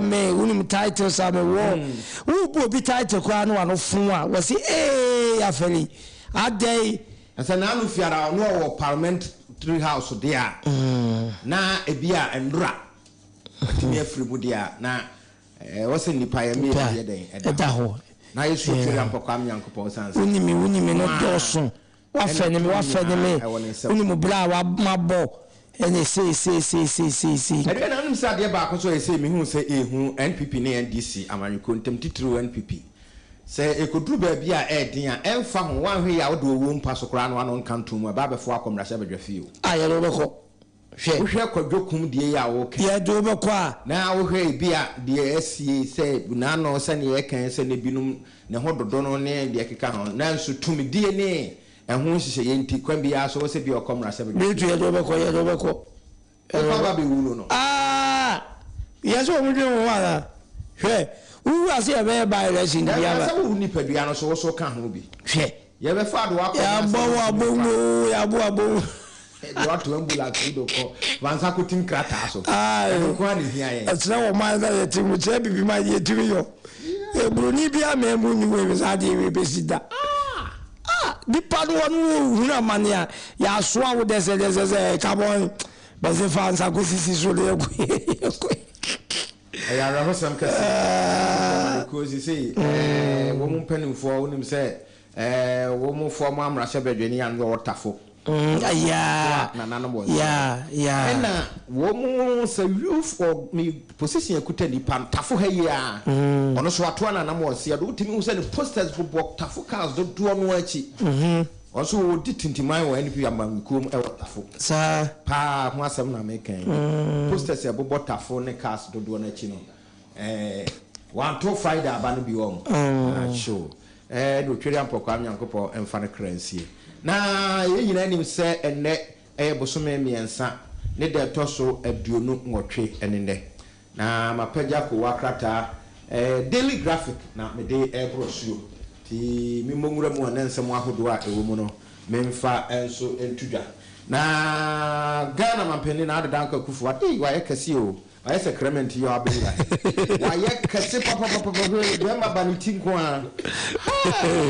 me unim titles ame wo bo bi title kwa no ano fun a wo si afeli adai asa na anu fiara no wo parliamentary house there na ebia endura atimi afiri mu dia na wo se nipa ya me ye den eda ho na yesu twere ampokwa amyankopɔ sanse unimi no doso wa fene me unim bra wa mabo ene say ade na anu sa de ba ko so say me hu say ehu NPP na NDC amanyiko ntem titiro NPP say ekoduru ba bia edin a emfa ho wan hwe ya wo do wo mpa so kora no anu nkanto mu ba befo akomra sha bedwafio ayelo beko hwe kwadwokum die ya wo ke ya do beko a na wo hwe bia de asie say na no se ne yekan se ne binum ne hododo no ne de keka ho na nso tumi die ne ehun hihye yenti kwambi ya so se bi okomra sha bedwafio ya do beko ba be wulo no yes wo mu dwen wo ala hwe wu ase e be ba election dia ba ya wo ni padua no so ka ho bi hwe ye be fa do akọ ya bo do to ambulance do ko wansa ko tin krata so ko ani hia ye asra wo ma da ti mu che bibi ma ye tiri yo e bruni bia me mu ni we sa de we be sida di padu wonu huna mania ya so awu de se carbon ba se fa ansa ko sisi so le ko ya raho sam kasi ko si sei wo mu panimfo wonim se wo mu fo mu amra hye bedwani an wo tafo ya na wo mu se youth or me position ekuta ni pan tafo ha ya ono so ato na na mo se do timi hu se ne posters bo tafo cars do do no achi also wo ditintimai wo NPP amankom e wo tafo sa pa ho asem na mekan posters e bo tafo ne cars do do na achi no one to Friday aba no bi wo show do twere ampokwa amyankopɔ emfa ne kransie na ye nyina nim se enne bosome miensa ne de toso aduonu nwotwe enende na mapagya ko wakrata daily graphic na me de brochure ti mi monwura mu anansem ahodo a ewo mu no memfa enso entudwa na Ghana mampeni na adada anka kufu ade wa yakasi o wa yesa crement yo abela wa yakasi papa de ma baniti nko a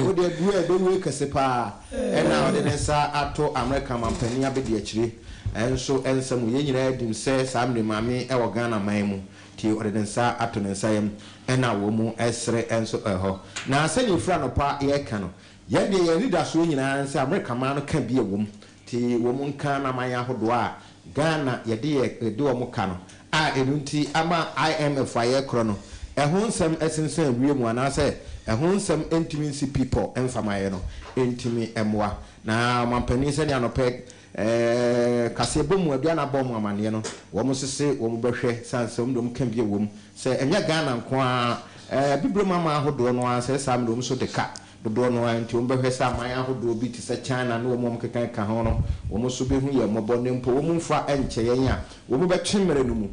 o de duwe kase pa na o de nsa ato America mampeni abedi akire enso ensem ye nyina edim se samre mame e wo Ghana man mu ti o de nsa ato nsa yam na wo mu esre enso eho na sani fra no pa ye ka no ye de ye leader so nyina nsa America man no ka bi e wo mu ti wo mu nka na man ahodo a Ghana ye de wo mu ka no a enunti ama IMF aye kro no ehun nsem esensen wie mu ana se ehun nsem intimacy people enfamaye no intimi emwa na mampani se ne anope kase bomu adua na bom amane no wo mo sese wo mo behwe sansem dom kan bi wo mu se enya Ghana nko a bibro mama ahodo no a se sam dom so de ka dodo no anti wo behwe sa man ahodo bi ti se China no wo mo kekan ka ho no wo mo so behu ye mobo ne mpo wo mo mfa enche yen a wo mo betwemere no mu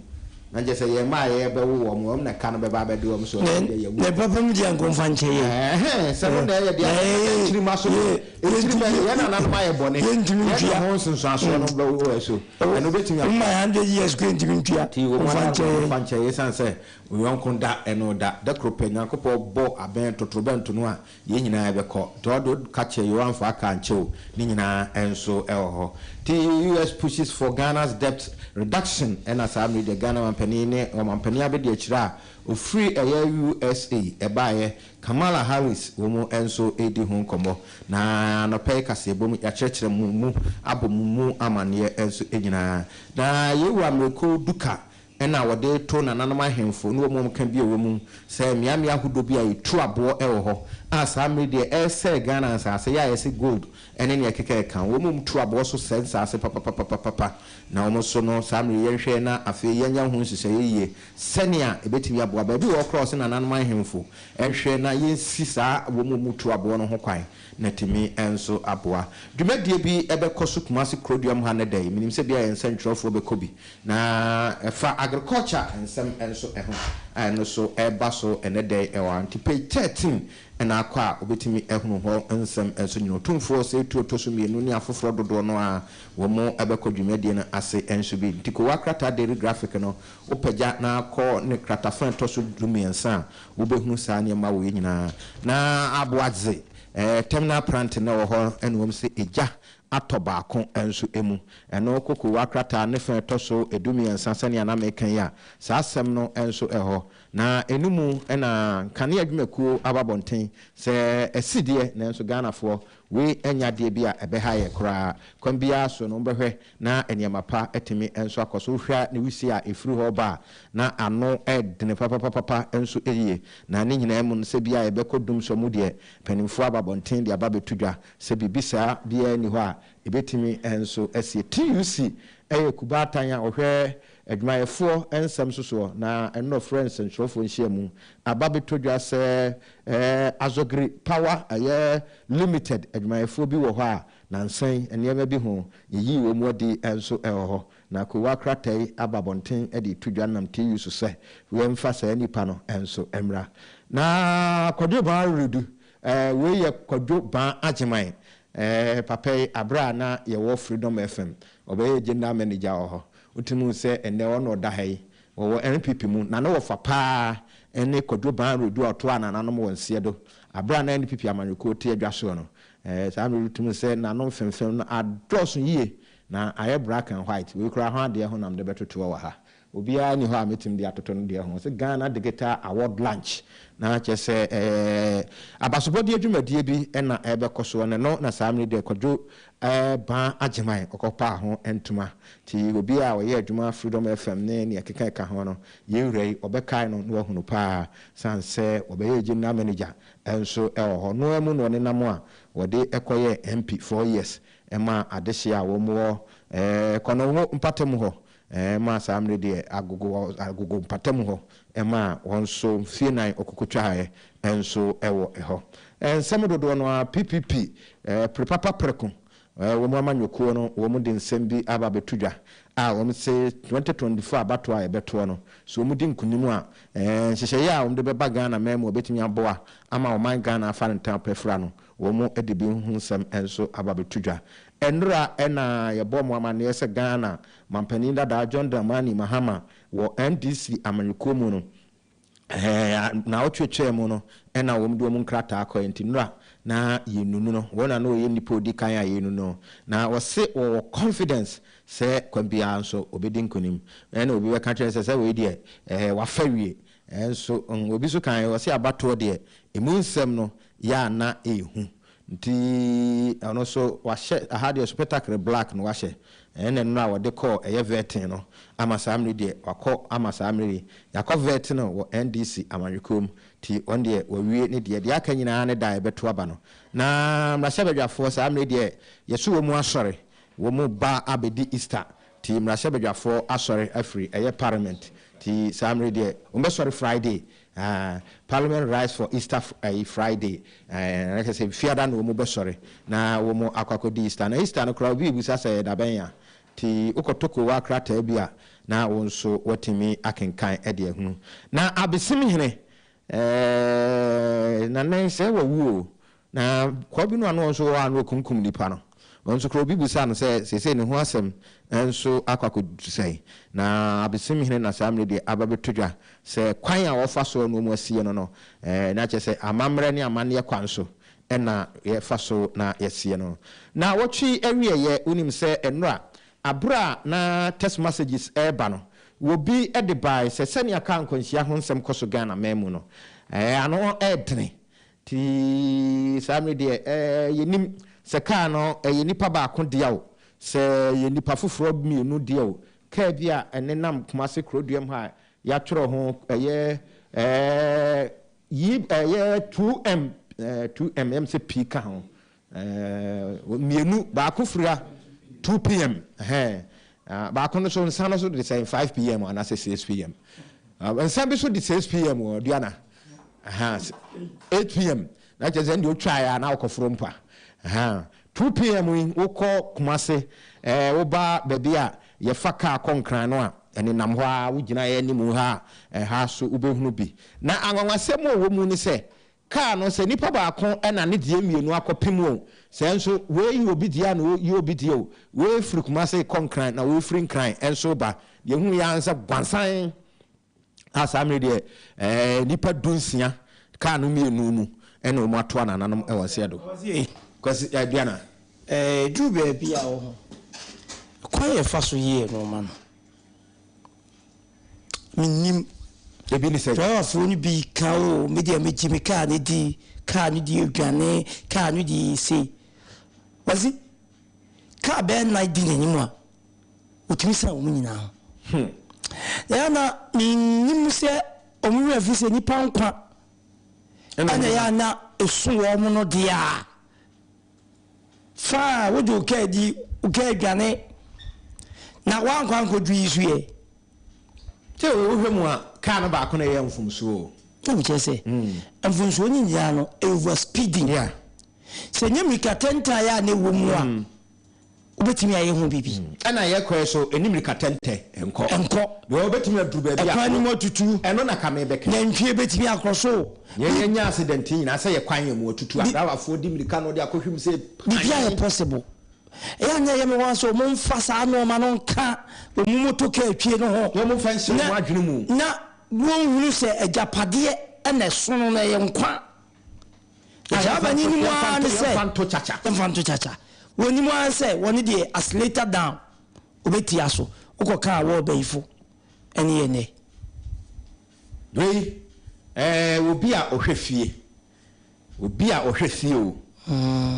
na je se ye ma ye be wo mo na ka no be ba be de wo so ye wo ne papa mu dia nko fanche ye se no na ye dia chiri maso chiri be ye na na ma ye bone ye ho nso aso no be wo so e no betimi ma 100 years ko ntimi ntua ti wo fanche ye sanse wo yonkon da eno da kropenya kopo bo aben totrobento no a ye nyina be ko do ka che yo anfa aka nche o ni nyina enso e ho the US pushes for Ghana's debt reduction and as I'm the Ghana mampani o mampani abedi akira o free USA ebaye Kamala Harris wo mo enso edi ho nkomo na no pay kase bom ya kyerkyere mu abomu amane enso enyina na yewu amreko duka ena wode to na nanama hemfo no mo kan bi ewo mu se miamia hudo bi a etu abo ewo ho asa media ese Ghana asase ya ese gold ene ne keke kan wo mu tu abo so sense ase papa na wo so no samre yenhwe na afi yenya hu hyehyɛ yeye senia ebetimi abo ba bi wo cross na nanama hemfo enhwe na yensi sa wo mu tu abo no ho kwan na timi enso aboa dwumadie bi ebe koso kumasi krodium ha na dai minim se bia yen central fo be kobi na efa agriculture nsem enso eho eno so eba so enede ewa nti page 13 ena akwa obetimi ehunu ho nsem enso nyino tumfo se tuoto so mienu ni afoforo dodo no a wo mo ebekodwumadie na ase enso bi nti ko wakrata daily graphic no opagya na akọ ne kratafan to so dumiensa wo behunu saa ne ma wo nyina na aboadze terminal plant na wo ho eno wom se eja atobaako enso emu eno koko wakrata ne fen to so edumiensa sane na mekan ya saa asem no enso eho na enumu ena kane adwumakuo ababonten se esidie na enso Ghanafoɔ we enyade bia ebeha ye kra kwambia so no behwe na eniamapa etimi enso akoso hwa ne wisi a efiri ho ba na ano edene papa enso eyiye na ne nyina emu se bia ebekodum so mu de panimfo ababonten de ababetudwa se bibisa bia ni ho a ebetimi enso esie TUC kubatan a ohwe adwumayefo ensam soso na eno friends nchofo nhyiamu ababetodwa se Azogri Power Limited adwumayefo bi wo ho a na nsan enema bi ho yi wo modi enso ho na ko wakratai ababonten edi tudwa nam TU so se we mfa sa nipa no enso emra na kwadwo ba rudu we ye kwadwo ba ageman papai abra na ye wo Freedom FM obeye general manager ho utimu se ene ono da hai wo NPP mu na no fa pa ene kwadwo ban rodu oto ana nanom wonse do abra na NPP amanyoko te adwaso no saa me utimu se na no femfem na adoso yie na aye black and white we kura ho ade ho nam de betoto wa ha obia ni ho a metim de atoto no de ho se Ghana Digital Award Lunch na chese abasobodi adwumadie bi na ebekoso ne no na saa me de kwadwo ban ageman okopa ho entuma ti obia wo ye adwuma Freedom FM ne ekeka ka ho no ye wrei obekai no no hunu pa sanse obeye general manager enso ho no emu no ne namo a wode ekoye MP 4 years ema adehia wo mo kono ho mpatem ho ma samre de agogo mpatem ho ema wonso fie nan okokotwa enso ewo eho ensem dodo no PPP prepapa preko wo mo amanyoko no wo mo de nsem bi aba betudwa a wo mo se 2024 abato a ebeto no so wo mo de nkunimu a hyehyeye a wo de beba Ghana memo obetimi aboa ama wo man Ghana afa ntan pefra no wo mo de bi hu nsem enso aba betudwa enra ena yebo mo amane yese Ghana mampani da John Dramani Mahama wo NDC amanyoko mu no na otwetwe mu no ena wo mdo mu nkrata akoyenti nra na yenunu no wona no ye nipa odi kan ya yenunu no na wose o confidence se kwambia nso obedi nkonim ena obi we ka kire se we die wa fawie enso obi so kan wose abato de emu nsem no ya na ehu nti ono so wahye ahade spectacle black no wahye ene no a wode call eye vetin no ama samre de wakọ ama samre yakọ vetin no wo NDC amanyekom ti onde wawie ne de aka nyina ne da ebeto aba no na mrashabadwafo samre de yeso wo mu asore wo mu ba abedi Easter ti mrashabadwafo asore afri eye parliament ti samre de umbesore Friday Parliament rise for Easter Friday like I say fiada no mo besore na wo mo akwakodi Easter na Easter no kra bi busa say da benya ti ukotoko wa krata bia na wonso watimi akenkan ede ehunu na abesimi hene na nan se wo wuo na kwa bi no anu wonso wa anu kunkum nipa no wonso kra bi busa no se ne ho asem enso akwakodu sei na abesimi hene na samre de ababetodwa se kwan a wofa so no mu asie no na che se amamre ne amane kwanso ena ye fa so na yesie no na wotwi awie ye unim se enra abra na text messages eba no wo bi ede bai se sene aka nkonhia ho nsem koso Ghana memu no ano edne ti samre de yenim se ka no yenipa ba ko dia o se yenipa foforo mienu dia o ka bia enenam Kumasi Kroduam ha ya tworo ho 2M MC ka ho mienu ba ko fura 2 PM ba ko no so nsano so de say 5 PM and 6 PM nsan bi so de 6 PM o duana 8 PM na je zend o try na akoforo mpa 2 PM wo ko Kumasi wo ba bebia ye faka konkran no a ene nam ho a wugina ye ni mu ha ha so ubehunu bi na anwanwasem wo mu ni se car no se nipa ba ko na ne die mienu akopem o se enso we yi obi dia na yi obi dia o we free kuma se konkran na we free kran enso ba ye hu ya ansa gwansan asamre de nipa dunsia car no mienu nu ene o mo ato anananom e wose do kwasi aduana du be bia wo kwaye faso ye no man minim ebi ni se driver phone bi ka o media me car ni di odwane car ni di se wazi car be na di n'anim a otimi sa o nyina ya na minim se o mu refi se ni pankwa ana ya na esu wo mu no dia fa wo do ka di o ka adwane na wan kwan ko dwi isu ye te o hwe mu a car no ba ko na ye mfumsuo na me chese mfumsuo ni nya no over speeding yeah se nyamika tenta ya na wo mu a obetimi aye ho bibi ana ye kwe so enimrika tente enko we obetimi aduru ba bia akwan mo tutu eno na kame beke na ntwie betimi akroso ye nya accident nyina se ye kwan ye mo tutu adawafo dimrika no de akohwim se bibi aye possible nya ye me wan so mo mfa sa no ma no nka o mu moto ka atwie no ho wo mo fansi mo adwene mu na won hunu se ajapade na sono na ye nkwa ajaba ni mu an se fanto chacha woni mu an se woni de accelerator down obeti aso ukoka awo bayifo ene ye ne obi a ohwefie o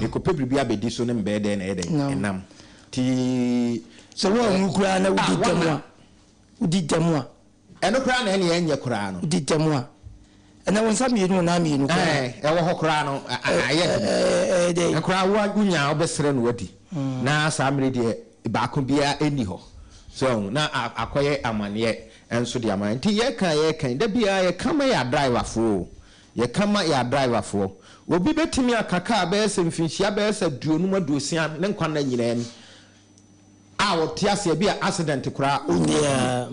ekope biribi abedi so ne mbe de na enam ti so wo nkura na udi temwa eno kura na ene enye kura no udi temwa ena won sam yenu na mienu ko wo ho kura no aye de kura wa gunya obesere no wadi na samre de ba ko bia eni ho so na akoye amane enso de amane ti ye kan da bia ye kama ya driver fo obi betimi akaka ba ese mfinhia ba ese duonum aduosia ne nkwa na nyina ni a wotiase bia accident kura yeah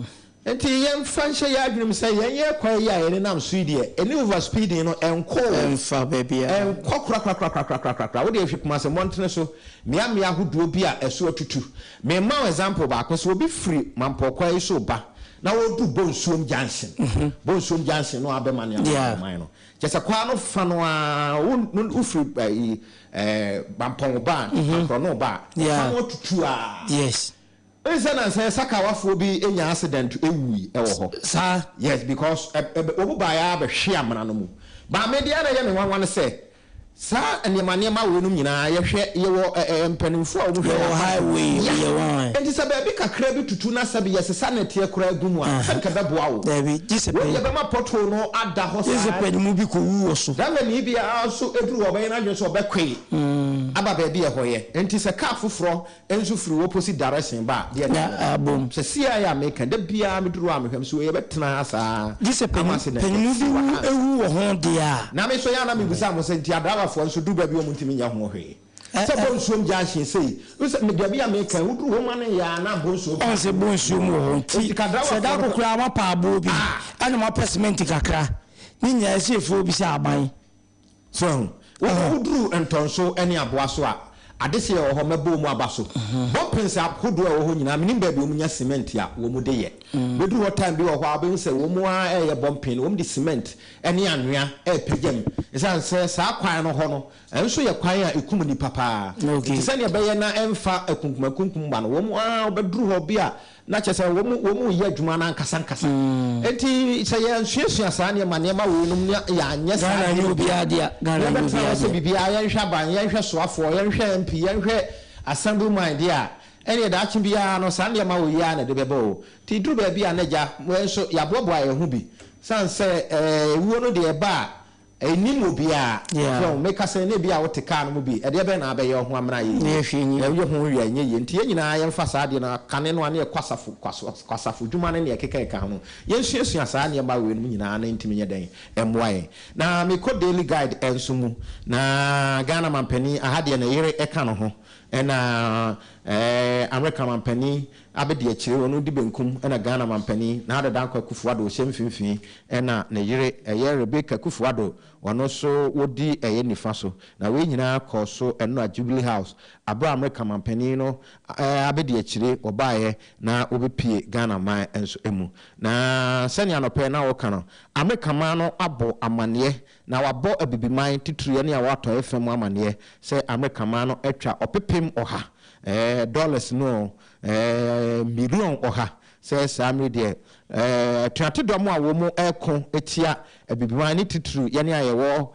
enti yem fanhye ya adwum say ye kwa ya ene nam suidie eni over speeding no enko enfa bebia enko kra wo de hwekuma se montene so mia hoduo bi a eso atutu me ma example ba ko so obi free mampokwa yi so ba na wo du Bonsuom Junction no abemane amman no jesa kwa no fa no a wo free bampon ba akro no ba fa no tutu a yes ese na say saka wafo bi enya accident ewui ewo ho sa yes because obu ba ya be hwe amana no mu ba media na ye me wanwan say sa enema we no nyina ye hwe ye wo mpanimfo a wo hwe highway ye wan enti sa ba bi kakra bi tutu na sabi ye sesa na tie kura gumu a sa kada boa wo David discipline ye be ma pothole no ada ho sa discipline mu bi ko wu so da me ni bia so eduru oban na dwe so obekwe aba ba bi ye hoye enti se car foforo enso firi opposite direction ba de na abom se sia ya make da bia me duru amhwem so ye betena asa discipline mu bi ewu ho dia na me so ya na me busa mo se enti adawa fo nso du ba bi o muntimi nya ho hwe se Bonsuom Junction sei usa me bia make wuduru ho mane ya na Bonsuom on se Bonsuom ho ti se da kokura ma pa abo bi ana ma placement kakra ni nya ese fo bi se aban so wuduru entonso ene aboa so a adese ye ho mebo mu abaso bompins akodo a ho nyina menim ba bi omunya cement a wo mu de ye beduru ho time bi wo ho abem se wo mu a ye bompin wo mu di cement ene anwea pegem esan se sa kwan no ho no enso ye kwan a ekum ni papa se ne be ye na emfa akunkum ba no wo mu a obeduru ho bi a na chese wo mu ye adwuma na nkasa enti se ye nsuasua sa ne ma wo num ya anya sa na obi adia gana obi adia bibia ye hwa ban ye hwe soafo ye hwe MP ye hwe assemblyman dia ene da chi bia no sa ne ma wo ya na de bebo ti duru ba bia na ja enso ya bobo aye hu bi san se wuo no de ba enim obi a so make say ne bia wo te car no bi e de be na be ye ho amra ye ne hwe nyi ye ho wi anye ye nti ye nyina ye mfa sa de na kane no ane kwasafo dwuma ne keka ho ye nsuasua sa ne ba we no nyina na ntimi nye den emwaye na me ko daily guide enso mu na Ghana mampani ahade na yere eka no ho ena America mampani abedi akire wono di benkum ena Ghana mampani na adada Akwa Kufuado hyemfimfini ena ne yere Rebecca Kufuado ono so wodi nifa so na we nyina kɔ so eno Jubilee House abra America mampani no abedi akire obaye na obepie Ghana man enso emu na sani anope na woka no America man no abo amane na wabo abibiman titru ne a wato FM amane se America man no atwa opepem oha dollars no million oha se samre de tuate domo a wo mu eko etia abibiman ni titru yene ayewo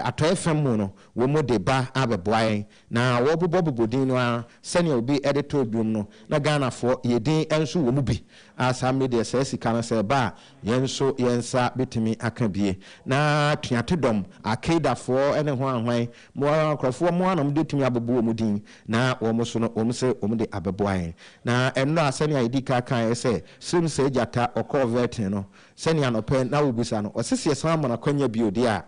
ato FM mu no wo mu de ba abeboayen na wo bobodin no sani obi editor dum no na Ghana fo yedin enso wo mu bi asamre de se sika no se ba yenso yensa betimi aka bie na tuate dom akeda fo ene ho ahwan mo akrofo mo anam de tumi abebo mu din na wo mu so no wo mu se wo mu de abeboayen na enno asani ayidika kan se sim se jata okovet no sani anope na wobusa no osese sama na kwanya biodi a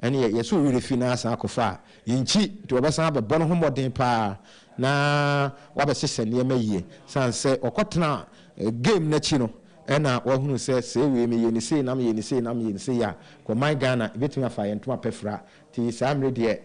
ene yeso wire finance akofa yinchi to obesa abebo no homoden pa na wabesese ne yie sanse okotena game na chi no ena wahunu se we me yeni sei nam yeni sei ya ko my Ghana betumi afa yentoma pefra ti samre de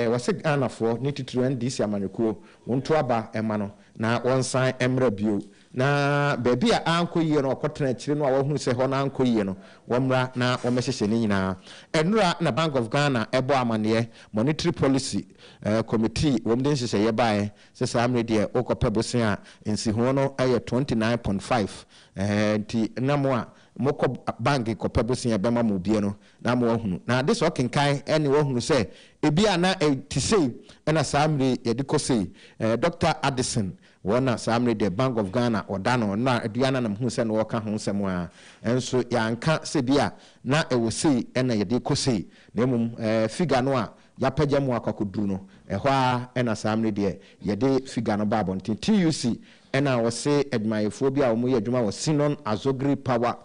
wase Ghana fo ni titru ndc amanekuo wonto aba ema no na wonsan emra bio na baby a anko yie no okotena kire no a wahunu se ho na anko yie no womra na womehyehyɛ ne nyina enura na Bank of Ghana ebo amane monetary policy committee womde nhyehyɛ ye bae se samre de okopebosen a ensi ho no aye 29.5 ti namwa moko bank kopebosen bema mo bie no na mo wahunu na this okenkan ene wahunu se ebia na ti sei ena samre ye de kosei Dr. Addison wona samre de Bank of Ghana odano na aduana na hu se no woka ho nsem a enso yanka se bia na ewosei ena ye de kosei na mum figure no a yapagya mu akakoduru no ɛhɔ a ena samre de ye de figure no ba bontin TUC ena wose admayefo bi a wo ye adwuma wo Sinon Azogri Power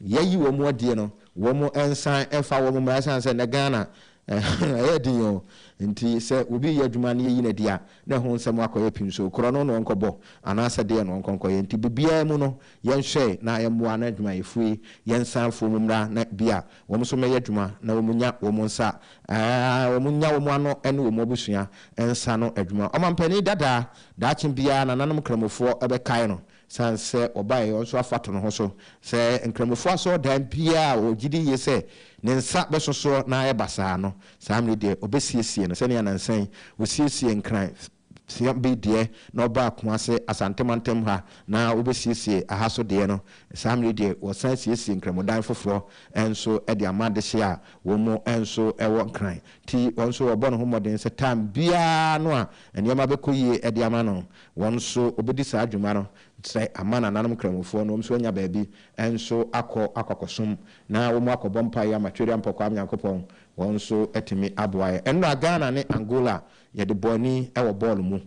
yeyi wo mu adie no wo mu ensan efa wo mu marasan se na Ghana ediyo nti se obi ye adwuma ne yi na dia na ho nsem akoye pinso kro no no nkobo anasa de no nkonkoye nti bibia mu no yenhwe na yemmoa na adwuma yefui yensan fo mu mra na bia wo mu so meye adwuma na wo munya wo mu nsa wo munya wo mu ano ene wo mu obusua ensa no adwuma omampani dada daakye bia na nanom kramofo ebekai no sanse obaye onso afato no ho so se nkramofo aso dan bia o gidi ye se ne nsa besoso na ayebasa no samre de obesiesie no se ne anansan osiesie nkran siambe de na oba kwase asantemantem ha na obesiesie ahaso de no samre de wosan siesie nkramodan foforo enso e de amade hye a wo mu enso ewo nkran ti onso obo no homoden se tam bia no a enema bekoyie e de amano wonso obedi sa adwuma no say amana nanum kramofo no mso nya baabi enso akokosum na wo mu akobompa ya matweri ampokwa amyankopon wonso etimi aboaye enno Ghana ne Angola ye de boni ewo ball mu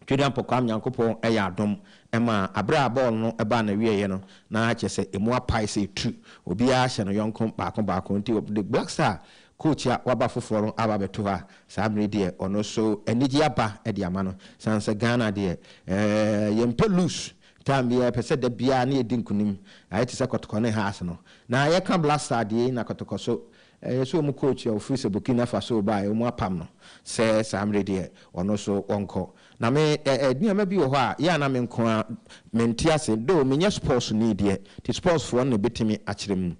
tweri ampokwa amyankopon eya adom ema abra ball no eba na wieye no na achese emu apai se tu obi a hye no yonko baako nti the Black Star coach ya waba foforo aba beto ha samre de ono so enigi aba e de amano sanse Ghana de yempe loose tambia pese de bia na edinkunim ayeti se kotoko ne ha ase no na ye ka Black Star de na kotoko so so mu coach ya office Burkina Faso ba e mu apam no se samre de ono so onko na me duama bi wo ho a ya na me nko a mentiase do menye sports ni de ti sports for na betimi akyerem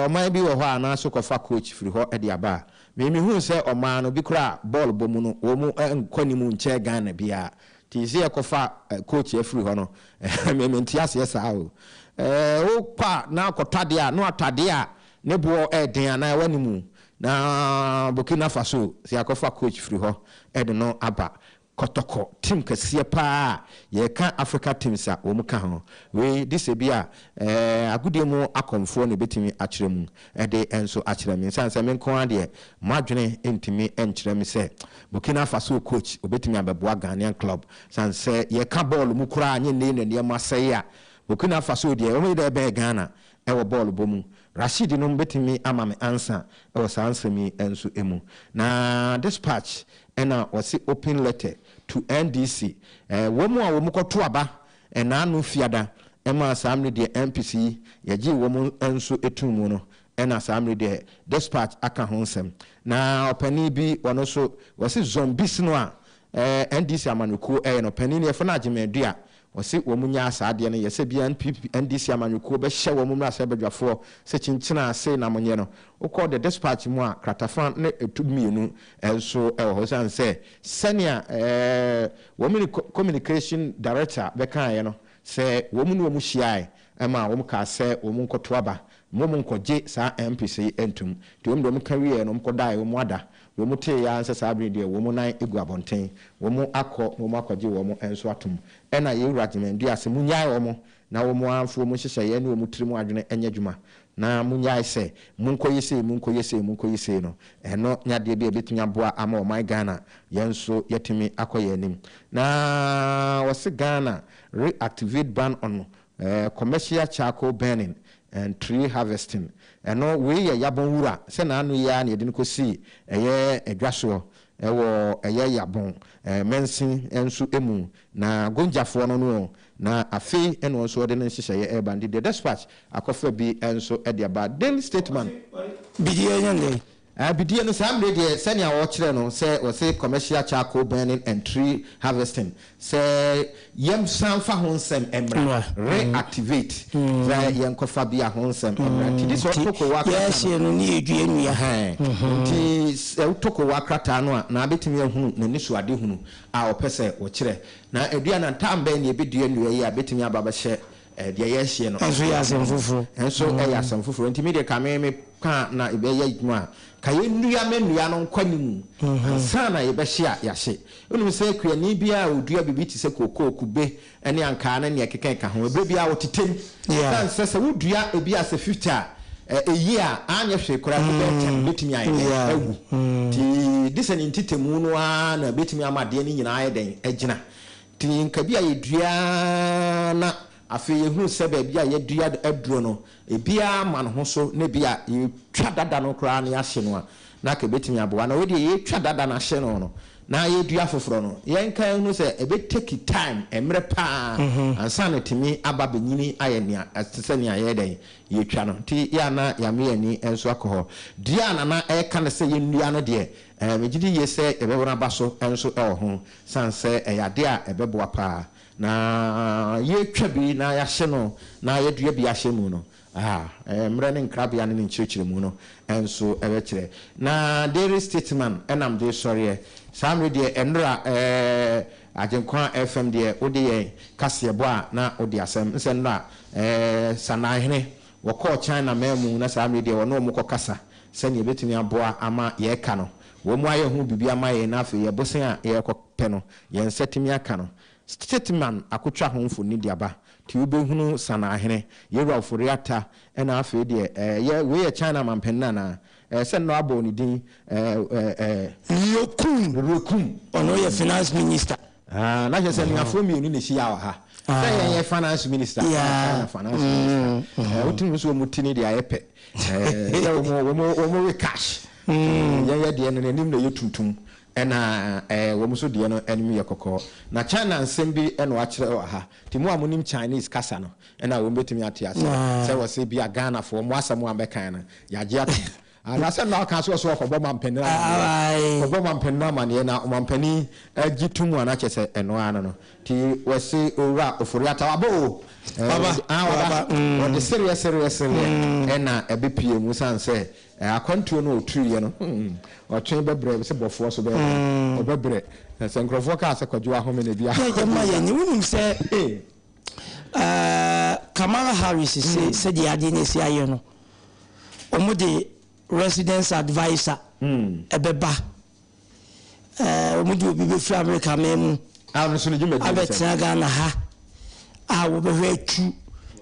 oman bi wo ho a na so kofa coach free ho e de aba me hu se oman no bi kura ball bomu no wo mu nkoni mu nche Ghana bia ti se kofa coach e free ho no me mentiase yesa o wo pa na kotade a no atade a ne bo den na wani mu na Burkina Faso se akofa coach free ho e de no aba kotoko team kese pa ye kan Africa teams a wo mu ka ho we disebia agudie mu akomfo ne betimi akyeremu e de enso akyeremi sanse me nko ade madwene entimi enkyeremi se Burkina Faso coach obetimi abeboa Ghanaian club sanse ye ka ball mu kura anye ne ne ma sey a Burkina Faso de o me de be Ghana e wo ball bomu Rashid no betimi ama me answer e was answer me enso emu na dispatch ena wasi open letter to NDC womu a womu koto aba ena no fiada ema samre de MPC yaji womu enso etumu no ena samre de dispatch aka ho nsem na opani bi wono so wasi zombies no a NDC amanuko no opani ne fo na agimedua wasi womunya asaade no yese bia NDC amanuko be hye womu ase bedwafo se chinchina ase na monye no ukọ the dispatch mu a kratafan ne etumienu enso ho san se senior women communication director be kan ye no se womu no womu hyiae ema womu ka se womu nkoto aba womu nkoje sa MPC entum ti womu do mu kan wie no mkodae womu ada womu te ya ansa sabri de womu nan egu abonten womu akọje womu enso atum ena ye ragimendu ase munyae womu na womu anfo womu hyehye ye ne womu tirimu adwene enya dwuma na munyae se munkoyese no eno nyade bi ebetunya boa ama o my Ghana yenso yetimi akoye nim na wose Ghana reactivate ban on commercial charcoal burning and tree harvesting eno we ye yabon wura se na anu ya na yedin ko si eye edwaso ewo eye yabon mensin ensu emu na gonjafo no na afi eno so de nhihye ye bandi the dispatch akofa bi enso e de ba daily statement bidiye nyande bidiye no samre de senia wo kire no se wo se commercial charcoal burning and tree harvesting se yem sanfa honsem emra reactivate za yen kofa bia honsem emra ti dis otoko wa yes ye no ni edue nua ti otoko wa krata no a na betimi ehunu na nisu ade hunu a opese wo kire na edua na tambe na ebedue nua yi a betimi ababa hye de yehye no enso ya semfufuru enso ya semfufuru nti media kameme ka na ebe ya idwuma kaye nnua menua no nkwanimu ansana yebehye yahye onu se kuani bia odua bibi ti se kokoo kube ene anka na ne keka ka ho ebe bia wotetem kan se wodua ebi ase 50 a eyi a anya hwe kora kube tem betimi aye awu ti disani ntitemu no a na betimi amade ni nyina aye den agina ti nka bia yedua na afi yehunu sebe bia yedua aduro no ebia man ho so ne bia yetwa dada no kra na yahye no na ka betimi aboa na wodi yetwa dada na hye no na yedua foforo no yenka yehunu se ebe take time emre pa ansa na timi aba benyini ayenia asese ne ayeden yetwa no ti ya na yame ani enso akoho dia na eka na se yennua no de megidi yese ebewona baso enso ho sanse eyade a ebeboa pa na yetwa bi na yahye no na yedua bi yahye mu no mre ne nkrabia ne nchirechire mu no enso ebekire na daily statement enam de soriye samre de enra agenkwa FM de ode kasebo a na ode asem nse na sanahene woko China memu na samre de wono mu kokasa sene betumi aboa ama ye ka no wo mu aye hu bibia ama ye na afi ye bosen a ye kokpe no ye nsetimi aka no statement akotwa ho mfo ni diaba ti ubehunu sanahene yeru aforiata ena afi de ye we China mampenna na se no abo ni din Rokun ono ye finance minister na je se ni afomi ni shi ya ha se ye finance minister finance minister utim so mutini de ayepe wo cash ye de no nim na yetuntum ena wo muso de no enimi yekoko na China nsem eno akire ha timu amunim Chinese kasa no ena wo betimi atiase se wo se bia Ghana fo mo asamo abekan na yaje atu ana se na ka so ko bo mampenna mane na mampani agitumu ana chese eno ana no ti wese ora oforiata wabo baba o de serious ena ebepie mu sanse akwantuo no otruye no otwe bebre se bofo so be obebre se nkrofo ka se kwadwo ahome na bia ya ma ya ni wunum se Kamala Harris se di ade ne si aye no omode residence advisor ebeba omudi obi be fra America memu no so ne juma di abetia Ghana ha wo be hwetu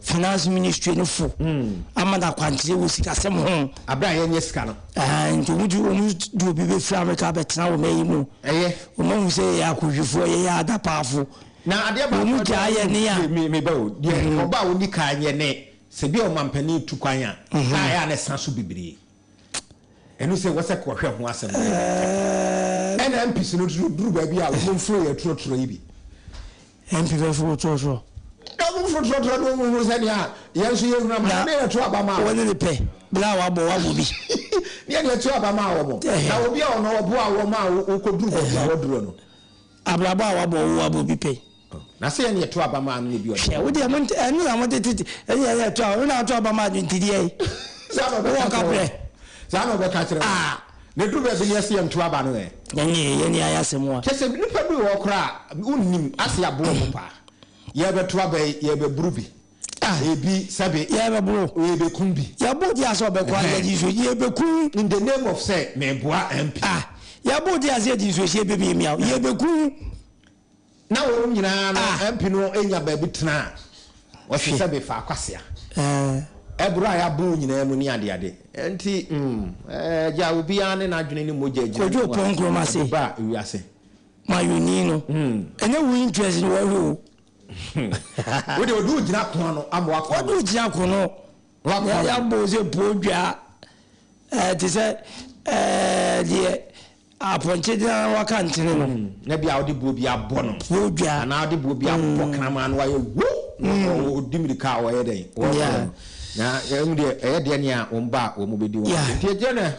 finance ministry no fo amada kwantire wo sika sem ho abra ye nye sika no nti omudi obi be fra America abetia wo meyi mu omo se ya akohwefo ye ya adapafo na ade ba omudi aye ne ya me ba o de oba oni ka nye ne se bi o mampani tu kwan ya ya na san so bibiri enu se wo se ko hwe ho asem ena MPs no duru ba bi a wo mfro ya trotro yi bi MP ve fo trotro wo mfro trotro no wo se dia ye so ye huna ma na to abama wo ne pe bla wa bo bi ne ne to abama wo mo na obi a ono obo a wo ma wo ko duru ba bi wo duru no abraba wa bo bi pe na se ye ne to abama no bi o she wo de mon enu na mo tete ye to wo na to abama ju ntidi e za no be ka pre za no be ka kire ne duru ba bi ne se ye to aba no e ye ni ayasemu a kese nipa bi wo kra unnim ase abo mo pa ye be to aba ye be burubi ebi sabe ye be buru ye be kumbi ya bo di aso be kwa ye so ye be kun in the name of say me boa MP ya bo di aso di so ye be mi mia ye be kun na wo nyina no MP no enya ba bi tena wo se be fa kwasea ebura ya bo nyina mu ni ade enti ja obi ane na adwene ni moja ejina kojo ponkro ma se ba wiase ma yuni no ene wo interest ni wo ho wo de odu gina ko no amo akọ odu gina ko no ya bo se podwa ti se die aponche dia waka ntene no na bia wo de bo bi abọ no podwa na wo de bo bi abọ kanama no wa ye wo odimirika wo ye den wo na de de ne a omba wo mo bedi wo tie je na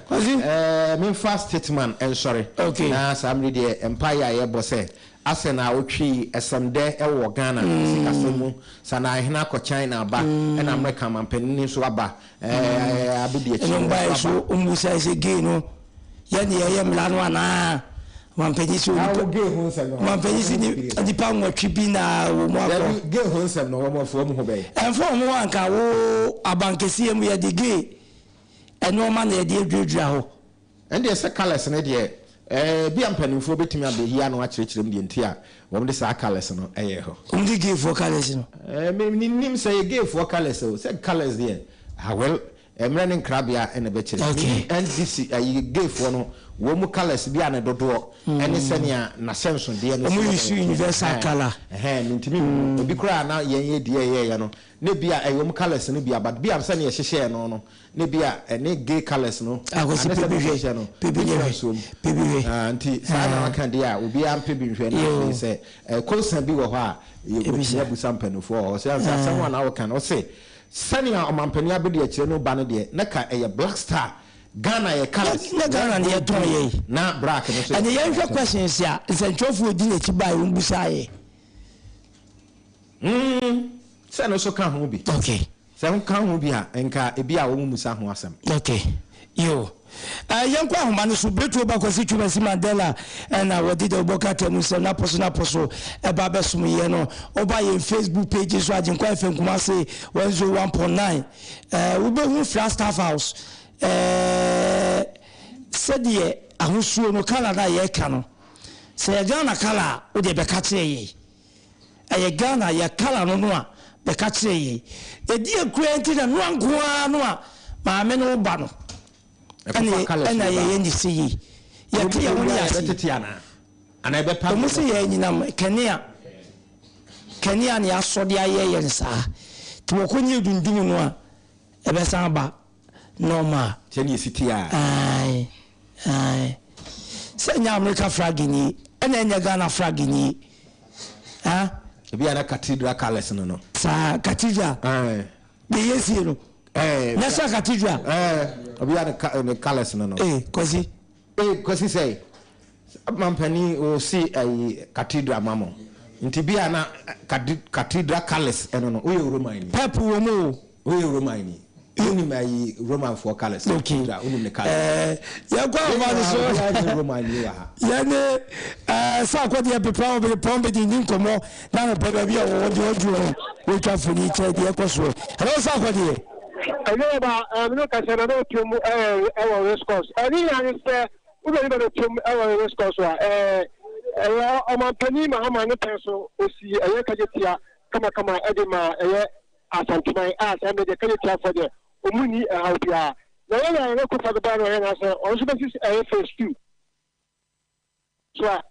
me fast statement and sorry na samri de empire ye bose asena otwi esamde e wo Ghana sikasemu sana hina ko China ba e na America mampani so aba abidi e chi omba so umusa ise ge no ya ni ye mla no ana mampani so mampani si di pa nwatwi bi na wo mo akọ ge ho nsem no wo mo fo mo ho be enfo mo anka wo abankesi mu ye de ge eno ma na ye de adwadwa ho ende se colors ne de bi ampanimfo betimi abehia no akyerkyerem de ntia wo de sa colors no eye ho umdi ge for colors no me nim say ge for colors so say colors there well emre ne krabia ene be kyerɛ NDC ayi ge for no wo mu colors bia na dodo ene senia na senso de no mu use universal color ntimi obi kura na yen de ye no ne bia wo mu colors no bia but bia senia hyehye no ne bia ene gay colors no akosi pebihwe no pebihwe anti sa na kan de a obi am pebihwe na say concern bi wo ho a ye bu sampanufo o say someone na wo kan o say sania omampani abedi a kire no ba no de na ka Black Star Ghana ye colors na Ghana ne ton ye na black no so and ye hwe questions ya nsentwofo odi na kibai umbusa ye say no so kan ho bi okay say kan ho bi a enka e bi a wo musa ho asem okay yo yankwa ahoma no so beto ba kwasi twuma si Mandela na wodi de oboka temu se na poso eba besom ye no oba ye Facebook page so aginkwa FM kuma se 101.9 we be hu Flagstaff House said ahosuo no Canada ye ka no se Ghana kala o de be ka kire ye Ghana ye kala no a be ka kire ye edi ekura na no ankoa no a maame no ba no ana ye ndi see ya tia woni asetiana ana ebe pa mo se ye nyinam Kenya ne asode aye ye nsa ti wo konye dundum no a ebe san ba normal teni sitia ai se nya America flag ni ana nya Ghana flag ni ebi ana cathedral colors no sa cathedral be yesi no nasa cathedral obi ana colors no kosi say mampani o si cathedral mamo nti bi ana cathedral colors no o ye Roman ni pep wo mo o ye Roman ni uni mai Roman for colors cathedral uni ne colors ya kwa ba so Roman ni wa ya ne sa kwa dia pepa o pombe di nkomo na no pepa bi o wo wo twa funi che dia koso hello sa kwa dia I about no question about you our response. I mean, I say we don't even our response. Omampani Mahama no person osi ayekajetia kama edema asantumai as and the kajetia for the omuni haubia. Na yana na ko for the bano yana say on so basis phase 2. So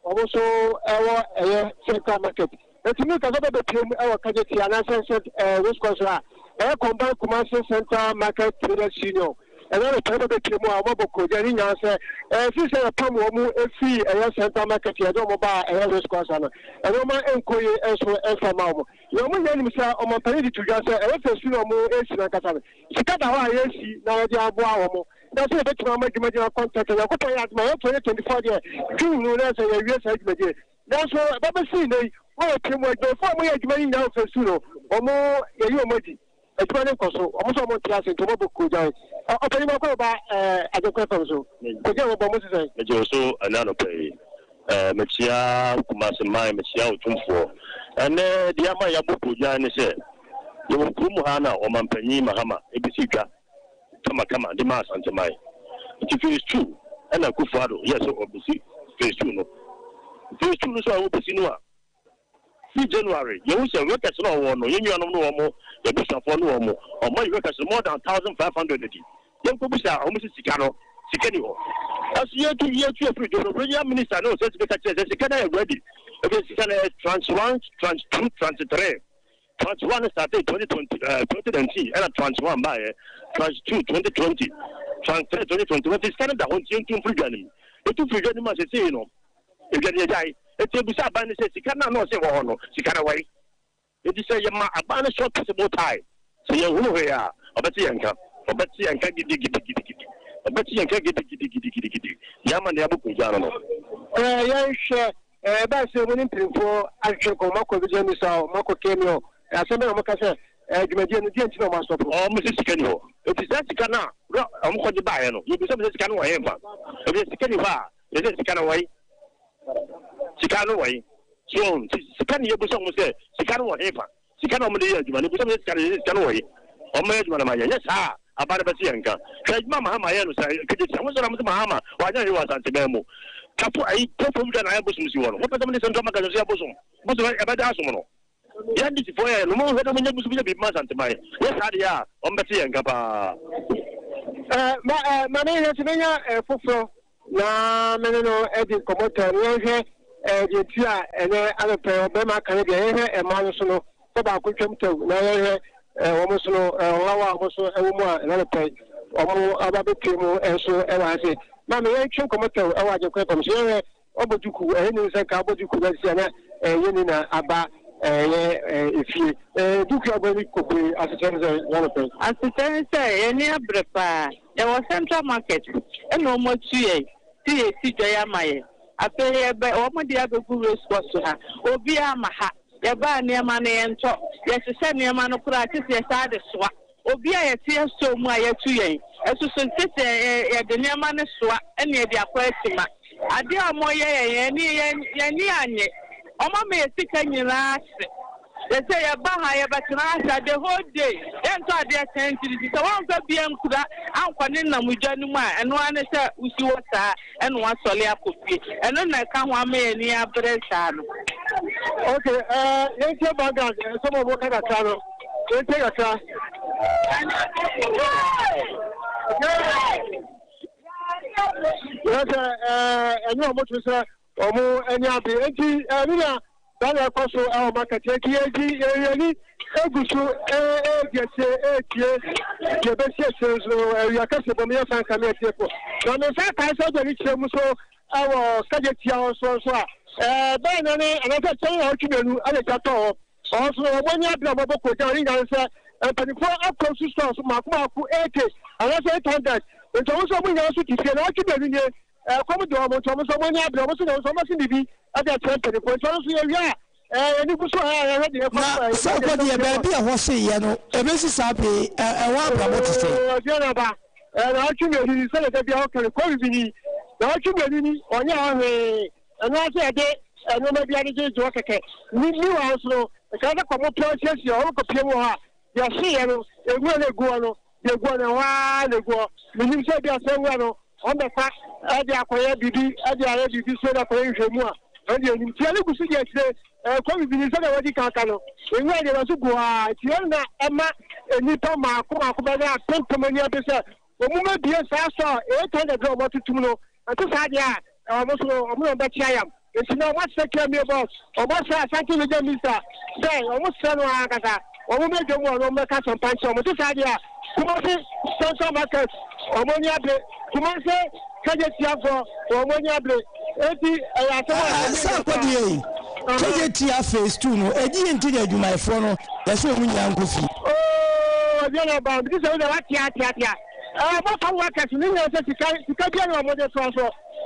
also our central market. Let's make a little bit our kajetia na sense response combined commercial center market traders union. And then the private came out of Kojani answer. If you say a palm woman, a fee, a center market, you don't buy a risk question. And no man inquiry as well as a mama. Your money, sir, on my penny to just say, if you know more, it's like a she got a high AC, now they are wow. That's a bit of my contact, and I put my 24 years. June, that's a US. That's what Baba see. Well, before we had many now for Suno, or more, you mighty. A 20 also, almost one class in Tomobo Kujai. I'll tell you about at the Quapaso. Also, another pay. Machia, Kumasamai, Machia, Tumfo. And the Amaya Bukujan said, you will Kumuhana or Mampani Mahama, Ebisika, Tamakama, the Mass and Tamai. If it is true, and a Kufado, yes, obviously, face true. Face true, so I will be seen. January, you will say workers no one, you know no more, the bishop for no more, or my workers more than 1,500. Young Kubisha, almost Sicano, Sicano. As year 2 years, the Premier Minister knows that the Canada ready. It's Trans 1, Trans 2, Trans 3. Trans 1 started 2020, and Trans 1 by Trans 2, 2020, Trans 3, 2020. What is Canada? Won't you free them? The two free them as a say, you know, you get a guy. It's a bizarre band says, she cannot know, say, oh, no, she can't away. It is a band short possible tie. So you know where you are, or Betsy and Cap, or Betsy and Kagi, or Betsy and Kagi, Yaman Yabuku, Jano. Yes, that's a winning for action for Marco Vigenisa, Marco Camio, as a man of Macassa, Gimadian, the master, or Mrs. Cano. It is that Cana, I'm going to buy, you be some of this Cano, I am. If it's Caniva, it is Canaway. Sicano way. So, Sicani Buson was there. Sicano or Eva. Sicano Maria, you put some Sicano way. Or Major, yes, about a Basianca. Mamma, my own side, I was on Mahama, why don't you want Antibemo? Capo, I told him that I was you. What was the Minister of Macadamia Bosom? What's about Asmono? Yan is for a moment when you must be Mass Antimai. Yes, Adia, on Basianca. My name is Mena Fufo. Na meneno edi komoto nyehe di tia ene alepe obema Canadian e manso no to ba kwetwemto na yehe omo so no lawa omo so ewumu a alepe omo ababetemu enso e wa se na me yetwe komoto e wa je kwepam so yehe oboduku e ni se ka oboduku na sia na yeni na aba efie duku abani kokwe asistenze alepe asistenze eni abrepa e was Central Market e no mo tuye TAC Joyamaye. I pay a by all my dear Guru Squasha. Obi Amaha, Yaba near money and talk. Yes, to send me a man of practice, yes, I the swap. Obi I tear so my 2 years. As to say, the near man is swap, and near the question. I dear more any. Oma may stick in your last. They say a bahaya, but the whole day. Then to their attention. It's a one for being Kuda, and Panina Mujanuma, and one is a Usiwata, and one Solia Puppy, and then I come one may near Bressan. Okay, let's hear about that. Some of what I got. Let's take a car. Yes, and you know what you say, or more, and you Dana Paso, our market, any Egusu, the best says, we are custom from your fan coming here. Now, the fact I saw the rich Muso, our Kajatia also, then another thing, how to do, Alexato, also, when you have the Boko down, answer, and 24 up close to stores, Maku 80, and I said that. It's also when you also keep your argument. Commodore, Thomas, when you have the Thomas in the at that time, for yeah. And you put already a so good, baby, I was saying, a Mrs. Happy, and what to say. And I actually said that the outcome of Covid, the actually on your way, and I said, and nobody had to do it. We knew also, the kind of process, your own computer, your CEO, a really go, they go on, they go, you said you're saying, on the fact, I acquire BB, I already said that for more. And you tell you to get COVID is already Cacano. And where they was to go, Tiana, Emma, and Nita Marco, Kubana, Pentamania, the moment be a sasa, 800 what to know, and to Sadia, almost a more that I am. It's not what's the camera boss, or what's that, thank you, Mr. Say, almost Sanaka, omo me demo no me ka some punch omo to say dia kuma se central market omo ni able kuma se kaje tia for omo ni able eti ya sa ko die kaje tia phase 2 no edi nti da adwuma efo no ya se omu nya nkofi oh dia na ba bi se we wa tia ba fa wa ka ni nya se sika bia no omo de so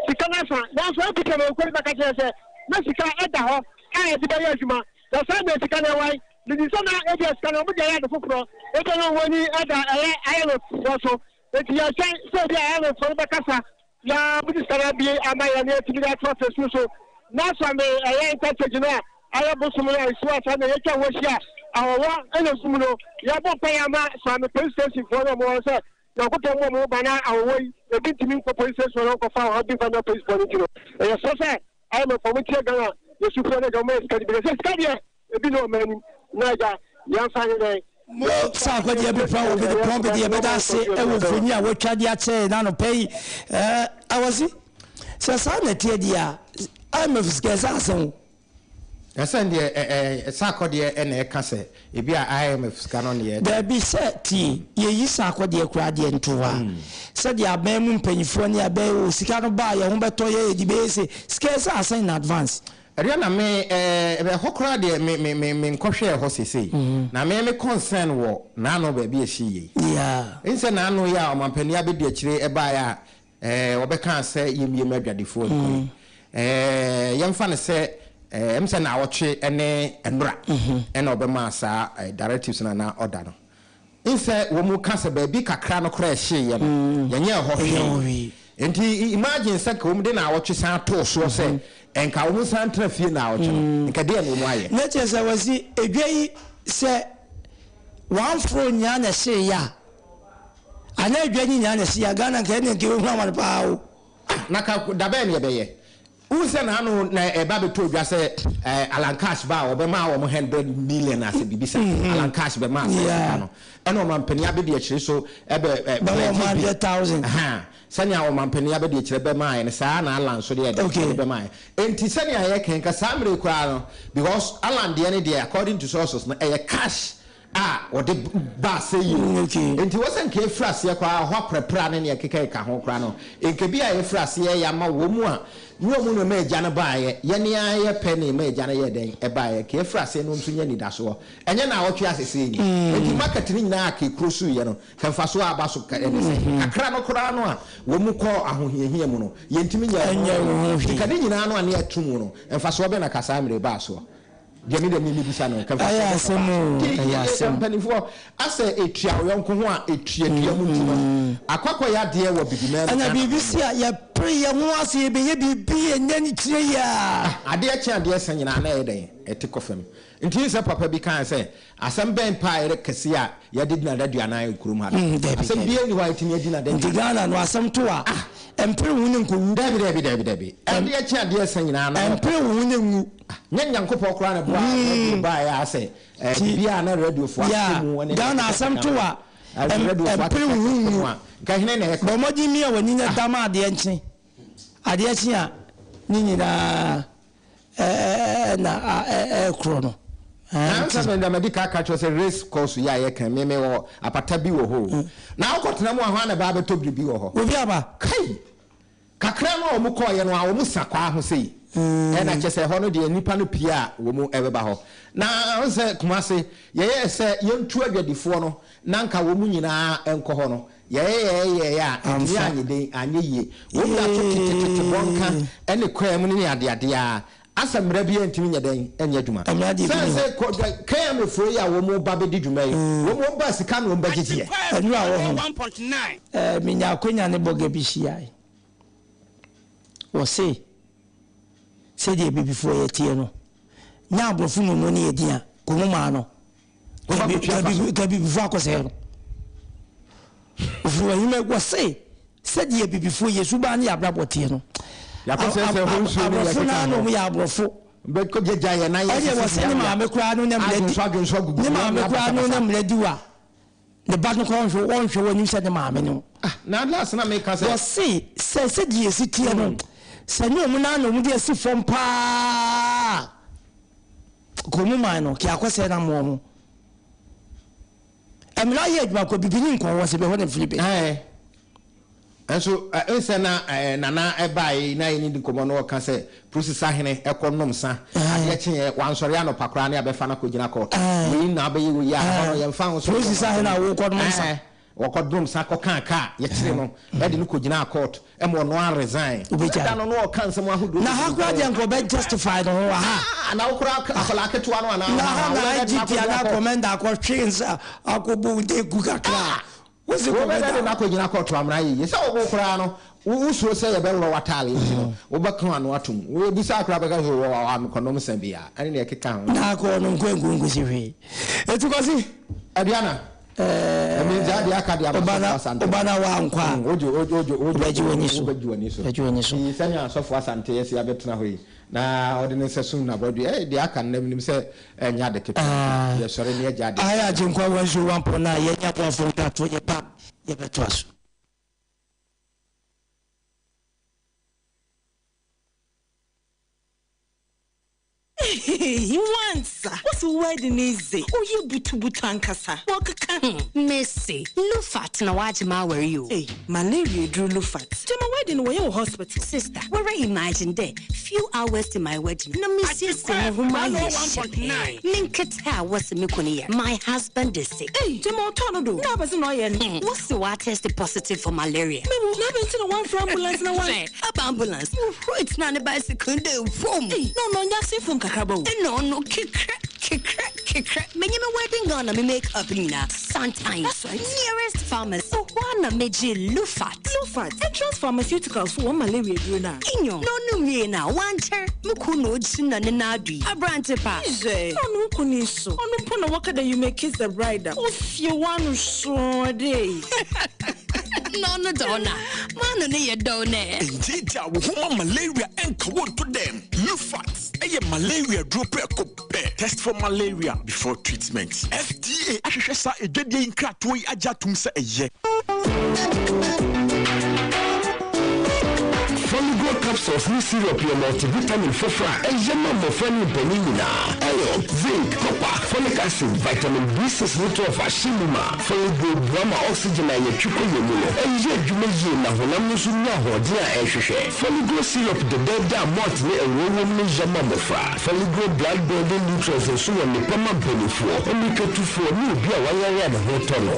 sika na fa na so e bi ko ba ka se na sika eda ho ka di ba ya adwuma da sa na sika na wai ni so na e dey sika na omo de ya de foforo e dey no woni eda ayo so eti ya se dia ayo so ba kasa ya bu sika bi amaya na ti da process so na so me interchange na ayo bu so na isu ata na ye twa wo hia awowa ene sumuno ya bo pa ya ma so me police station for no mo say na ko to mo ba na awowo e bi timi ko police station no ko fa ho bi fa no police for no e so say ayo me for mo tie gan ye su for na ga mo ska di be say ska di e bi no mani na ja ya fa ni dai sa ko dia be fa wo be pon be dia be da se e wo funi a wo twa dia che na no pay awasi se sa na tie dia ai me fiske sa asen Yasan de sakode na eka se ebi a IMF ska no ne da bi se ti ye yi sakode kura de ntowa se de aban mu mpanyifo ne aban o sika no ba ye ho beto ye di be se sika sa asen in advance ria na me hokora de me nkɔhwe ho sese na me concern wo na no ba bi ehie yeah inse na no ya o mampani abedi akire e ba ya obeka se yemiem adwadefo nko yemfa ne se emse na awotwe ene enura ena obema sa directives na order no inse wo mu kase ba bi kakra no kra ehye ye no yenye ho hwe enti imagine se ka wo mu de na awotwe san to so se enka wo san trafie na awotwe no nka de na mu aye na chese wasi edwei se one fro nya na se ya ana edwei nya na se ya Ghana ka ne ke wo ma pa o na ka da ba ne be ye Unse na anu na eba beto dwa se Alan Cash ba obema wo 100 million as bibisa Alan Cash be ma no eno mampani abedi akire so ebe 100,000 sanya wo mampani abedi akire be ma ne sa na Alan so de be ma enti sanya ye kenka samre kwa no because Alan de ne de according to sources na cash o de ba say you enti wosan ke frase kwa ho prepra ne ne keka ka ho kra no enke bia ye frase ya ma wo mu a wo mu no ma agya na ba ye ne ya pe ne ma agya na ye den e ba ye ke frase no nso nya ni da so enye na wotwe asese ni enti market ni nyina ke krosu ye no kan fa so aba so ka ne se akra no kra no a wo mu ko ahohiahia mu no ye ntimi nya ka ne nyina no a ne atum no emfa so be na kasa amre ba so Jami de mimi bisa no kan fa panifo asa etua yonko ho a etua mu ntino akwakọ ya de wo bibima ana bibisi ya pre ya ho ase be ye bibi enya ni kire ya ade a chia de sanyina na eden etikofem nti se papa bi kan se asem ben pa ere kese a ya de na radio na kurum ha asem bi eni wa itini adi na den Ghana no asem to a empre hu ne nkowu dabi ade a chia de sanyina na empre hu ne ngu nyanyankopɔ kora na ba ya ase bia na radio fo mu woni Ghana asem to a empre hu ngu ka hene na bo moji mi a woni na dama ade nchi a ni nyina na krono na da medical catch say race course ya ye kan meme wo apata bi wo ho na akotena mu ahwa na ba beto bi wo ho obi aba kai kakra no omu ko ye no a omu sakwa ho sei na chese ho no de nipa no pia wo mu ebeba ho na onse kumase ye se yentu adwadifo no na nka wo mu nyina enko ho no ye ya enti anyede anyeye wo da tete bonka ene kwa mu ni ade a asamra bi entimi nyeden enya dwuma sense kaya me fo ya wo mu ba be di dwuma yi wo mu ba sika no ba gigye anu a wo 1.9 minya akonya ne boga bi hia wo se de bibifo ye tie no nya abrofo no ne yedia ko mu ma no ka bibifo akose no ofuru ahime wo se de bibifo yesu ba ne abrabo tie no ya ko se ho nsu ni ya no mu ya abrofo be ko jeja ye na ye se ni ma me kura no ne mledi ni ma me kura no ne mledi wa ne ba no ko wonhwe woni se ne ma me no na last na me ka se wo se de yesi tie no Sanyo muna no mu de si fom pa ko mu man no ki akwese na mo mu Emra ye adwuma ko bibini nko wo se be ho na Philippe and so na nana ebai na yini di komo no ka se process ahene ekonom sa ade che wansori ano pakra na abefa na kogina court ni na abayi wo ya ye mfa ho so process ahene wo kodom sa wakodom sa ko kan ka ye kire no e de no kogina court e mo no resign da no no kan se mo ahudu na hakura de nko be justify no ho ha na ukura akola ketua no na na GP na commander ko twins akobu de gugakra what's go better na ko gina court amra yi se wo kura no wo say ye be ro watale no wo be kan anu atum wo bi sa kura be ga ho wa am konom san bia ani na ekeka ho na ko no ngu si hwe etu ko si Adriana emi jadi akadi abana obana wa nkwa ojo baji woni so senya asofo asante yesi abetena hoyi na odine sesun na bodu de aka nnam se enya de kete ye sore ne jadi aya jinkwa wanzu wampo na ye nya kwa fo ta to ye pa ye beto aso He wants. What's the wedding is it? Oh, you butu ankasa. Walk Messi. Lufat na wajima where you? Hey, malaria drew Lufat. To my wedding where you hospital. Sister, where I imagine there. Few hours to my wedding. No missus my was my husband is sick. Hey, Jamo Tono. What's the water tested positive for malaria? Maybe never to one for ambulance no one. Ambulance. It's not a bicycle. No, that's from Kakabo. No, kick. Many wedding gonna me make up Nina. Sometimes that's right. Nearest pharmacy. One meji Lufat. Entrance pharmaceuticals for one malaria druna. Inyo. No now. One chair. Mukuno china nenadi. Abrante pa. No kuniso. No pona waka that you may kiss the bride. If you want to show day. No donna. Man no ye done. Indeed, woman malaria and kawon to them. Lufat. Malaria drop test for malaria before treatment. FDA ahwehwesa edwede inkratoyi ajatum se eye. Foligo capsules ni syrup your multivitamin fofra ejema mo fani benina iron zinc copper folic acid vitamin B6 nutrient ashimuma Foligo brama oxygen and chuko yemulo eje dwumeji na honam nusu nya hode a ehwehwe Foligo syrup the beda malt ni ewowo ni jema mofra Foligo blood building nutrients so won the pama benefo omiketufu ni obi a wayaya na hotono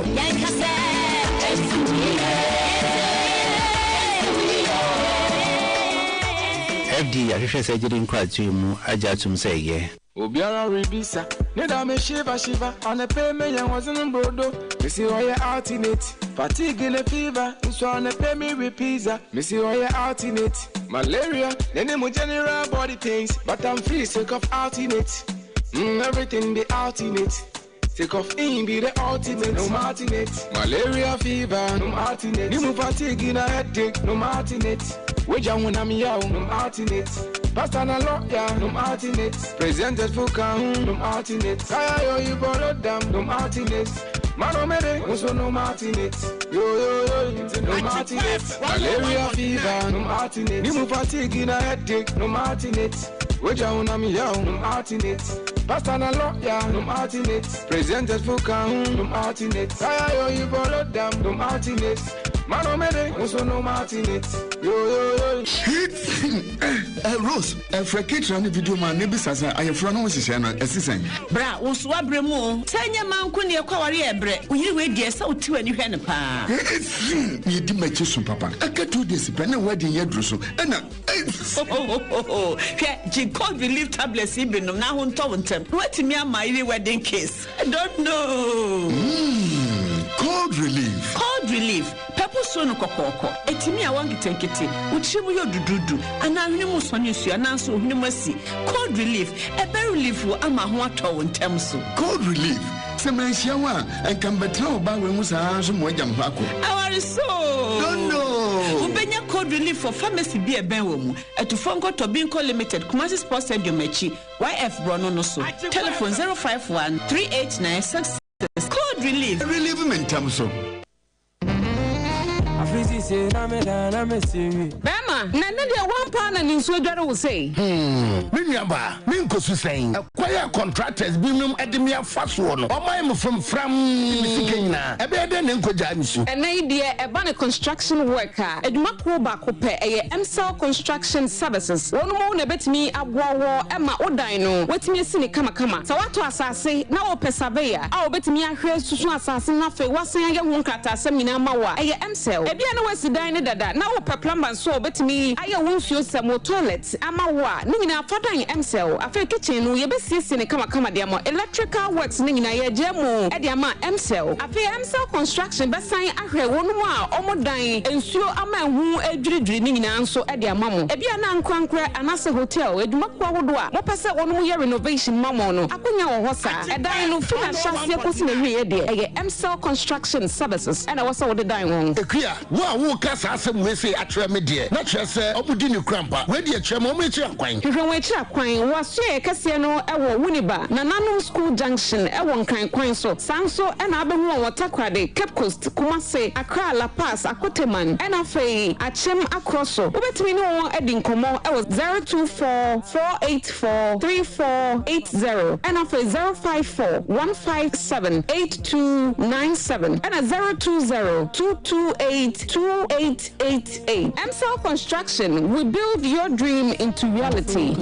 FD ahwehwe surgery nkwatu mu ajatum say ye Obiara ribisa neda me shiva on a payment and wasn't brodo Missy oya alternate fatigue in a fever so on a pay me repisa Missy oya alternate malaria then mo general body pains but I'm free sick of alternate everything be alternate Take off in be the ultimate, no martinate. Malaria fever, no martinate. Nimu fatigue in a headache, no martinate. Weja when I'm yow, no martinate. Pasta na lawyer, no martinate. Presented for kahun, no martinate. Kaya yo you borrowed them, no martinate. Mano mede, also no martinate. Yo, no martinate. Malaria fever, no martinate. Nimu fatigue in a headache, no martinate. Weja when I'm yow, no martinate. Pasta na lawyer, no martinate. Presented for kahun, no martinate. Kaya yo you borrowed them, no martinate. Mano mede, also no martinate. Yo. Rose, Frekitra ni video man nebi sasa ayefra no hyehyɛ no esisen. Bra, wo so abremu. Tanya manko ne kwaware ebre. Uyiri we die sa otiwani hwɛ ne pa. Ye di machi so papa. Aka 2 days pe na wedding ye dru so. Ɛna hwɛ G-Code relief tablets ibinum na ho ntɔ wontem. Wetimi ama iri wedding case. I don't know. Cold relief. Pepper so no kokoko. Etimi a wangetenkete. Uchimu yo dududu. Ana hwene mu so ne su ana so hwene masi. Cold relief. Ebe relief wo ama ho atɔ wontem so. Cold relief. Semensia wa enkambetra oba we mu saa so mo agam hako. Awari so. No. Ubenya cold relief for pharmacy bi eben wo mu. Etufonko Tobinco Limited Kumasi Sports Stadium echi. YF Brono no so. Telephone 051 389 66. Cold relief. Relief mentam so. Afisi se na me siri. Mama, Nanadia 1 pound and in Sweden will say. Minyaba, Minkosu saying, acquire contractors, Bimum Edemia fast one, or my from Sikina, a better than Kojansu. An idea about a construction worker, a macro bacope, a MSL construction services. One more bet me a war, Emma Odino, wet me a cynic kama. So what was I say? Now, Pesavea, I'll bet me a crest to assassin after was saying a wonkata semina mawa, a MSL. A piano was the diner that now per plumber so bet me, I won't use some more toilets, Amawa, Nina Fata in MSL, after kitchen, we be seeing a kama diamo, electrical works, Nina Jemo, Ediama MSL, after MSL construction, but sign Akre one more, almost dying, and so a man who a dreaming and so Ediamamo, a Biana Crankra, and as a hotel, a Dumakwa, what pass one more renovation, Mamono, Akunya Hosa, a dino fina Shasia Pussy, a MSL construction services, and I was all the dining. A clear, who cast us some way say at your media, not just Opudino Crampa, where the Chamometra Quine. You can wait up Quine was say Cassiano, Ewa Winiba, Nanano School Junction, Ewon Quine so, Sanso, and Abenwa Watakwade, Cape Coast, Kumase, Accra, La Paz, Akoteman, and Afe, Achem Acrosso. Let me know Edding Como, I was 024 484 3480, and Afe 054 157 8297, and a 020 228 2888. MSL Construction, we build your dream into reality.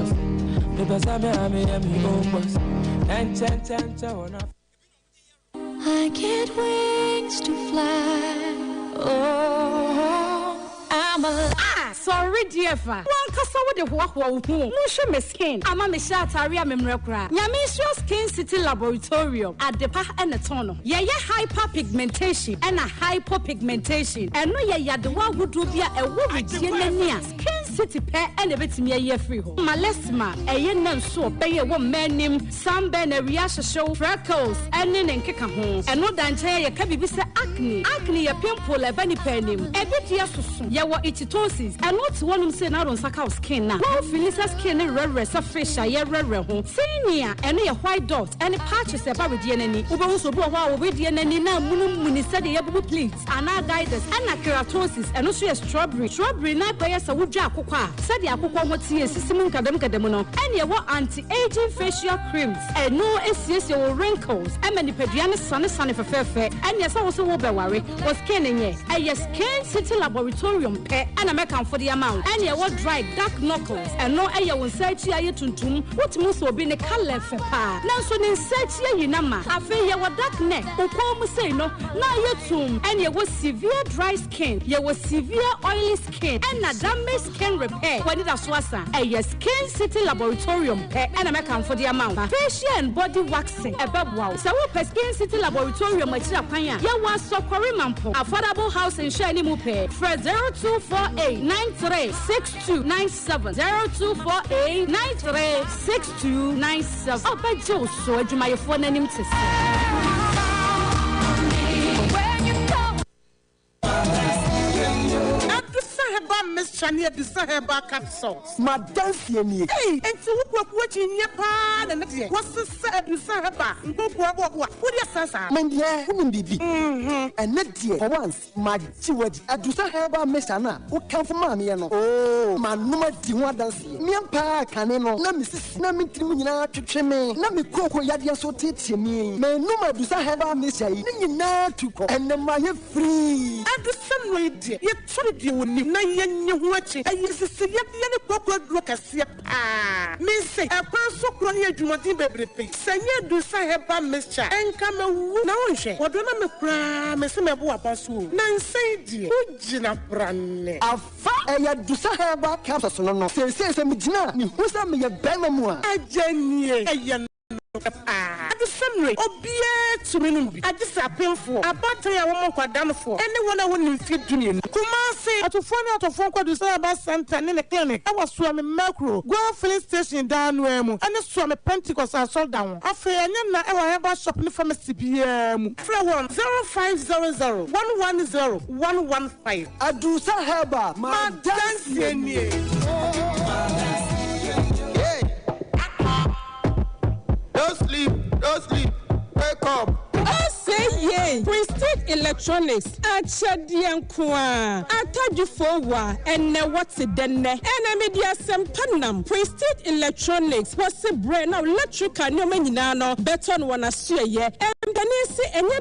I get wings to fly. Oh, I'm alive. Sorry, dear fa. One kasa with the walk wall. Musha me skin. Ama me sha taria memrekra. Nyamisho Skin City Laboratorium at the pa and the tono. Yeah, hyper pigmentation and a hypopigmentation. And no, yeah, the one would do be a woman. Skin City pair and a bit me a year free home. Malesma, a yen so pay a woman named Sunburn, a reaction show, freckles, and then kika home. And no dancer, can be acne, a pimple, a bunny penny, a bit yes, ya what ititosis, and what's one who say now on Saka skin now. Well, Phyllis skin and red fish, a year home. Senior, and a white dot, and a patches about with DNA. Uber also blow while with DNA now, Munum said the Yabu please, and our guidance, and a keratosis, and also a strawberry. Strawberry, not by us, a wood jack. Said the Aqua Motia, System Cademono, and you want anti-aging facial creams, and no SCS wrinkles, and many pediatric sunny for fair, and yes, also will be worried, was canning ye, and yes, Skin City Laboratorium pay, and American for the amount, and you want dry dark knuckles, and no air will search ye to what must will be the color for pa. Now, so in search ye, Nama, I feel you were dark neck, who come say no, now you tomb, and you was severe dry skin, you was severe oily skin, and a damaged skin repair when it was a Skin City Laboratorium pay and American for the amount. Facial and body waxing a bubble. So Skin City Laboratorium at Japanya. Ya was so Corimampo. Affordable house in Shiny Mupe. For 0248 93 6297 0248 93 6297. Oh, by Joe, so do my phone name to Miss Chania Disaheba capsules. Madame Fieni. Hey, and so what in your pan and what's the said Disaheba? What do you say? My dear, woman, baby. And not dear, for once, my jewelry at Disaheba Messana, who come from Mammy. Oh, my number Diwa dance. Miampa Caneno, Namis, Namitra to Cheme, Nami Coco Yadia so teach me. My number Disaheba Messa, Nina to go, and then my free. And the sun lady, you told you would you watching. I used to see the proper broadcast. Ah, Miss, a person crying at you, baby. Say you do say about Miss and come a now. What do I cry? Miss Mabua Basu. Nan say, dear, Gina Brand. A fire do say about Capsule. No, say, Medina, who's a me a Benamua. A Jenny, the summary, obedient to me. I just appeal for a battery I won't done for anyone I wouldn't fit Union. Kumasi, at a phone out of phone to say about Santa in the clinic. I was swimming macro, go filling station down Wemo, and a swam a Pentecost I saw down. After I ever shopping from a CPM. Flower 0500 110 115. I do say Heba, my dance. Don't sleep, wake up. say ye Prestige Electronics achadiankwa atajufowa ene what's denne ene media sempanam Prestige Electronics was a brand now electrical no nyina beton wana suye empanisi enye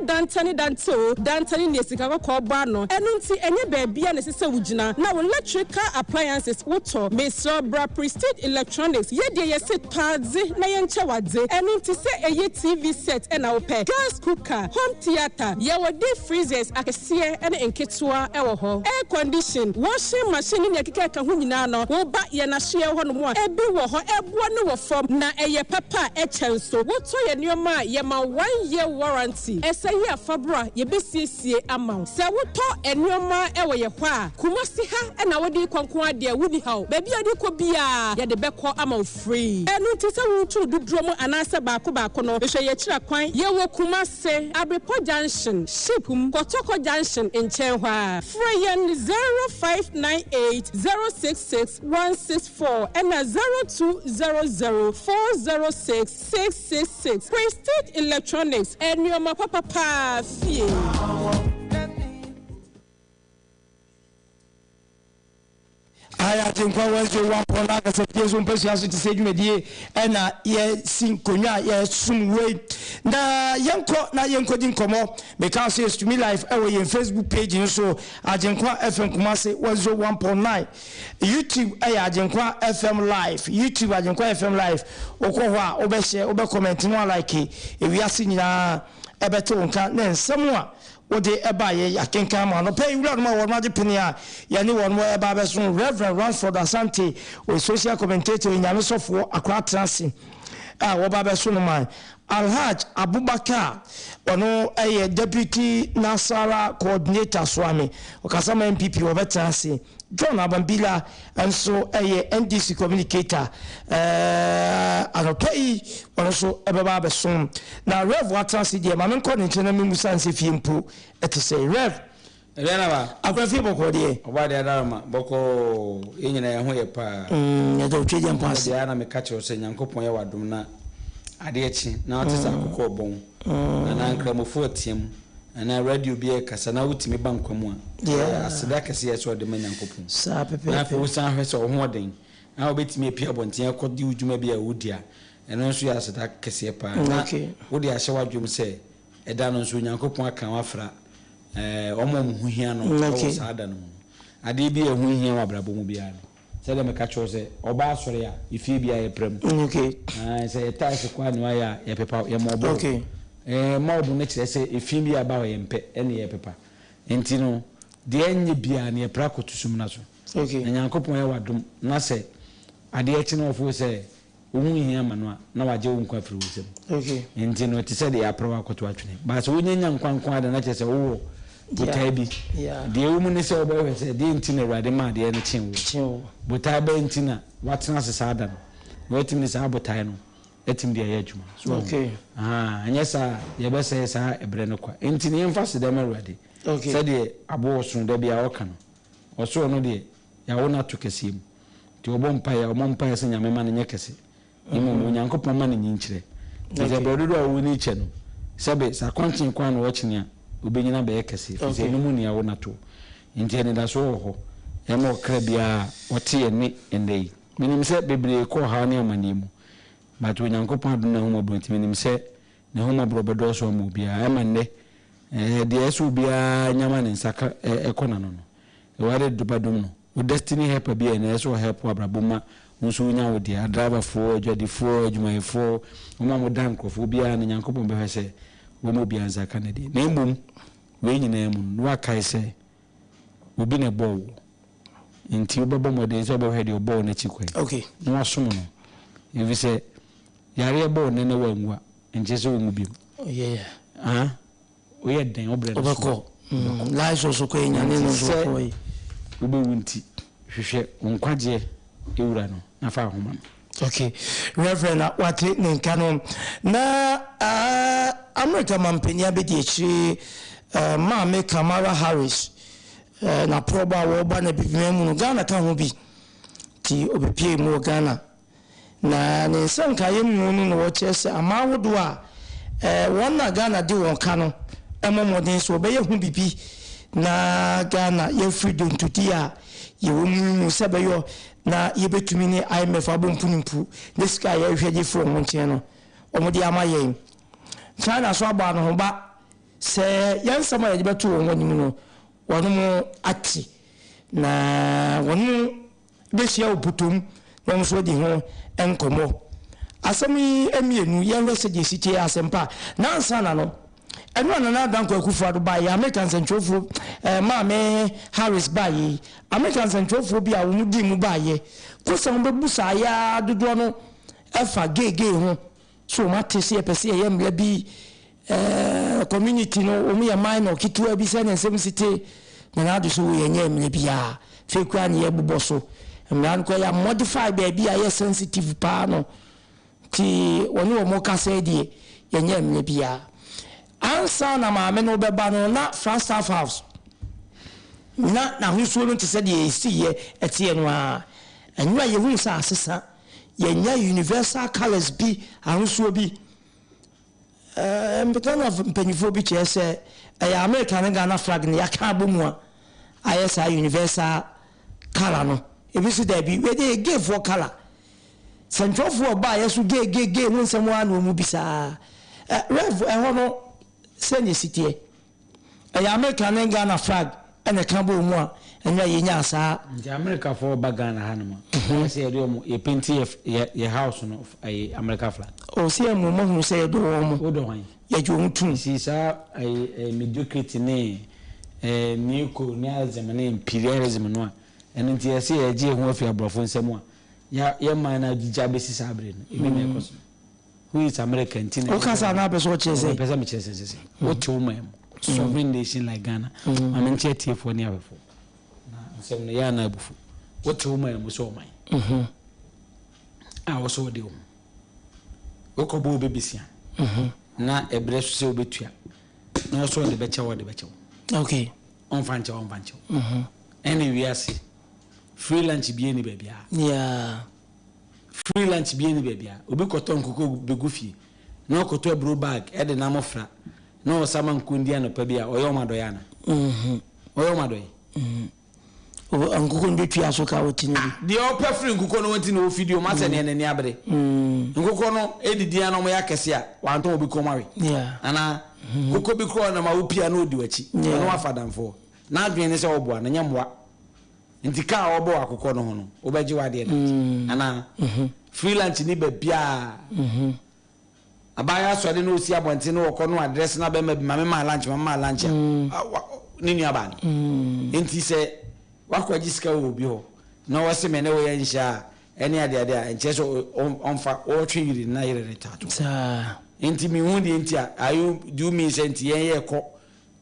dantani nesika ko ba no enu nti enye baabia ne sese wugina na electrical appliances woto Mesra Prestige Electronics ye de yesi pads na yenche wadze enu nti se eye TV set ena ope gas cooker home theater ye wodi freezers akese ene enketua ewo ho air condition washing machine ne keka ka ho nyina no wo ba ye na hye ho no mo ebi wo ho ebo ne wo fom na eye papa echenso woto ye nioma ye ma 1 year warranty ese ye afabra ye besiesie amount se woto enioma ewo ye kwa kumasi ha ena wodi kwankwan ade wudi ha baby ade ko bia ye de beko ama free enu ti se wutu dudromo anase baako no hwe ye kira kwan ye wo kumase Abripo Junction Shipum Kotoko Junction in Chenhwa Freyen 0598066164 and 0200406666 Prestige Electronics and your papa fee. I think I was your 1.9 as a person to say you and ye sing konya ye soon wait. Na yanko din komo because it's to me live away in Facebook page and so Ajenkwa FM Kumasi 101.9 YouTube Ajenkwa FM live YouTube Ajenkwa FM live okwa obehye obe comment no like e wi ase nyina ebeto nka na nsamwa ode eba ye yakenka ma no pay wura no wo ma de penia ya ni won mo eba be so Reverend Ransford Asante o social commentator nyame sofo akwa transi wo ba be so no man Alhaj Abubakar ono deputy Nasara coordinator swami okasama MPP obetase John Abambila and so NDC communicator anopai ono so ebeba be so na Rev watansi de ma menko ne chena memu sanse fiempo say Rev Elena ba akwafi boko de oba de adama boko yenyina ye ho ye pa ya do tweje mpase ya na me ka che o se nyankopon ye wadom na ade echi na otisa akoko bon na nkramofo atiem na radio bi e kasa na wutimi bankwamu a aseda kase ye so de manyankopon sa pepe na fe wusan hwe so ho den na obetimi apia bonten akodi udwuma bi a wudia eno nso ya aseda kase pa na wodi ahye wadwom se eda no nso nyankopon aka wafra omo mu hia no o sa ada no ade bi e hu hia wa brabo mu bi ano se dem ka cho se oba asore ya ifi bia ye prem se ta se kwa no ya ye pepa ye mobo mobo ne kire se ifi bia ba wa ye mpe ene ye pepa enti no de enye bia ne pra kotusum na so nyankopon ye wadom na se ade echi no ofo se ohun hia manua na waje wo nkwa firi wusem enti no ti se de ya pra akoto atwene ba se wonyanya nkwankwa da na kire se wo butai bi de wo mu ne se obawe se de enti na urade ma de ne chenwo butai ba enti na watena se sada no wetim ni sa butai no etim de ya adwuma so anya sa ye be se sa ebre no kwa enti ne yemfa se de ma urade se de abo so de bia wo kan oso no de ya wo na to kesim ti obo mpa ya omo mpa se nyame ma ne nyekese imo nyankopon ma ne nyinkyire de brodo do wo ni che no sebe sa kwantin kwa no wo chinia obenyina be ekese fise no mu ne ya wo na to enti ne da so ho e mo kra bia wote ye ni endei minim se bebre ko ha ne amanimu but nyankopon aduna ho mabro enti minim se ne ho mabro bedo so mo bia e manne de eso bia nyama ne nsaka ekona no no ware dubadum no o destiny help bia na eso help abraboma nso nya wo dia driver fo adwadi fo adwumai fo o ma mo dankofo bia ne nyankopon be hwese wo mo bia nsaka ne de na emum we nyina emu no akai se obi ne bo nti obebo modern so be hwede obo na chikwe no asom no evi se yare bo ne na wanwa nje so mu bi we den obre obeko lai so ko enya ne no so ko yi obe wunti hwehwe nkwaje ewura no na fa homa Reverend wate ne nka no na America mampenia be di echi Mame Kamala Harris na proba wo ba na bibimemu no Ghana ka ho bi ti obepie mu Ghana na ne nsanka yemu no no wo chese amawodo a won na Ghana di won ka no modern so be hu bibi na Ghana ye freedom to dia ye mu sebeyo na ye betumi ni IMF abompunimpu this guy ye hweje from monten no omodi amaye China so aba no ba se yansama ye beto won nim no wono mu ati na wono besia oputum no so di ho enkomo asami emienu ye wese de siti asempa na ansana no eno na danko akufu ado ba ya American Central Mame Harris ba yi American Central bi a wo di mu ba ye ko se be busa ya dodo no efa gege ho so mate se pese ye mla bi community no omu ya minor kitu bi se na nsem site na adu so ye nya mla bi a fe kwa na ye buboso mla ko ya modify ba bi a ye sensitive pa no ti woni wo mo ka se die ye nya mla bi a ansa na maame no beba no na Falstaff House na husuo no te se de esi ye etie no a enwa ye hu sa asesa ye nya universal colors bi ahusuo bi mbetana mpanifo bi che se ya America na Ghana flag ne yaka abomu a ayesa universal color no ebi si da bi we dey give for color central for ba yesu ge hu nsem wa no mu bisa rev no send city ya America na Ghana flag ene kan bo mu a enwa ye nya asa nti America for ba Ghana hanuma say ye do mu ye painti ye house no America flag o say mu mo say do mo o do han ye jo mutun si sa mediocrity ne neocolonialism ne imperialism no a ene nti ye say ye je ho afi abrofo nsem a ye man na jija be sisa abre no ebi me koso who is American tin o kasa na be so chese pesa me chese what to mem sovereign nation like Ghana I mean tie for near before na nsem ne ya na abufu what to mem so man I was so deal okobo bebisia na ebre so se obetua na so de becha wo de becha okay on fancha anyway asi free lunch bi eni bebia yeah free lunch bi eni bebia obi koto nkoko begufie na okoto ebro bag e de na mofra na o sama nkundi anopa bia oyo mado yana oyo mado o nkoko ndetua so ka wotini de o pefri nkoko no wonti no video ma se ne ne abre nkoko no edidi ya no mo yakese a wanto obi komawe yeah ana nkoko bi kro na ma opia na odi wachi no afadamfo na adwen ne se oboa na nyamwa ntika obo akoko no hono obaji wade na ana freelance ni ba bia abaya so de no si abonte no woko no address na be ma lunch ni ni abani enti se wakwaji sika obi ho na wase me ne wo yansha ene ade a enche so onfa o twiri na yire retato sa enti mi hu de enti ayu do me senti ye ko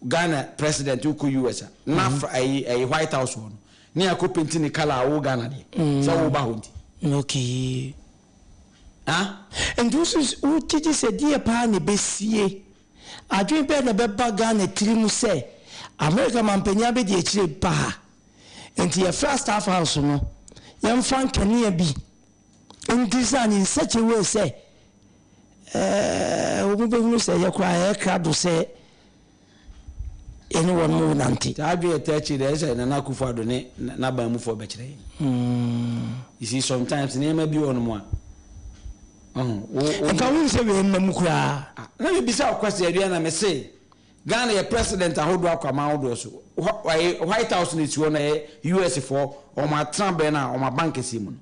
Ghana president uko US na ai White House one ni akopenti ni kala wo Ghana de so wo ba ho ndi okay and this is utiti se die pa ne besie adwen pe na be ba Ghana trimu se America mampanya be de chire pa enti ye Falstaff House no yam fan kania bi in design in such a way say we be no say ye kwa e krado say anyone mo nanti tabi etachi de say na Akufo Addo ne na ban mu fo be kire you see sometimes ne ma bi on mo o ka won say we mam kura na me bisa question area na me say Ghana ye president ahodo akwama ahodo so White House ni tuo na US for o ma trambe na o ma bank simu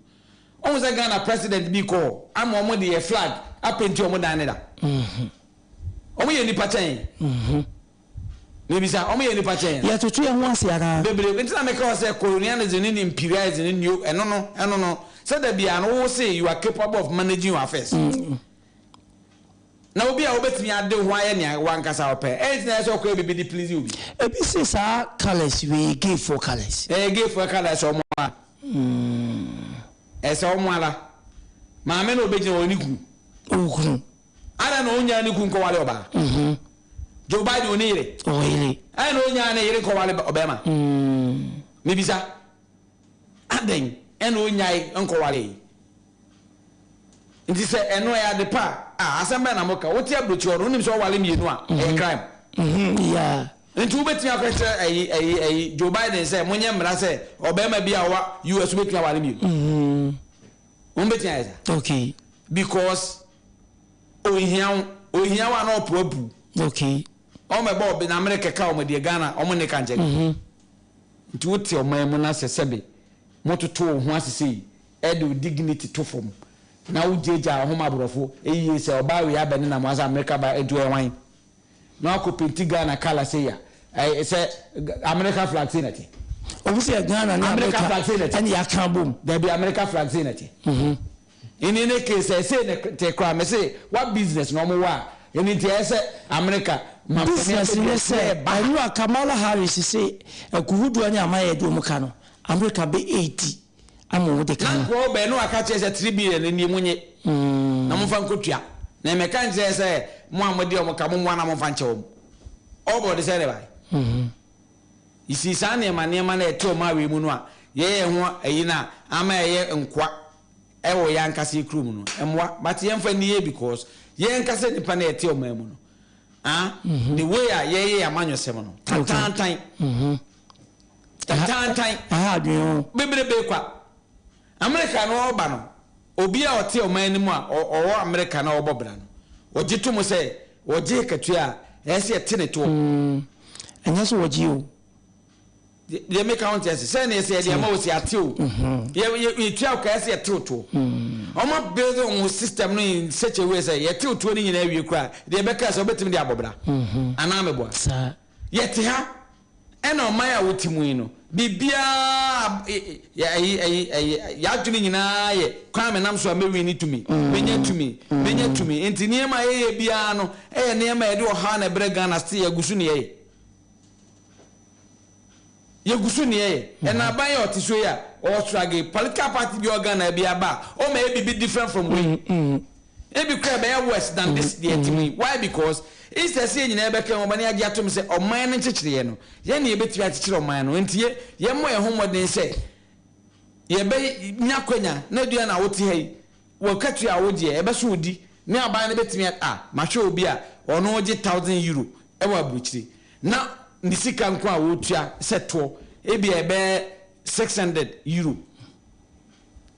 on say Ghana president bi ko am o mo de flag apenti o mo dan ne da o mo ye ni pachen me bisa o mo ye ni pachen ya tutu ye ho ase ara bebre nti na me ka say colonialism ni imperialism ni new eno no say that bia no say you are capable of managing your affairs na obi a obetimi ade ho aye ne wankasa ope na so ko be please obi ebi say sa colors we give for colors give for colors o mo a so mo ala ma me no obeji oni ku okunu ara no onya ni ku nko wale oba Joe Biden oni ire o ire ai no onya ni ire ko wale obema me bisa aden eno nyai enko wale nti se eno ya de pa asembe na moka woti abrochi oro nim so wale mienu a e crime Yeah. Nti wobetumi akwete Joe Biden say monye mra say obema bia wa US betumi awale mi. Betumi ayesa. Okay. Because ohia wa na opoabu. Okay. O me bo na America ka o me de Ghana o mo ne kan je. Nti wote o man mu na sesebe mototo ho asese e de dignity to form. Na wo jeja ho mabrofo eyi se oba we abene na mo as America ba edu ewan. Na ko penti Ghana kala say ya say America flag say nati obviously Ghana na America flag say nati and ya kan bom there be America flag say nati in any case say ne te kwa me say what business no mo wa any te say America business ne say anu Kamala Harris say akuhudu ani amaye do mu ka no America be 80 amo de kan na ko be no aka che say 3 billion ni munye na mo fa nkotua na me kan che say mo amode o mo ka mo na mo fa nche o obo de say ne bai isi sa ne ma na eto ma we mu no a ye ho ayi na ama ye nkwa e wo ya nkase krum no emwa but ye mfa ni ye because ye nkase nipa na eto ma mu no the way ye amanyosem no tantan bebrebe kwa America no oba no obi a ote o man ni mu a owo America na obobra no oje to mo say oje katua ese tene to anya so oje o ye make count ese say na ese ye ma o si ate o ye tua ka ese te to omo build on system no in such a way say ye te to ni nyina awie kra de be ka so betim de abobra ana me boa sa ye te ha ena o maya wotimu yi no bibia ya dwene nyina ye kwa me nam so amewi ni tumi menya tumi enti niema ye bia no niema ye de o ha na brega na sti yagusu ne ye ena ban ye otiso ya o struggle political party bi organ bia ba o ma e be different from we e be crab e worse than this the timi why because is the say nyina ebe kan obani agi atom say oman no nchechire no ye na ebetiri achechire oman no enti ye mo ye homoden say ye be nyakwanya na dua na woti hai wo katu a wodi ebe so odi ne aban no betimi ma hwe obi a ono ogi €1,000 e wa buchiri na nisika nko a wotua seto ebi ebe €600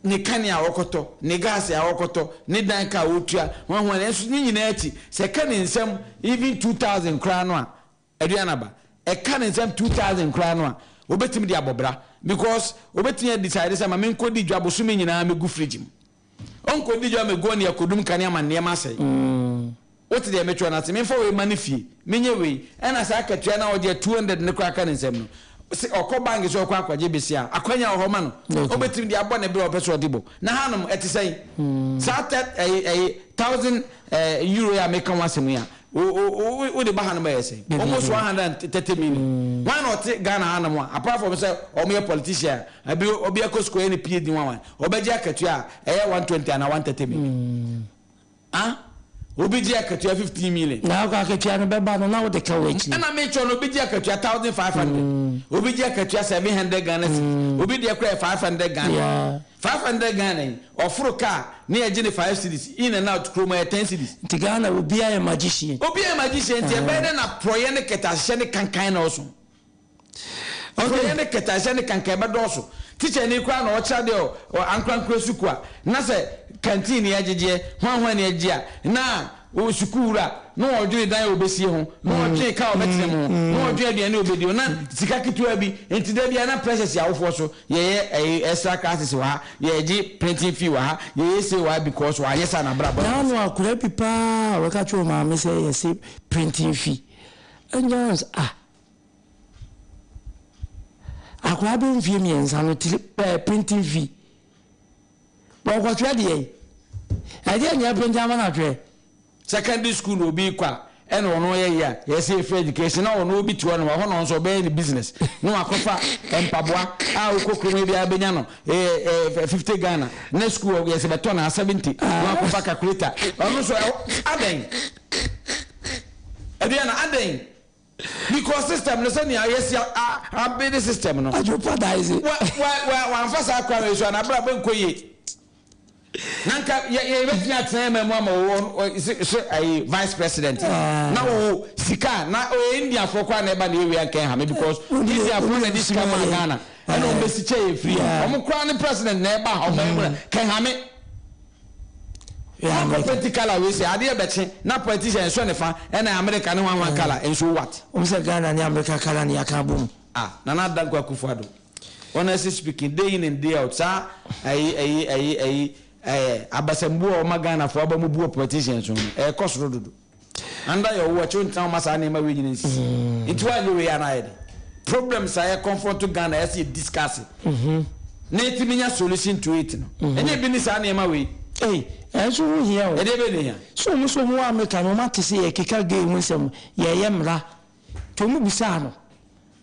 ni kani a wokoto ni gas a wokoto ni danka a wotua hwan enso ni nyina achi se kani nsem even 2000 kra no a aduana ba e kani nsem 2000 kra no a obetimi di abobra because obetimi decide say ma me nkodi dwa bosumi nyina me gu fridge mu onko di dwa me go ne akodum kani ama ne ma sai what dey me twa na se me fo we manifie menye we na sa akatua na ode 200 ne kra kani nsem no okobangi so kwa kwaje besia akwanya ohoma no obetimi di abone be opeso odibo na hanom etisai started €1,000 ya make wasem ya o de bahano ba yese almost 130 million why not Ghana hanom apart from say omo politician abi obi akosko any PhD one obeji akatua 120 na 130 million obiji akatua 15 million na akatua no beba no na wo de ka wechi na me cho no obiji akatua 1500 obiji akatua 700 Ghana obi de akwa 500 Ghana 500 Ghana ofuru ka na eji ne 5 cities in and out chroma 10 cities ti Ghana obi a magician ti ebe na proye ne ketahye ne kankan na oso proye ne ketahye ne kankan be doso teacher ni kwa na o cha de o ankrankra sukua na se canteen ya jeje hwan ne agia na o sukura no odwe dan obesie ho no odwe ka obetene ho no odwe aduane obedi na sika kitua bi enti da bia na precious ya wofo so ye extra classes wa ye ji printing fee wa ye say wa because wa yes na bra na no akura pipa we ka chu ma me say yes printing fee enjons akura be mfie miensa no printing fee bo kwa twa de ade nya printer ma na twa secondary school obi kwa ene ono ye ya yes free education na ono obi tuo no ho no so be business no akofa empaboa okokro bi abenya no 50 Ghana na school yes beto na 70 no akofa calculator ono so aden because system no say yes a be the system no ajo padaize wa fasa akwa so na bra ben koye nanka ye betumi atena memu ama wo vice president na wo sika na India for kwa na eba na ewe anka ha me because India for na this come Ghana and on besi che free omo kwa ni president na eba ha omo kan ha me political we say ade beche na politician so ne fa na America ne wan kala enso what say Ghana ni America kala ni aka bom na na dan kwa Kufuado honestly speaking day in and day out sa abasambu o magana for abamu bu politicians so cost rodo under your watch on town masa na ma we nyina nsi into one we are problems are confront to Ghana as you discuss na etiminya solution to it no ene bi ni sa na ma we so wo hia o ede be ne hia so mo America no mate se ye keka game nsem ye yemra to mu bisa no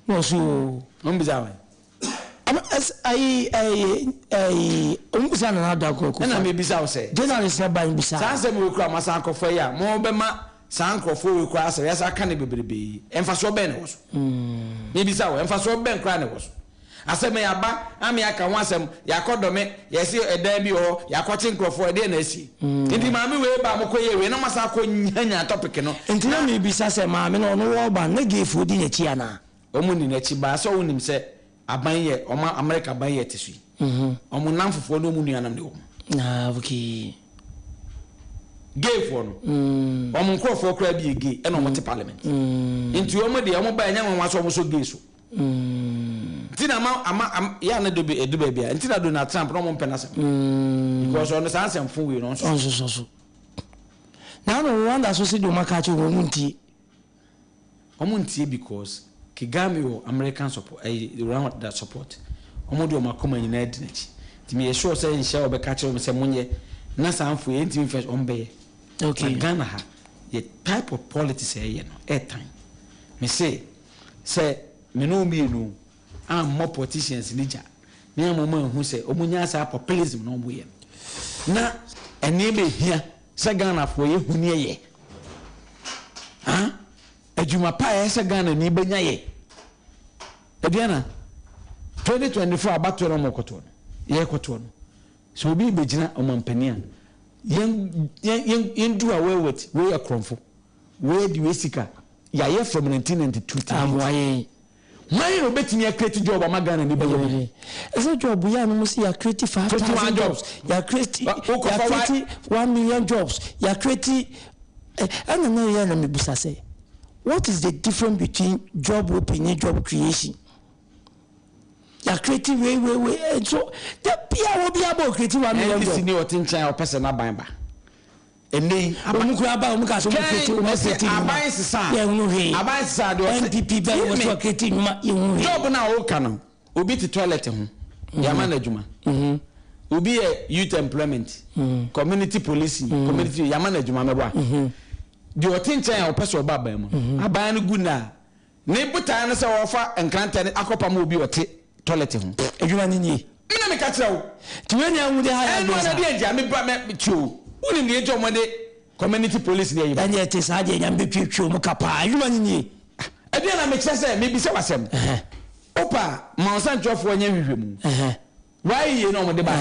no so mo bisa wa bisa na da ko na me bisa o se journalist na ban bisa san se mo kura masa akofo ya mo be ma san krofo we kura se yasa aka ne bebrebe emfaso be ne wo so me bisa o emfaso be nkura ne wo so aseme ya ba ami aka ho asem yakodome yesi edan bi ho yakoche nkrofo ede na asi ndi maami we ba mokoye we na masa ko nyanya topic no enti na me bisa se maami no no wo ba na gefu di na chi ana omu ni na chi ba so wonim se aban ye oma America ban ye tesu omu namfofo no mu nuanam de wo na okay gefu no omu nkrofo kra bi ege e no mo te parliament enti omu de omu ba nya nwa so omu so gesu Tina ama ya na do be bia ntina do na Trump no mo penasem because on the answer fun we no so na no Rwanda so se do makachi wo munti because Kagame o American support around that support omo do makoma nyina edinachi timi ye sure say insha obekachi o se munye na sanfo ye ntimi first ombe okay Ghana ha ye type of politics ye no airtime me say me no be no am more politicians nija me am mo hu say omunya sa populism no mo ye na ene be hia se Ghana fo ye hu ne ye adwuma pa ye se Ghana ni benya ye ediana 2024 abato no mokoto ye koto no so obi begina omampania yen do away with we akromfo we di wesika ya ye from 1992 amwaye why obetimi ya create job amagana ni bayo ese job ya no musi ya create 5,000 jobs ya create 1 million jobs ya create and no ya na mebusa say what is the difference between job opening job creation ya create way so the pia will be about create 1 million jobs ni otincha o person na ban ba ene omukura ba omuka so create o message aban sisa ya unu he aban sisa do NPP ba o so create nyuma ye unu he job na o kana obi ti toilet ho ya man adwuma obi youth employment community policing community ya man adwuma mebo a di otincha ya o person ba ban mu aban no guna ne buta na se wo fa enkranta ne akopa ma obi ote toilet ho adwuma ni ni mina me ka kira wo ti we ni anwu de ha ya do na de ndia me ba me chu uni ni ejo mo de community police ni ayi and yet is ade nyam be twetwe mu kapa adwuma ni ni ade na me kire se me bi se wasem opa ma osan twofo nya hwehwe mu why ye no mo de ba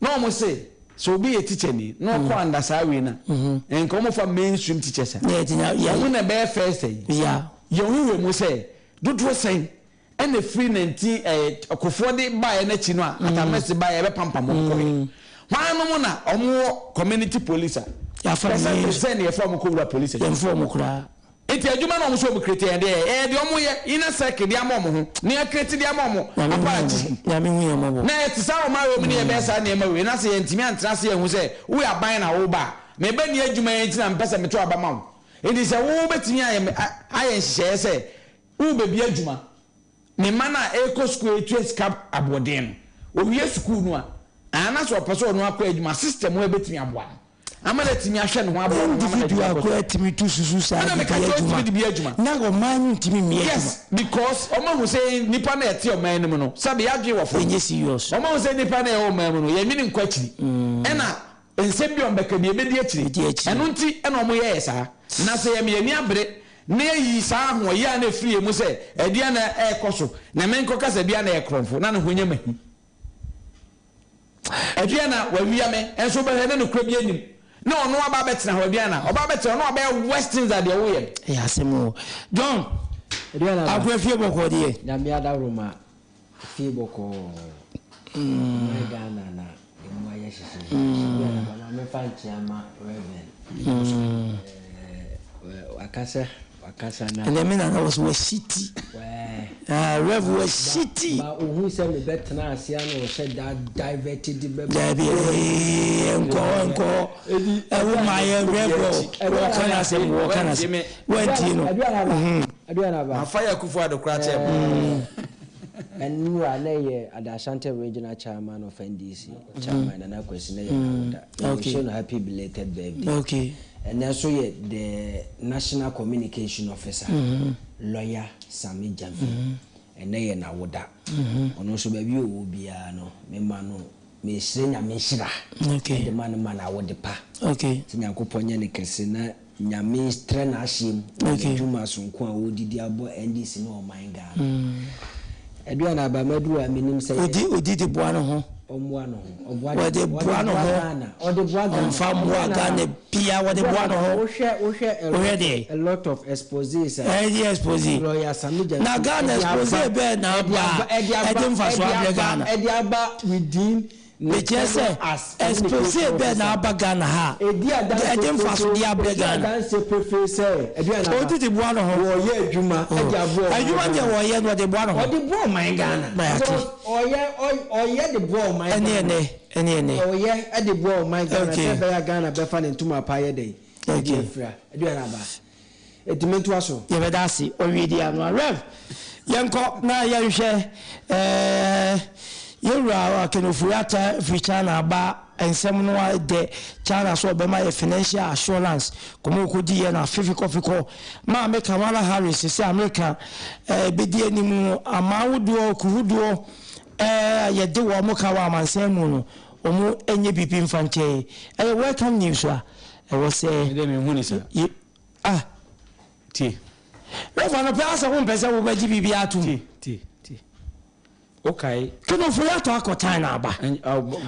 no mo say so be a teacher ni no ko anda sa we na en ko mo fa mainstream teachers ya we na be first say ya ye hwehwe mu say dodo say and the free 19 akofo de ba ye na chi no atamesi ba ye be pampam ko why no na omo community police ya fa me send ye form ko wura police ye form kura eti adwuma na omo so omo create ye de omo ye ina circle de amom ho ne ya create de amom apart ya me hu ye mo na eti sa o ma we ne ye be sa ne ma we na se ye ntimi antra se ye hu se we aban na wo ba me ba ni adwuma ye ntina mpesa me to aba ma wo edi se wo betimi aye nhye se wo be bi adwuma me mana eco school etu escape aboden o wie school no a ana so person no akọ adwuma system we betimi aboa amana timi ahwe no ho aboa individual akọ atimi tu susu sa na go man timi mi yes because o ma hu say nipa na ete o man no no sabe ya dwe wo fo enye serious o ma hu say nipa na o man no ye mi ni nkwachiri ena ensem bi on beka bi ebedi achiri eno nti ena o mo ye sa na say ye mi ani abre na yi sa ho ya na free mu say edia na ekoso na men kokasa bia na ekromfo na no ho nya mahi aduana wawia me enso be he no kura bi anim na ono aba betena ho aduana oba betena no aba western za de wo ye asemo John aduana akwa fie boko de na mi ada roma fie boko Ghana na emu aye hihie aduana ba me fanti ama reven akasa na and me na was city rev was city ba ohun se me betena asia no said that diverted the baby enko ewu my rev kana se wenti no aduana ba afaya kufu adokra che and you are lay at the Ashanti regional chairman of NDC chairman and I question okay happy belated birthday okay and also the national communication officer lawyer Sami Jamfi and they na woda ono so baby o bia no me ma no me senya me shira okay the man awode pa okay ti nyankopon nya ne kese na nyame stre na ahiem okay juma sonko a odidi abo NDC no Omanga aduana ba madu a menim say odidi boa no ho omwa no ode boa no ho ode boa Ghana fa boa Ghana pia ode boa no ho ohwe a lot of exposés expose lawyer Sami Jamfi na Ghana expose be na aba edem fa so able Ghana ediaba within Mechese expose be na aba Ghana ha edem fa so dia able Ghana dan se professor eduana odi de boa no ho wo ye adwuma ediabo adwuma de wo ye no de boa no ho odi boa man Ghana oye de boa man ene oye de boa man Ghana be Ghana be fa ne ntuma pa ye dey okay eduana ba etimentu aso ye be dasi o wi dia no rev yenko na ye hwe yewura kenofurata China ba ensem no de China so be my financial assurance komo ko di ye na fifiko ma me Kamala Harris say America be di animu amawudo kuhudo ye de wo mo ka wa mansem no omo enye bibi mfanche welcome news a was say de me huni sa ti refa no pesa wo pesa wo ba bibi atu ti okay kino fuya to akota na aba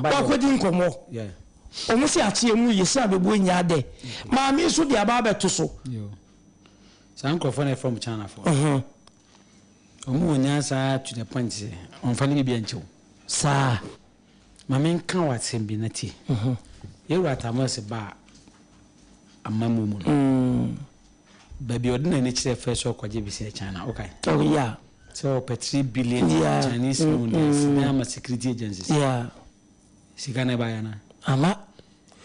ba ko di nkomo omo si atie mu yesi abebu nya de ma mi so di aba beto so yo san crofone from China for omo nya sa to the point on fani bibia nchew sa ma men kan wa sembi na ti yeru atamase ba amamu mu ba bi odina ni kire fe so kwaje bi se China okay oh yeah so 3 billion Chinese owners na security agencies sigana bayana ama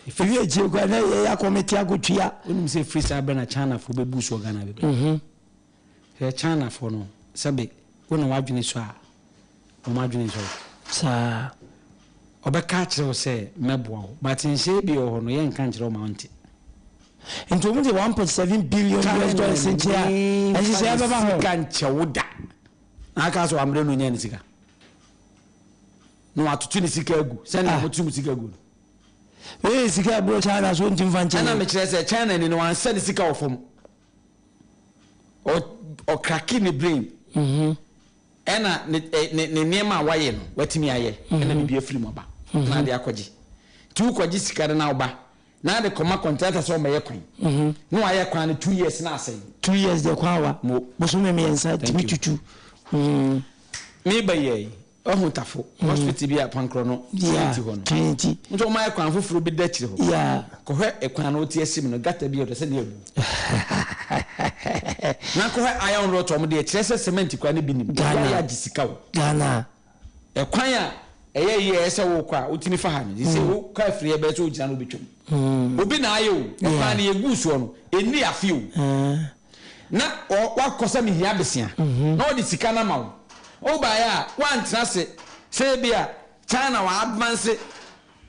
if you je go na ya committee agotua onim say free cyber na China for be bush organa be China for no sabe wona wadwene so a o madwene so sa obeka kire say meboa but nse bi o no ye nka kire o mount into 1.7 billion US dollars in here and she say aba ho kan chewoda aka so amre no nya ni sika no atutu ni sika agu se na mutu sika agu sika bro China so ntim fanche ana me kire se China ni no wan se ni sika ofom o cracking the brain ena ne niema waye no watimi aye ena me bia film oba na de akoji ti ukoji sika na oba na de koma contractor so meye kwan no aye kwan no 2 years na asay 2 years de kwan wa boso me yensa timi tutu me baye ohutafo hospital bi apankro no ti ho no tinti nto ma ekwan foforo bi da kire ho ko hwe ekwan no ti asim no gata bi o se na ebu na ko hwe iron rod om de kire se cement kwa ne bi ni ya gisika wo Ghana ekwan a eye ese wo kwa otini fa ha no se wo ka free be so ogina no betwam obi na ayo ekwan ne egu so no eni afi o na wakosa mi hia besia na odi sika na mawo o ba ya wantra se bia China wa advance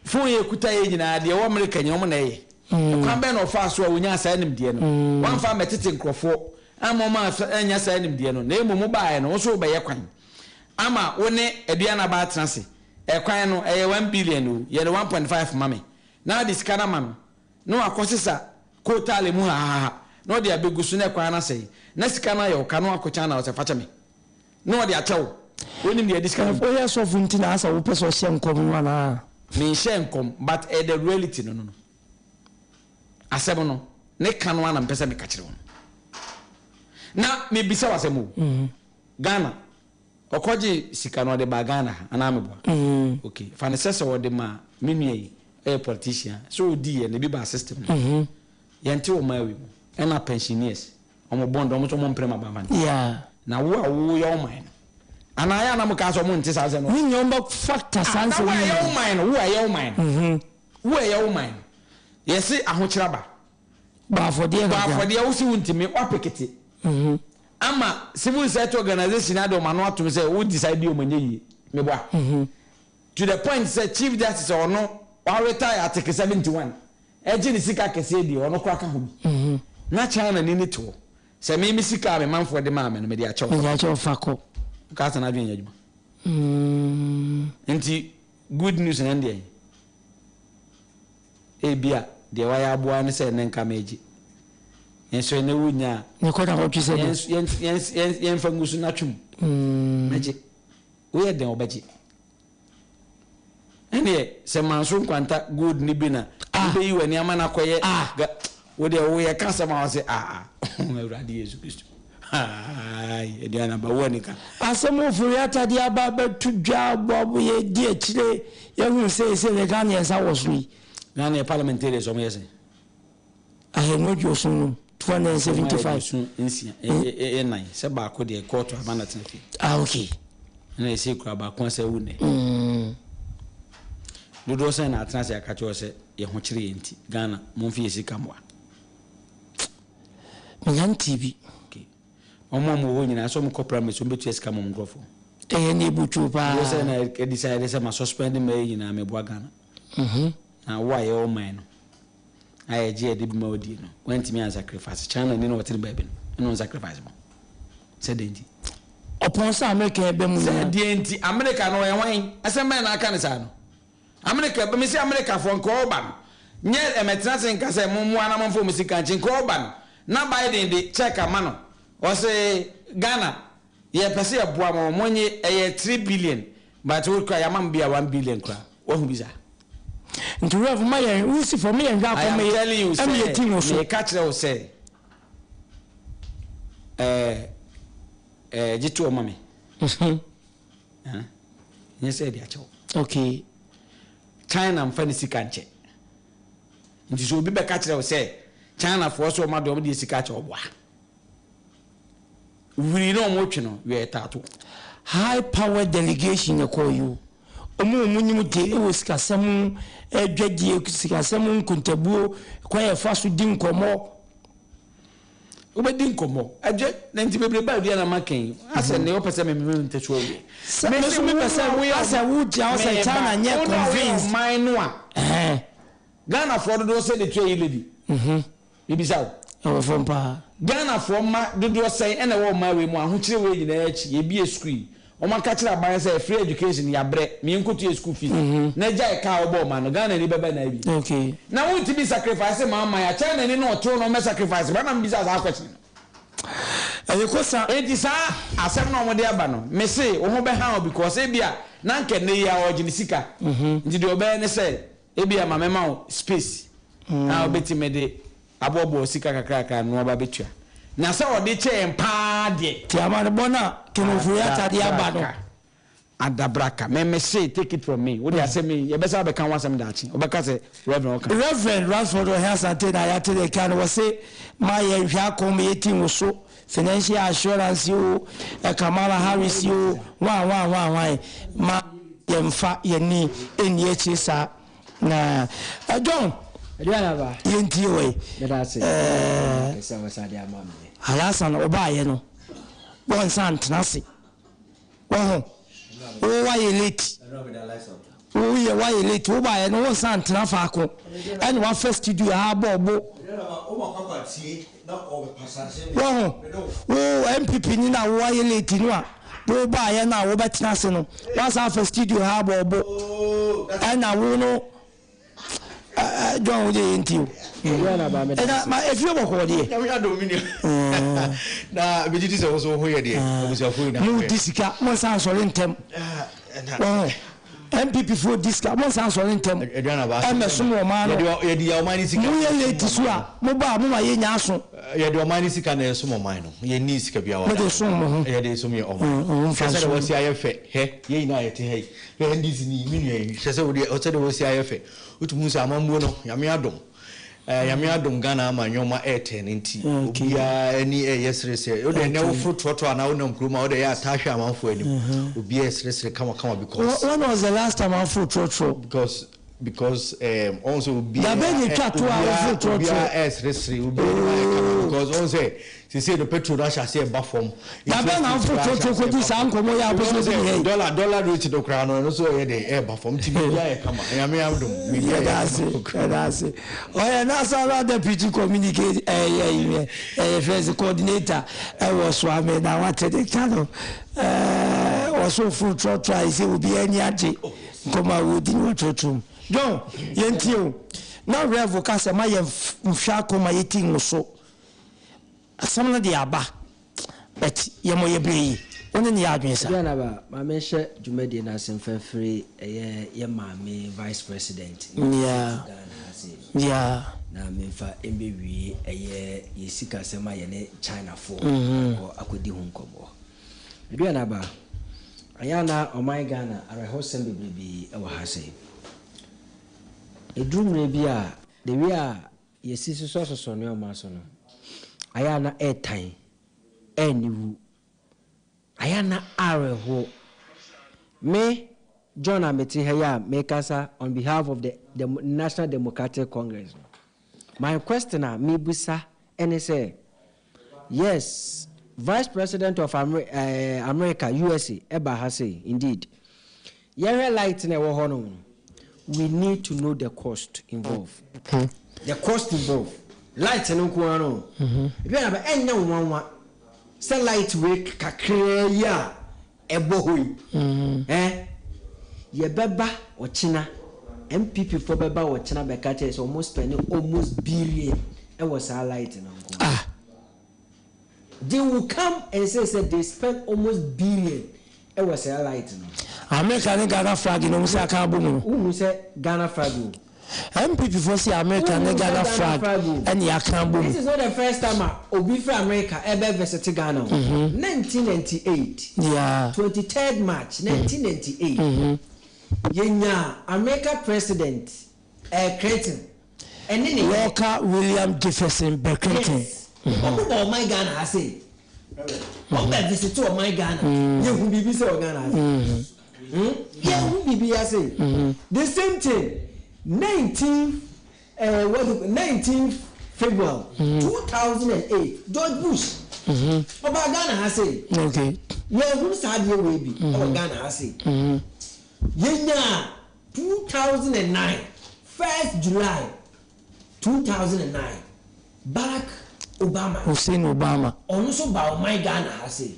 fo ye kuta ye nyina de wo America nyom na ye kwa be no fa so a wonya asa nim de no wan fa metete nkrofo amoma anya asa nim de no na emu ba ye no so ba ye kwan ama woni edua na ba trance ekwan no eye 1 billion o ye 1.5 mame na di sika na mame no akosisa kotale mu ha no de abegusu na ekwan na sei na sika na yo kanu akocha na o se facha me no de achew onim de discount o ya so funti na asa wo peso hye nkom na me share nkom but the reality no asem no ne kanu ana mpesa me ka kire won na me bisa wasemo Ghana okoji sika no de ba Ghana ana me bo okay fa ne sese wo de ma menue a politician so di e ne bi ba system yente o mawe mu ena pensioners omo bond omo to mo prema ba man na wo yo man ana ya na mo ka so mo nti sa se no ni nyomba factor sanse wo yo man wo yo man wo yo man yesi ahochiraba ba for dia wo si wuntimi wa pekete ama civil society organization ado manu atum say who decide o manye yi me boa to the point say chief justice or no wa retire article 71 eji ni sika kese di ono kwa ka ho na China ni to say me sika me manfo de ma me no me di a chew fako ka sana dwen yaduma enti good news na ndie bia de wa ya aboa ne say ne nka meji yenso ne wunya ne ko da ho twise yen fangusu na twum meji wo ye den obaji ene se manso kwanta good ni bi na be yi wani ama na koye wo de wo ye kasa ma wo se Awurade Yesu Kristo ai ediana ba woni ka asemo furiata dia ba betu dwa bobo ye di akire ye hu se le Ghana yensa wosui Ghana parliamentary so mo yese aheno josunu 275 insia nine se ba ko de court abana tenafi okay na ese kura ba ko se wune dodo se na atena se akacho se ye ho kire yenti Ghana mo fi esi kamwa Milan TV omo wo nyina so mo corporate me so betu esi kamwa mgrofo ne butu pa dodo se na decide se ma suspend me nyina me bo Ghana na wa ye o man no I je de bima odi no went me and sacrifice China ni no what in baby no sacrifice mo said enti upon sa America be mu said enti America no e wan asema na aka ne sa no America be me say America for nko oba nye emetrance nka say mo ana mo fo musika nchi nko oba na Biden de check amano o say Ghana ye pese ye boa mo monye 3 billion but we kwa yamam bia 1 billion kwa wo hu biza nti we have my we see for me and that for me am your team so catch them say jitu o mami yes say dia chaw okay China mfani sikanche nti so obi be catch them say China for so ma do di sikache obwa we no mo twe no we tato high power delegation e call you omu nyim de o sikasem adwadie sikasem nkuntabuo kwa ye fa so di nkomo obedi nkomo adwe na nti bebre ba dia na maken ase ne opese me ntecho wi me so me pese we ase wo dia o se China nye convince mine no a Ghana for do say the trade lady bibisa o from pa Ghana for ma do say ene wo ma we mu ahokire we nyina achi ye bi school o man ka kira ban say free education ya bre me nkotu school fees na ja e ka obo ma no Ghana ni beba na bi okay na won ti bi sacrifice ma ya China ni no to no me sacrifice ba na me bisa za question ayi ko sa enti sa asem no mo de aba no me say o ho be ha because e bia na nke ne ya o gini sika nti de obe ne say e bia ma me ma o space na obeti me de abobo sika kakaka no ba betua na se odi che empa de ti amane bona kinofu ya tade abado adabraka me say take it from me what you say me you better be kan wasam dachi obeka say Reverend Ransford Ohasante na ya tele kan wo say ma ye hwa kom yeti wo so financial assurance you Kamala Harris you wa ma yemfa yeni eni echi sa na John Adriana ba yenti we esa wasade amame Alasan obaye no bon santrasi wo why late wo ye why late wo baye no wo santra faako and one first studio ha bobo wo MPP ni na wo ye late no a wo baye na wo betina se no one first studio ha bobo and na wo no John dey into ma if you go there ya dominion na bejiti se wo so ho ye de obusia fo ina no disika mo san so ntem MPP for disca mo san so ntem e so mo ma no ye di o mani sika mo ye late so a mo ba mo ma ye nya so ye di o mani sika na so mo man no ye ni sika bia wa mo de so mo ye de so me o man se wo si ayefe he ye ina ye te he ye ndisi ni mi nwe se wo de o se de wo si ayefe utumu se amambo no yame adom yame adom Ghana amanyoma 10 nti obia ani yesrese o de ne wo fruit ana wo nam kroma o de ya tahwe amanfo anim obia yesrese kama because when was the last time I fruit because also obia da be ni twa to a fruit yesrese obia because on say the petrol rush as a bafom da be na fruit ko di san ko mo ya bo so di dollar rate do kra no so ye de e bafom ti bia ye kama yame adom mi that's it oh na so deputy communicate first coordinator was swame na what the channel also fruit try say will be any age koma we di what John yentio na revoke say ma ye mhwa koma yeti nso asam na de aba but ye mo ye brei one ne adwen sa ya na ba ma me hye dwumadi na semfafre ye maame vice president yeah na memfa embewie ye sika sema ye ne China for ko akodi hu nkomo bia na ba ayana o my Ghana arehosem bebrebe e wa ha sei edrumre bia de wi a ye sisi so no ma so no ayana airtime eniwu ayana areho me John Ameti Heya Mekasa on behalf of the National Democratic Congress. My question me busa and say yes, Vice President of America USA Eba Hase indeed. Yere light na wo hono. We need to know the cost involved. The cost involved. Light no ko ano. Bi na ba enya nwanwa. Say light we kakra ya ebohoi. Ye beba ochina MPP for beba ochina beka is almost spending almost billion and was highlighting they will come and say they spend almost billion and was highlighting American Ghana flag no say aka bomu who say Ghana flag MPP for say American Ghana flag and ya aka bomu this is not the first time obi for America ever visit Ghana 1998 23rd March 1998 Yenya America President Clinton and then Walker William Jefferson Clinton. Oh my Ghana I say. Oh visit to my Ghana. You who be so Ghana. Yeah, who be I say. The same thing 19 February 2008 George Bush. About Ghana I say. Okay. Yeah, who said you will be about Ghana I say. Yenya 2009 1st July 2009 Barack Obama Hussein Obama also ba my Ghana ha say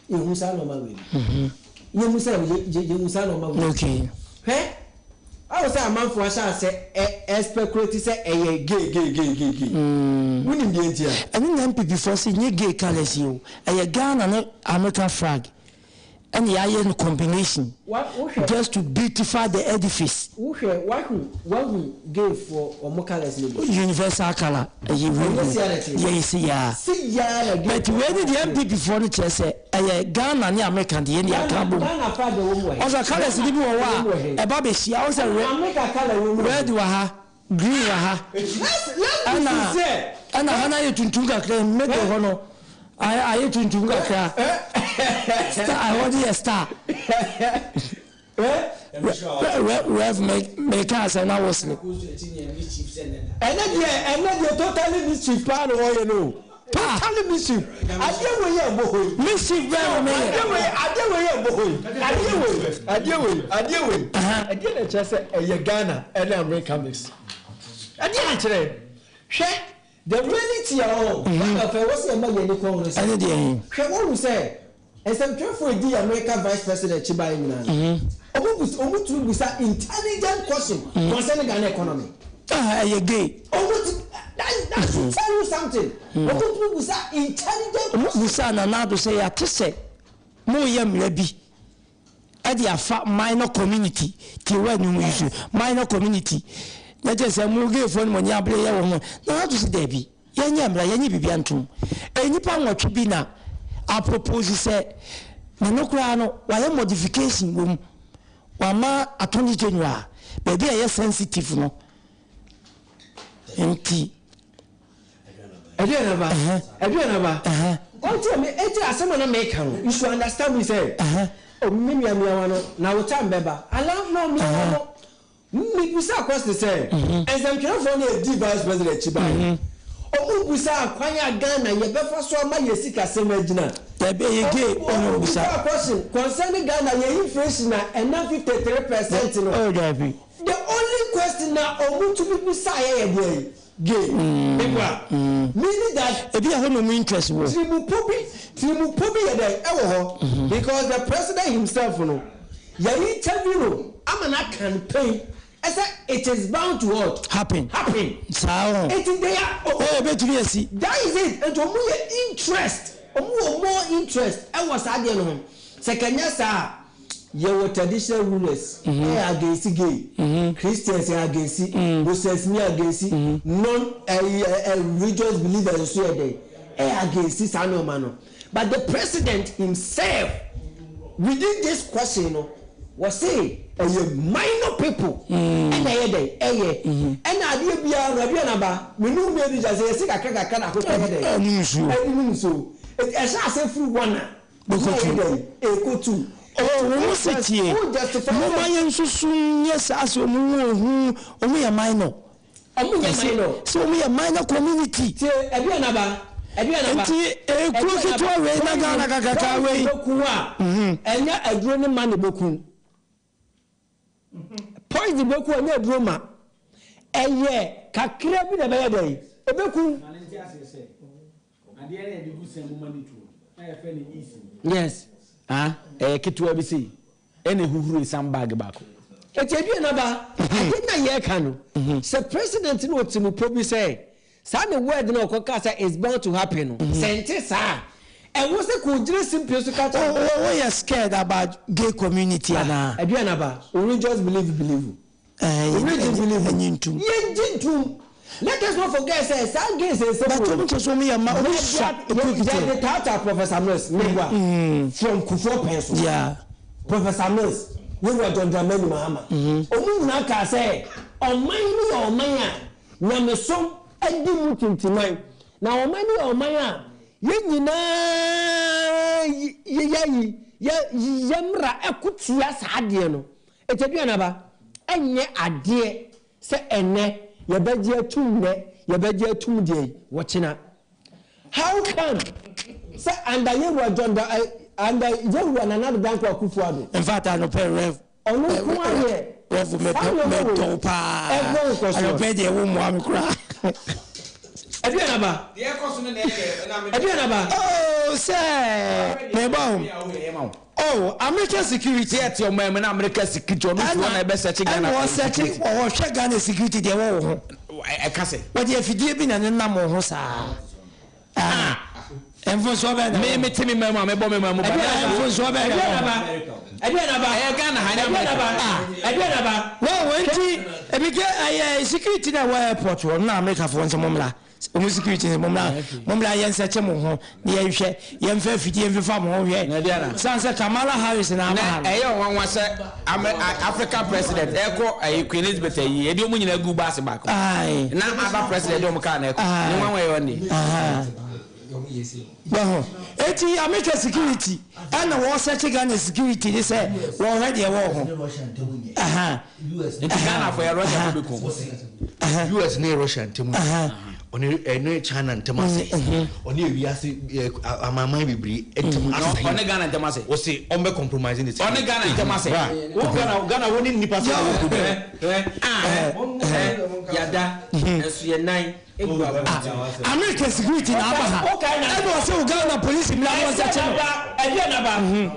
e Musa no ma we ye Musa no ma okay I was say man for say speculate say gay woni ndi entia and then MPP for say nye gay colors you Ghana na American flag and the iron combination just to beautify the edifice. Who gave for Omokalas universal color. Yes, yeah. But where did the MPP for the chess say Ghana and American the India Cambo? Also, colors live a baby. I was a red waha, green waha. And I had to claim make a honor. I hate to do that. I want to star. Rev make us and I was. And then totally mischief part of all you know. Totally mischief. I mischief I didn't just say a Ghana and American mix. I didn't say. The reality of what's the money in the Congress? I didn't say, and some for the American Vice President Chiba Imina. Almost to be intelligent question concerning Ghana economy. I agree. That should tell you something. Almost intelligent question. Musana now to say, I just say, more yam rebi. ade afa minor community ti wa nu issue minor community na je se mu ge fo no nya able ye wo ho na ha to se da bi ye nya mra ye nya bibia ntum enipa nwotwe bi na a propose se na no kura no wa ye modification wo wa ma attorney general baby ye sensitive no enti Edianaba. Until me, someone make you should understand me say. Oh, me now what time beba. I love no me bisa question say. As them can for the vice president Chiba. Oh, bisa kwanya Ghana ye befa so ma ye sika semagina. There be gay on bisa question concerning Ghana ye inflation na and 53% no. Oh, there be. The only question now omu to be bisa ye gay. Meaning that if you have no interest, Trimu because the president himself, you know, interview, I'm an campaign. I said it is bound to what happen. So it is there. That is it. And more interest. I was adding second year, sir. Your traditional rulers against gay, Christians against Muslims against non-religious believers against this animal. But the president himself, within this question, was saying minor people, and I did be a Rabianaba, we knew maybe just a sick as I say through one, oh, we sit here. Mama Yansusun, yes, as you move, only a minor. So we a minor community. Ebianaba. Close to a way, and yet a drone man boku. Point the boku and your drama. And yet, Kakira be the day. A boku. Yes. Kitu ABC ene huhuru some bag back etebi anaba na ye kanu say president no timu probi say say the word na okoka say is bound to happen sente sa e wo se ko jire simple so ka we are scared about gay community na ebi anaba we just believe we just believe anyintu yenjintu. Let us not forget, say, some gays say, but so me, the Tata Professor Mills, from Kufuor Pencil. Yeah, Professor Mills, we were John Dramani Mahama. Omunaka say, on mine, na me so, and do mutin tonight. Now, on mine, yamra ekutia sadiano. Etebianaba, enye adie, se ene. Your budget too, dear. Watching up. How come? Sir, and I were John, and you were another bank of Kufuor. In fact, I don't pay rev. Oh, no, come on here. Rev, me topa. I don't pay the woman cry. Edianaba. Oh, sir. Me bomb. Oh, American security at your man, American security. I was searching or check Ghana security. They were. I can't say. But if you did been an number, and for so bad, me Timmy Mamma, me bomb, for so bad. Well, when I began security in our airport, will now make a phone some security Momla Yan Sachemo, the Aisha, Yan Fifty and Fam, Sansa Kamala Harris and one was African president, Echo, a Queen Elizabeth, a do mean a good basketball. Aye, now other president Domcana, one way only. Well, American security, and I was searching on the security, they said, well, already a war. Ghana for a Russian US near Russia and Timor. On a China and Tamasi, on you, my mind will be on the Ghana and Tamasi, or say, on compromising it. On the Ghana and Tamasi, Ghana winning the Pacific. Yada, nine. American security Ghana police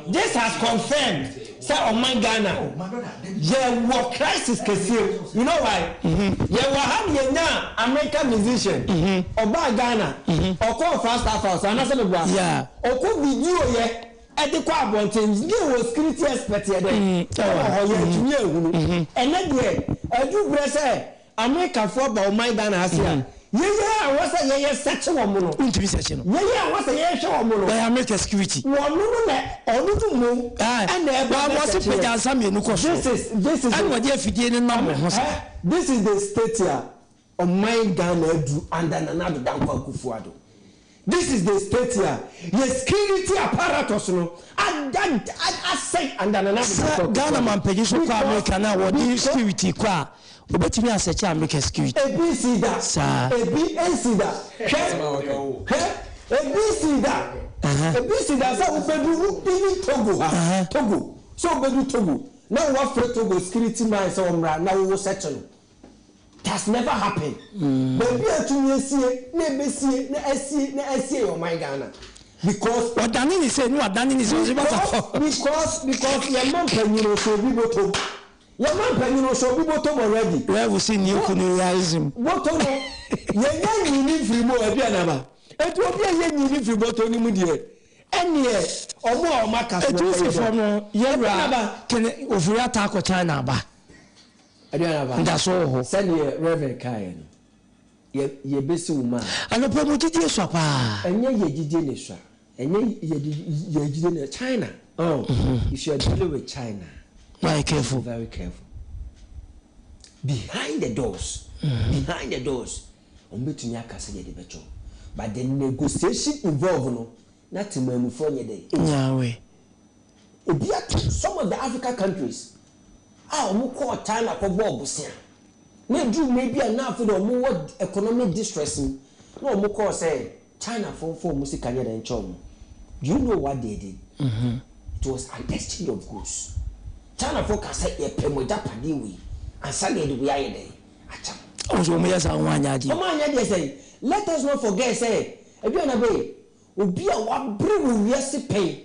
this has confirmed say on my Ghana there was crisis you know why there were American musician Oba Ghana or call fast house and I said yeah or could video edi kwa abonten ni wo security expert ye dey oh ye tumi ehunu ene de adu brese America for ba o man dan asia yeye a wasa yeye search wo mo no ntimi search no yeye a wasa yeye hwe wo mo no America security wo no na onu tu mo and e ba wasa peja nsam ye nuko so this is and wodi afidie ni nam ho so this is the state here of my Ghana edu under Nana Dankwa Akufo-Addo. This is the state here. Your security apparatus no. I say under Nana Dankwa. Ghana man pegi so kwa America na wodi security kwa. Obetimi asearch America security. Ebi see that. Sir. Ebi see that. Ebi see that. Ebi see that. So obedu even Togo. Togo. So obedu Togo. Now what for Togo security man so omra na we settle. Has never happened. But we are to see, never see, oh my Ghana. Because what Danny is saying, what Danny is saying, because your mom penny so we bottom. Your mom penny so we bottom already. Where we see new colonialism. Bottom, you need free more Abianaba. It will be a new free bottom in Mudia. And yes, or more Macas. It was from Yara, can over attack or China. That's all. Send your Reverend Kayan. Ye best woman. And a promoted you so far. And ye did it, and ye did China. Oh, if you are dealing with China, very careful. Behind the doors, on between Yakasa de Becho. But the negotiation involved, no, not to move for your day. Yahweh. Some of the African countries. Omo call China for Bobusia. Maybe enough for the more economic distress. No, omo call say China for music and chom. Do you know what they did? It was an exchange of goods. China for say a pemoja padiwi and Sunday we are there. Say, let us not forget, say, if you are away, will be a what bring we pay.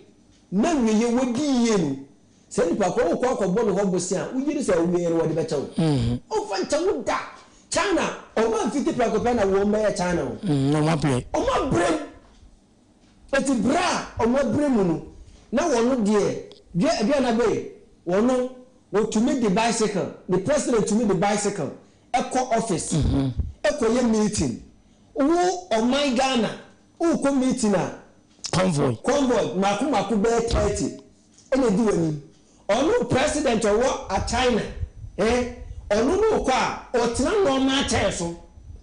Men we would be you. Send Paco Bono Hobosia, we did say we are the better. Oh, Fanta China, or 150 Placopana won't buy a channel. No, my play. Oh, my brain. But the bra, or my brain. Now, one dear, Diana Bay, or no, or to meet the bicycle, the president to meet the bicycle, Echo office, Echo meeting. Oh, my Ghana, oh, come meeting convoy, Maku Bear 30. And they do any. Onu president owo at China onu no kwa otina no ma cheso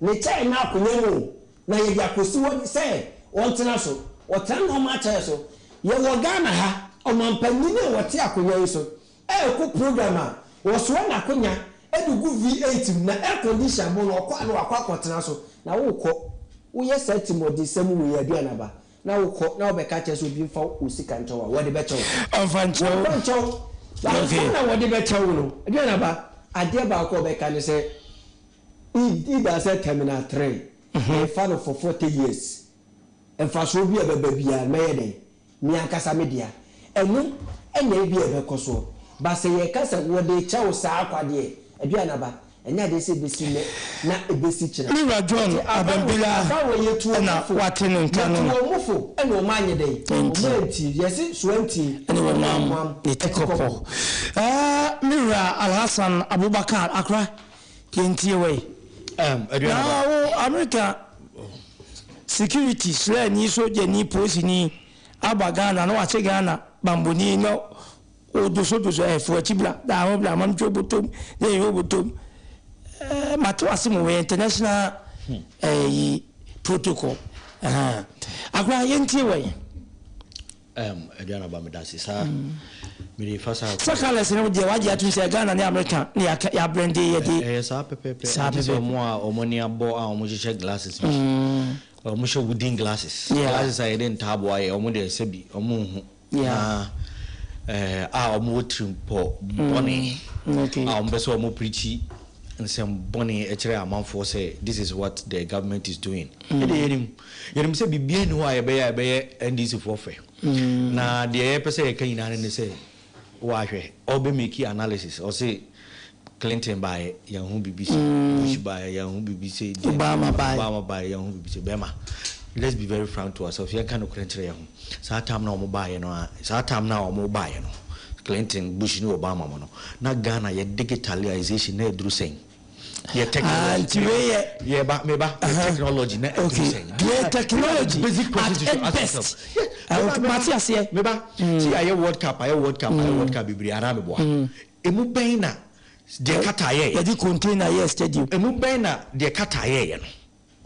ne China akunye na ye yakosi woni say ontina so otina no ma cheso ye wo Ghana ha omampanyi ne wote akunye so ku program a wo so na akonya edugu V8 na air condition mo no kwa no akwakotina so na wo kọ wo ye set mo di semu we ya bia na ba na wo kọ na wo be ka cheso bi mfa usika ntawa wo de be chewo amfancho okay na what the better no again aba ade ba ko be kan say he does say terminal 3 fan for 40 years and for so be aba bia me dey mi akasa media enu enya bi ebe koso ba say ye kasa wo dey chawo sa akwade again aba enya dey say besi na ebesi kira Mira John Abambila na watinu nkanu omufo ena o manye dey omenti yesi suenti ene wo mam etikopo Mira Alhassan Abubakar Accra kentie we America security sle ni soje ni police ni abagana na wache Ghana bamboni no odoso efo chibla da ho bla mam chobotom ye yobotom matwasi mu international protocol Accra yentie we Adriana Bamidasi sa miri fasa sakala sene de waje atun se Ghana ne America ne ya blende ye de sa pepe so mo a omoni abo a omo jeche glasses omo show wooden glasses glasses I didn't tabo aye omo de sebi omo hu omo trimpo boni omo beso omo preachy and some bonny echere amanfo say this is what the government is doing yerim say bibia ni ho aye be NDC for fe na de pese kan ina ne say wa hwe obe make analysis or say Clinton by Yahoo BBC Bush by Yahoo BBC Obama by Yahoo BBC Bema let's be very frank to ourselves. You can't credential him. So time now mobile, you know. So time now mobile, you know. Clinton, Bush, no Obama, no. Na Ghana, your digitalization, ne do saying. Yeah, technology. Yeah, but maybe technology. Okay. Yeah, technology. Basic questions at best. Matthias here. Maybe. See, I World Cup. Bibri Aramebo. Emu bena de kataye. Yadi container yes stadium. Emu bena de kataye no.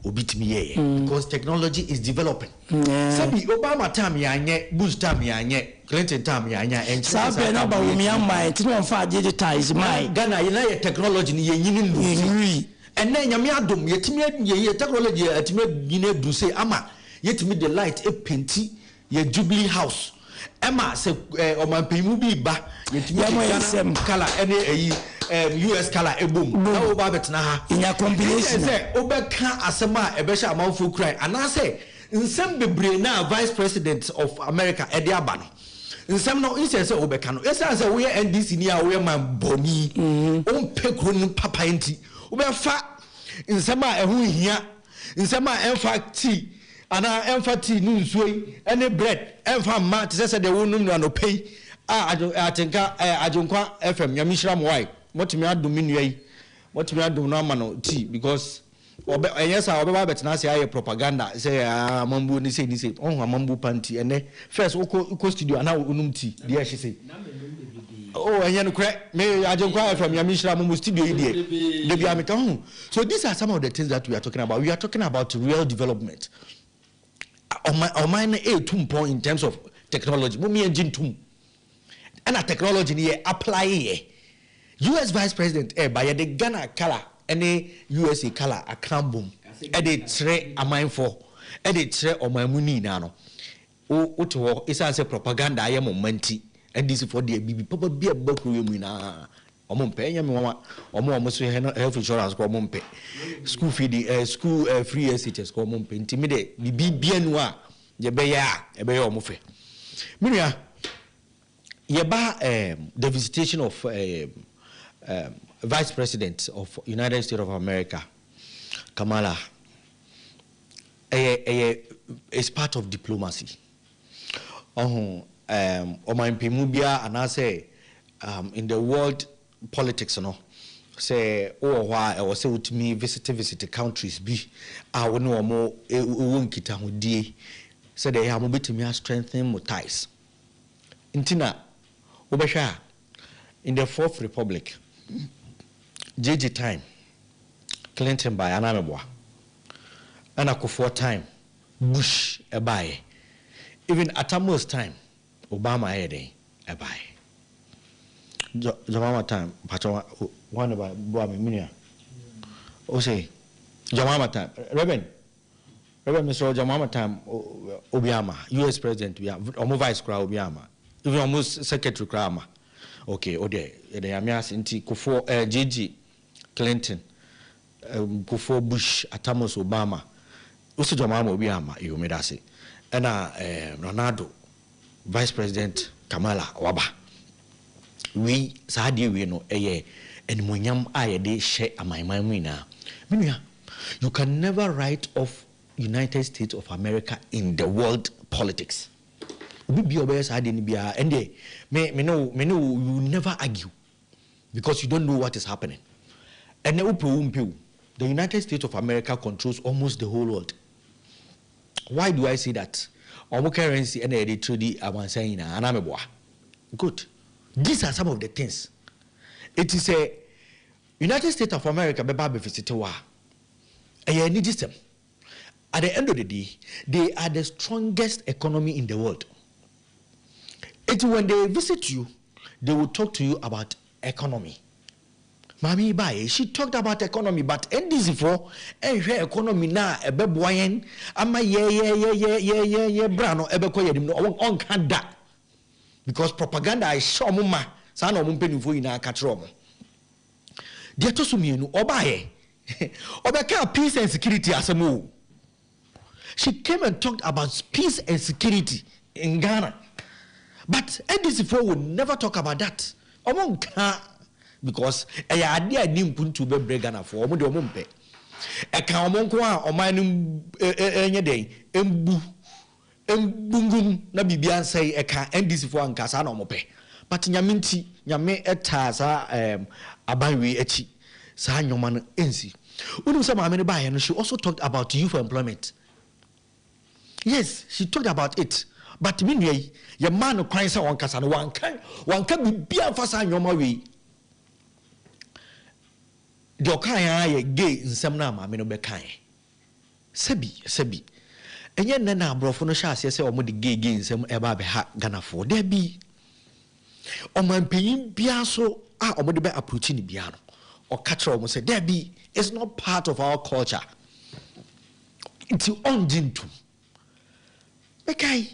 Obitimi ye because technology is developing. Sabi Obama time yanye, Bush time yanye, Clinton time yanye, and Sabe na ba umi amma ti no fa digitize mai. Ghana ye technology ni ye nyini lu. And then nyame adom yetimi ye technology yetimi nyine du say ama yetimi the light e penti ye Jubilee House. Emma say omanpemu bi ba yetimi Ghana color any US color ebom na oba betna ha inya combination say obeka asema ebesha amanfo cry and I say nsem bebre na vice president of America ede aba no nsem no inse say obeka no esa say we NDC ni a we man boni on pekro no papa enti obefa nsem a ehu hia nsem a emfa tea ana emfa tea nu nsuoi ene bread emfa ma te say de wonum no pay atenka ajonkwa FM nyamishira mwai motimi adum nuai motimi adum no amano tea because yes I obe betna say aye propaganda say amambu ni say amambu panty ene first uko studio ana unum tea there she say oh enye no kre me ajonkwa FM nyamishira mu studio here dey be ameka hu. So these are some of the things that we are talking about. We are talking about real development on mine a tumpo in terms of technology mo me engine tum and a technology ni apply here. US Vice President by the Ghana color any USA color account boom e dey tre amanfo e dey tre omamuni na no o to isa say propaganda aye momenti and this for the bibi papa bia bakuru mu na omompe enya me wama omo so health insurance ko omompe school fee school free SHS ko omompe ntimi de bibi bia nu a je be ya e be omofe minua ye ba the visitation of Vice President of United States of America, Kamala, is part of diplomacy. Omanpemubia and I say in the world politics, you know, say why I was say to me visit countries be I will know more kita hudi say they have bit me strengthen my ties. Intina Obasha in the Fourth Republic. JJ time Clinton by Anamebwa and Akufo time Bush a buy even Atamo's time Obama a buy Jamama time Patoa one about Boami Minia o say Jamama time Reverend Mr. Jamama time Obiama US President we have almost Vice Crown Obiama even almost Secretary Krama. Okay, ode the amias inti kufo JG Clinton kufo Bush Atamos Obama usi jomama Obiama yomedase na Ronaldo Vice President Kamala Waba we saadi we no eye enmunyam ayede she amaiman mu na menua you can never write off United States of America in the world politics. Be obvious I didn't be and me know you never argue because you don't know what is happening. And the United States of America controls almost the whole world. Why do I say that? Currency and the trade I'm saying good. These are some of the things. It is a United States of America be visited wa. And need them. At the end of the day, they are the strongest economy in the world. It's when they visit you, they will talk to you about economy. Mami Baye, she talked about economy, but NDC for her economy now a beboyen, ama brano ebekoye no on can that. Because propaganda is show mama, son of mumpeni for in a catrom. Dear Tosuminu, Obaye, Obeka peace and security as a move. She came and talked about peace and security in Ghana. But NDC4 would never talk about that. Because a idea didn't put to be Ghana for Omumpe. eka omonko a oman no enye den embungum na bibia nsai eka NDC fo ankasa na omope but nyame eta sa abanwe achi sa nyoma no ensi unu se maame ne ba no she also talked about youth employment. Yes, she talked about it. But meanwhile, your man no crying so ankasa no one can bibia fa sa nyoma we the kan ye gay nsem na maame no be kan sebi enye nne na abrofo no hya ase se omo de gay nsem eba be ha ganafo there be omampanyin bia so a omo de be approach ni bia no o catch omo say there be it's not part of our culture it's onjintu okay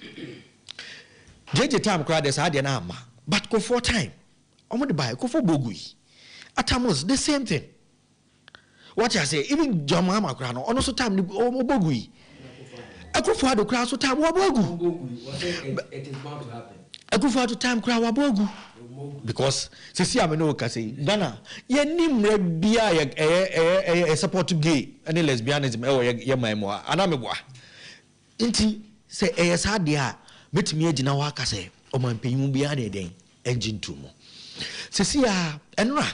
jeje time crowd is had na ama but go for time omo de buy go for bogui atamos the same thing. What I say, even John Mama Crano, on also time, Bogui. I could find the crowd so time, Wabogu. It is bound to happen. I could find the time, crowd, Wabogu. Because, see, I'm no Cassie, Dana, ye nim be a support to gay, and a lesbianism, or your memoir, and I'm a boy. Inti say, as hard dear, met me a Jinawaka say, or my paying be a day, engine tumo. Cecilia, and Ra.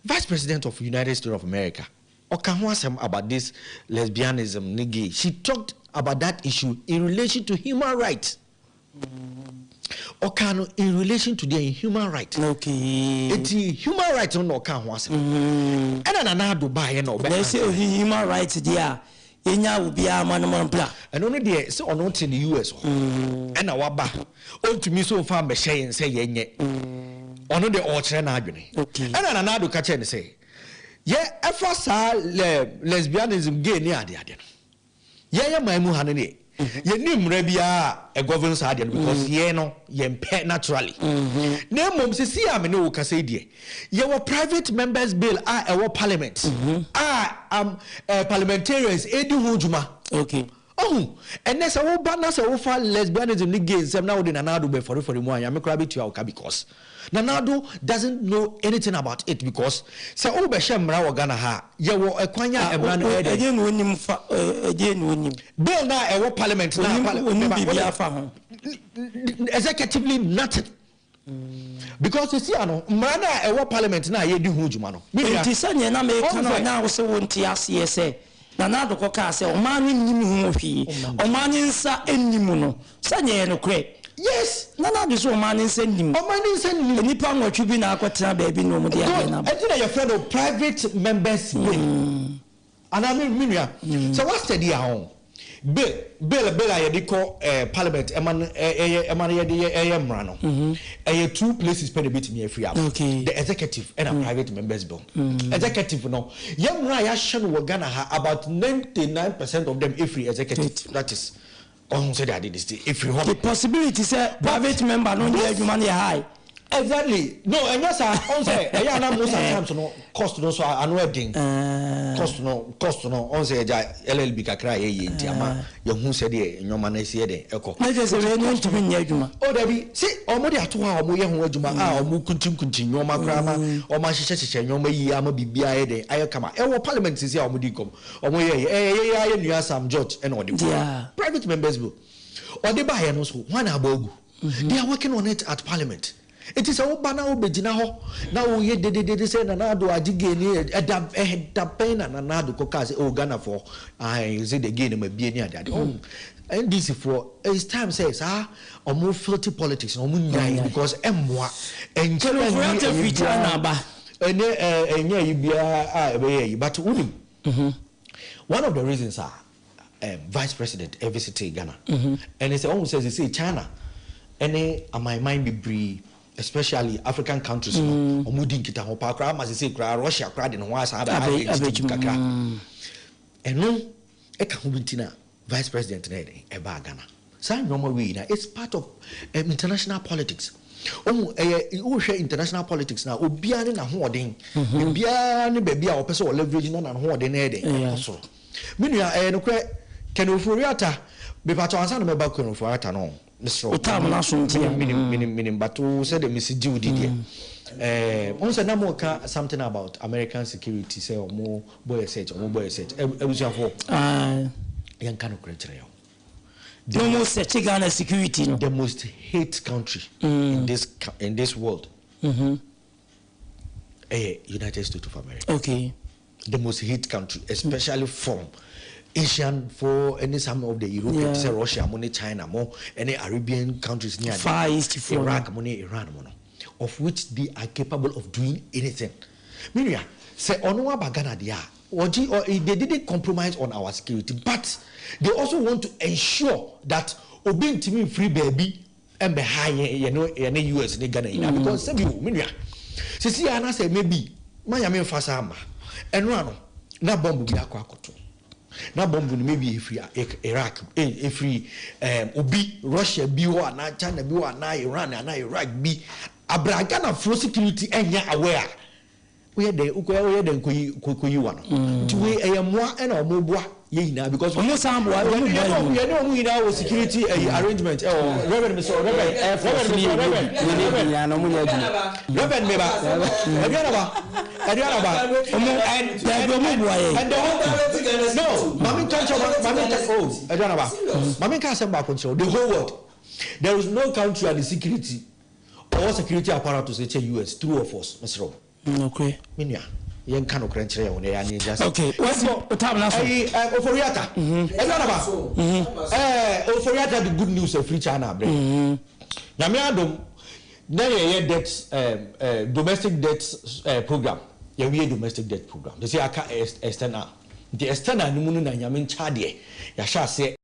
Vice President of the United States of America, Okahwasem about this lesbianism, nigga. She talked about that issue in relation to human rights. Okano in relation to their human rights. Okay. It's human rights on Okahwasem. And another Dubai no. They say human rights there. Enya will be a man blah. And only there so not in the US. And our ba. All to me so far be saying say yenye. Ono de ochre na adwene ana na na do ka che ne say ye efa sa lesbianism gay ni ade no ye maimu ha ne ye nimra bia e governance ade because ye no ye mpe naturally na mom se si am ne wo ka say die ye wo private members bill e wo parliament parliamentarians edi ho juma and there's a banner wo fa lesbianism ni gay sem na wo de na na do be for mu anya me kra betu awka because Nanado doesn't know anything about it because say o be shemra wo Ghana ha ye wo ekwanya emra no eje no nim fa eje no nim bill na e wo parliament na parliament bibia fa ho executively nothing because you see ano mra na e wo parliament na ye di hu juma no nti sanye na me kana na wo se wo nti ase se Nanado ko ka se o ma no nim hu hwi o ma nsa ennim no sanye no kre. Yes, Nana is woman in sending. Oh, man is sending. Any pound what you been a quatrain baby no more. I think your friend of private members. And I mean, so what's the deal? Bill, I call Parliament, a two places per bit me free. Okay, the executive and a private members bill. Executive, no. Young Raya Shan were Ghana about 99% of them every executive. That is. Oh, so that is if you have the possibility, say private member no get money high. Exactly. No, and yes, I say I know most sometimes no cost no so I know wedding. Cost no on say LLB ka cry e ntiama ye hu se de nyoma na sie de eko. Na just say no ntumi nya adwuma. O da bi see omo de ato ha omo ye hu adwuma omo kuntim nyoma kra ma omo hyehyehye nyoma yi ama bibia ye de aye kama. E wo parliament sisi omo di kom. Omo ye nua Sam George and odi private members bill. Or they buy no so one abogu. They are working on it at parliament. It is a bana obejina ho na wo ye de say na do agige ni da pen na do koka say o Ghana for I say the game ma bie ni ade and this for it's time says omo filthy politics omo nyai because emwa enchelo for future na ba enya yibia ebe but one of the reasons vice president visit Ghana and he say almost says he say China and my mind be bree especially African countries omudi nkita ho pa kra ma say kra Russia kra de no asa ba kakra eno e ka ho bintina vice president na e ba Ghana say normal way na it's part of international politics international politics na obia ne na ho odin bia ne ba bia o pese o leverage na ho odin na e de so menua no kra kenoforiata be pa to ansa no me ba kenoforiata no Mr. Otam na so ntia minim but who said the Miss Judy there. Also, now more something about American security. Say, or more boy set, or more boy set. Young kind of criteria. The most Ghana security, no? The most hate country in this world. United States of America. Okay. The most hate country, especially from Asian, for any some of the European, say Russia, money China, more any Arabian countries near Far East, Iraq, money Iran, money, of which they are capable of doing anything. Miria say Onoa Bagana dia. They didn't compromise on our security, but they also want to ensure that obeying to me free baby and be high, US Ghana because some people, Miria. See, I say maybe Miami Fasama and Rano, na bomb be aquacoto. Na bomb maybe if Iraq, if we Obi, Russia, Biwa, na China, Biwa, na Iran, and Iraq be a bragana for security and ya aware. We the Kuyi one. To we a moi and a mobwa yina because we know security arrangement or Reverend the whole world. There is no country and the security or security apparatus say US, true of us, Mr. Rob. Okay. Minya, young canoe crunch on the just okay. What's the time now? Oforiata. Oforiata, the good news of free China. Namiadum, then debt, domestic debt program. Yeah, we a domestic debt program. They say I can't external. The external Numunu and Yamin Chadie. Yasha say.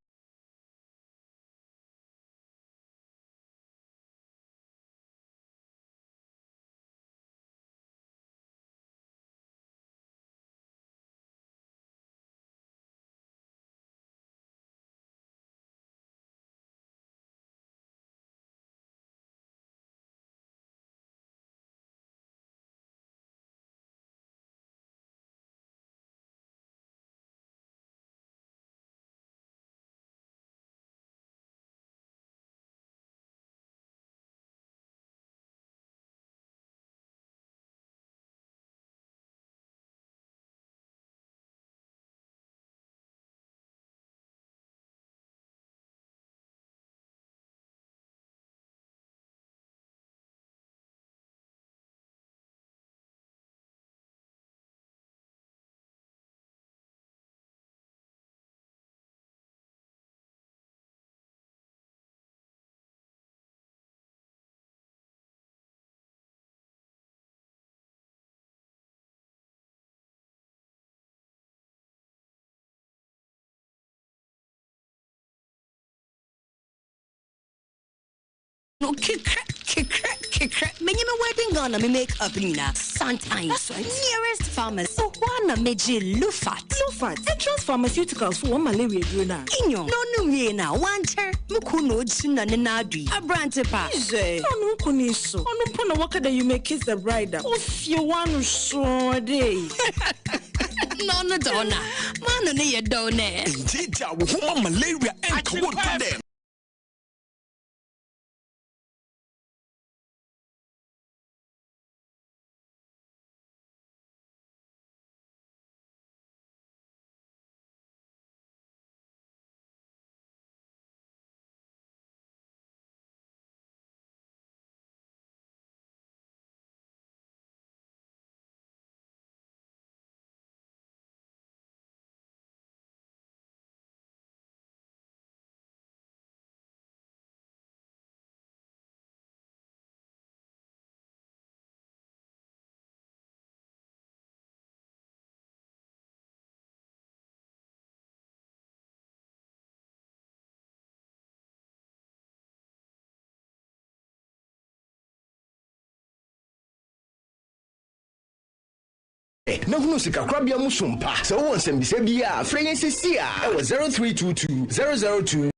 No, kick. Many wedding gonna me make up Nina. Sometimes nearest pharmacy. Oh, one major Lufat. Entrance pharmaceuticals for one malaria drona. Inyo. No, na one chair. Mukuno china nenadi. A brand pa. No, Kuniso. On upon a walker that you may kiss the bride. If you want to show a day. No, donna. Man, near donor. Indeed, woman malaria and come to them. Na hunu sika kwabia musumpa so won sembise bia frequency sia 0322 002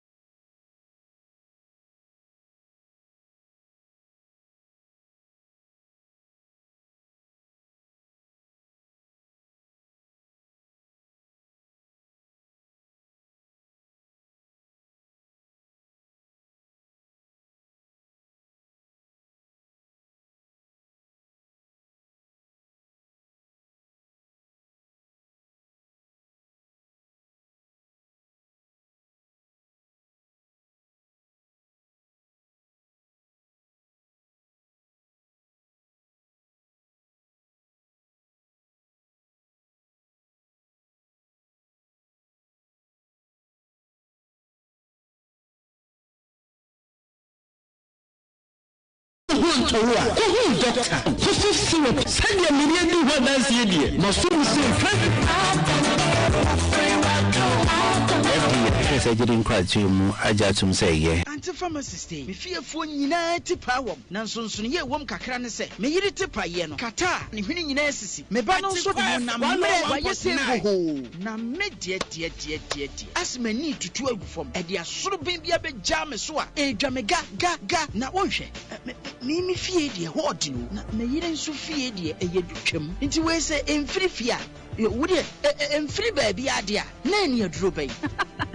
ho ntowa ho doctor cough syrup send your million do what dance here no so FDA surgery nkwachi mu aja tum say ye anti pharmacist me fiefo nyina tipa wom na nsonsono ye wom kakra ne se me yiri tipa ye no kata ne hwene nyina asisi me ba no so de na mre wa yese ho na me die asmani tutu agufom e de asoro ben bia be jam so a e dwa me ga na wonhwe me fie de ho odino na me yiri nso fie de e yedutwam nti we se emfiri fia would emfiri baby adia na eni aduro bai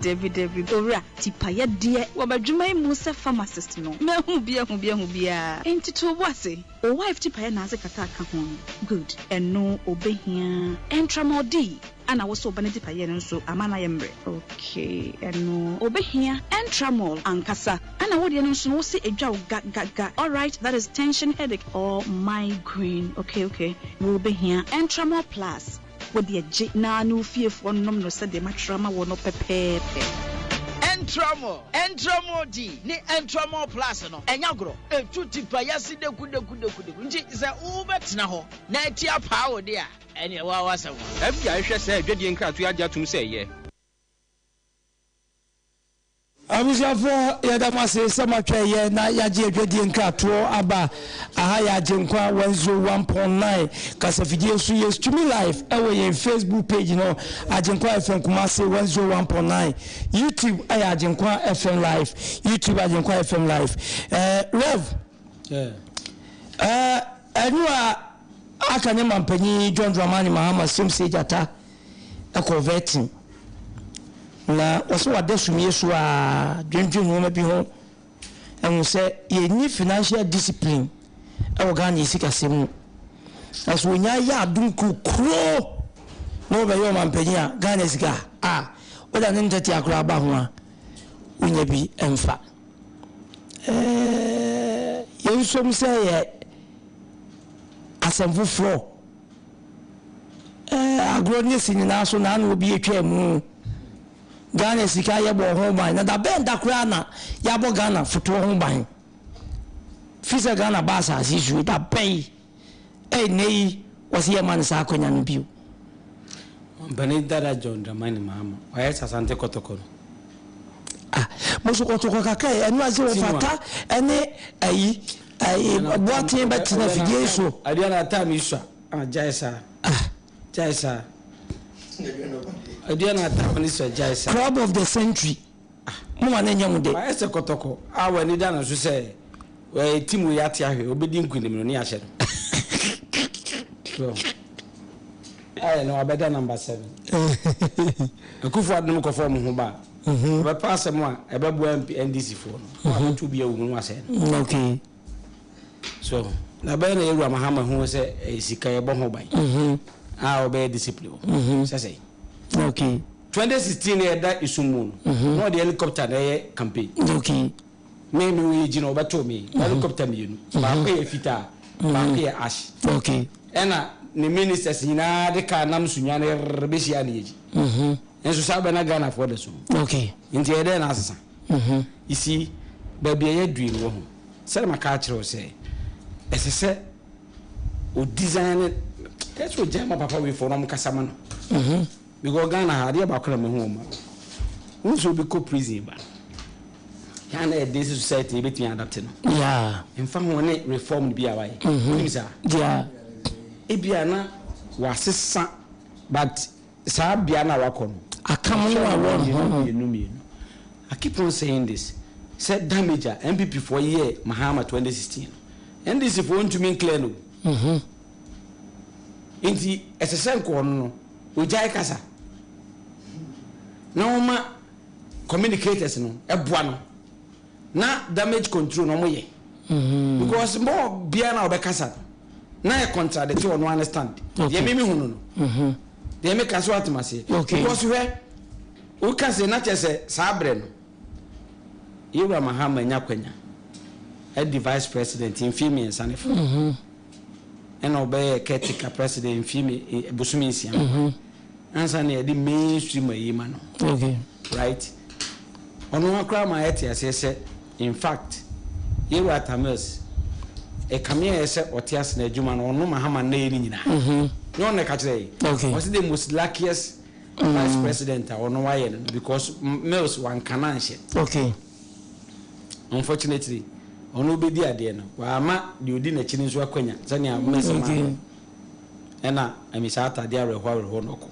David ora tipaya de wabadwuma mu se pharmacist no me hu bia enti to wase o wife tipaya na ase kata ka ho good eno obehia entramodi ana wo so bane tipaya no so amana yembre okay eno obehia entramol ankasa ana wo de no so wo se edwa ga all right that is tension headache or migraine okay wo obehia entramol plus with the na no fearful nom no said the matrama wo no pepepe entramo di ni entramo plus no enyagro etuti payasi de kude nti ze ubetna ho na etia pa wo de a ene wa wasa wo afia hwɛ sɛ adwadie nkratu agya tum sɛ yɛ Abusafo yadamase samatwa ye na yaje adwadie nkrato aba aha yaje nkwa 101.9 kasafidie su yes to me live ewe ye Facebook page no ajenkwa FM Kumasi 101.9 YouTube ajenkwa FM live YouTube ajenkwa FM live Rev anua akanye mampanyi John Dramani Mahama Simse Jata ecoverting na waso wadesumi yesu a dwendwen ho ma bi ho enu se ye ni financial discipline e wo Ghana sikasem aso onya ya adun kukro no be yo mampanyi a Ghana sika oda ne ntati akura ba ho a onya bi emfa ye nsom se ye asemfu fro agro ni sinina so na na obi etwa mu Ghana sika yebo ho ban na da benda kura na yabo Ghana foto ho ban fisa Ghana basa asisu da bai nei wasi ya man sa akonya no biu bani dada John Dramani Mahama waya sasante kotoko moso kotoko kaka enu azi wo fata ene ayi boatin betina fidie so adiana time isha jaisa Adiana tapani so jaisa club of the century mo wane nyamude why se kotoko awa ni dana so say we team we ati ahwe obedi nkunim no ni ahye so I know abeda number 7 akufu adum ko form ho ba be pass mo a ebe bo NDC for no to be awu no ase okay so na be na yeru Mahama ho se sika ye bo ho ban obey discipline say okay 2016 yeda isumu no the helicopter na campaign okay me we jino obato me helicopter me ba ko ye fita ba ko ye ash okay ena ni ministers ina de ka nam sunya na rebesi ani yeji enso sabe na Ghana for the so okay nti yeda na asesa isi ba bia ye dui no ho sele maka kire say esese o design that's what jama papa we for am kasama no because Ghana had ya bakora me ho ma who so be co prison ba ya na this society between adapt no yeah in fact when reform bi awai nimisa yeah ebia na wasesa but sa bia na wakono akamu no awon I keep on saying this said damage MPP for year Mahama 2016 and this if want to mean clear no inti esesen ko no ojai kasa na oma communicators no eboa no na damage control no moye because more bia na obekasa na e contradict one understand ye mimi hunu no they make us what must because we can say na chese sabre no Yewa Mahama nyakwanya e vice president in female sanef and obey caretaker president in female busumi nsia answer na the mainstream ayima no okay right ono akra ma yeti asese in fact Yewa Tamils e kamia ese otias na adwuma no ono mahama na yeni nyina no na ka kire was the most luckiest vice president ono waye because Mills wan kananhye okay unfortunately ono bedi ade no wa ama de odi na chini nso akwanya sania mesema ena amisa atade arehwa no ko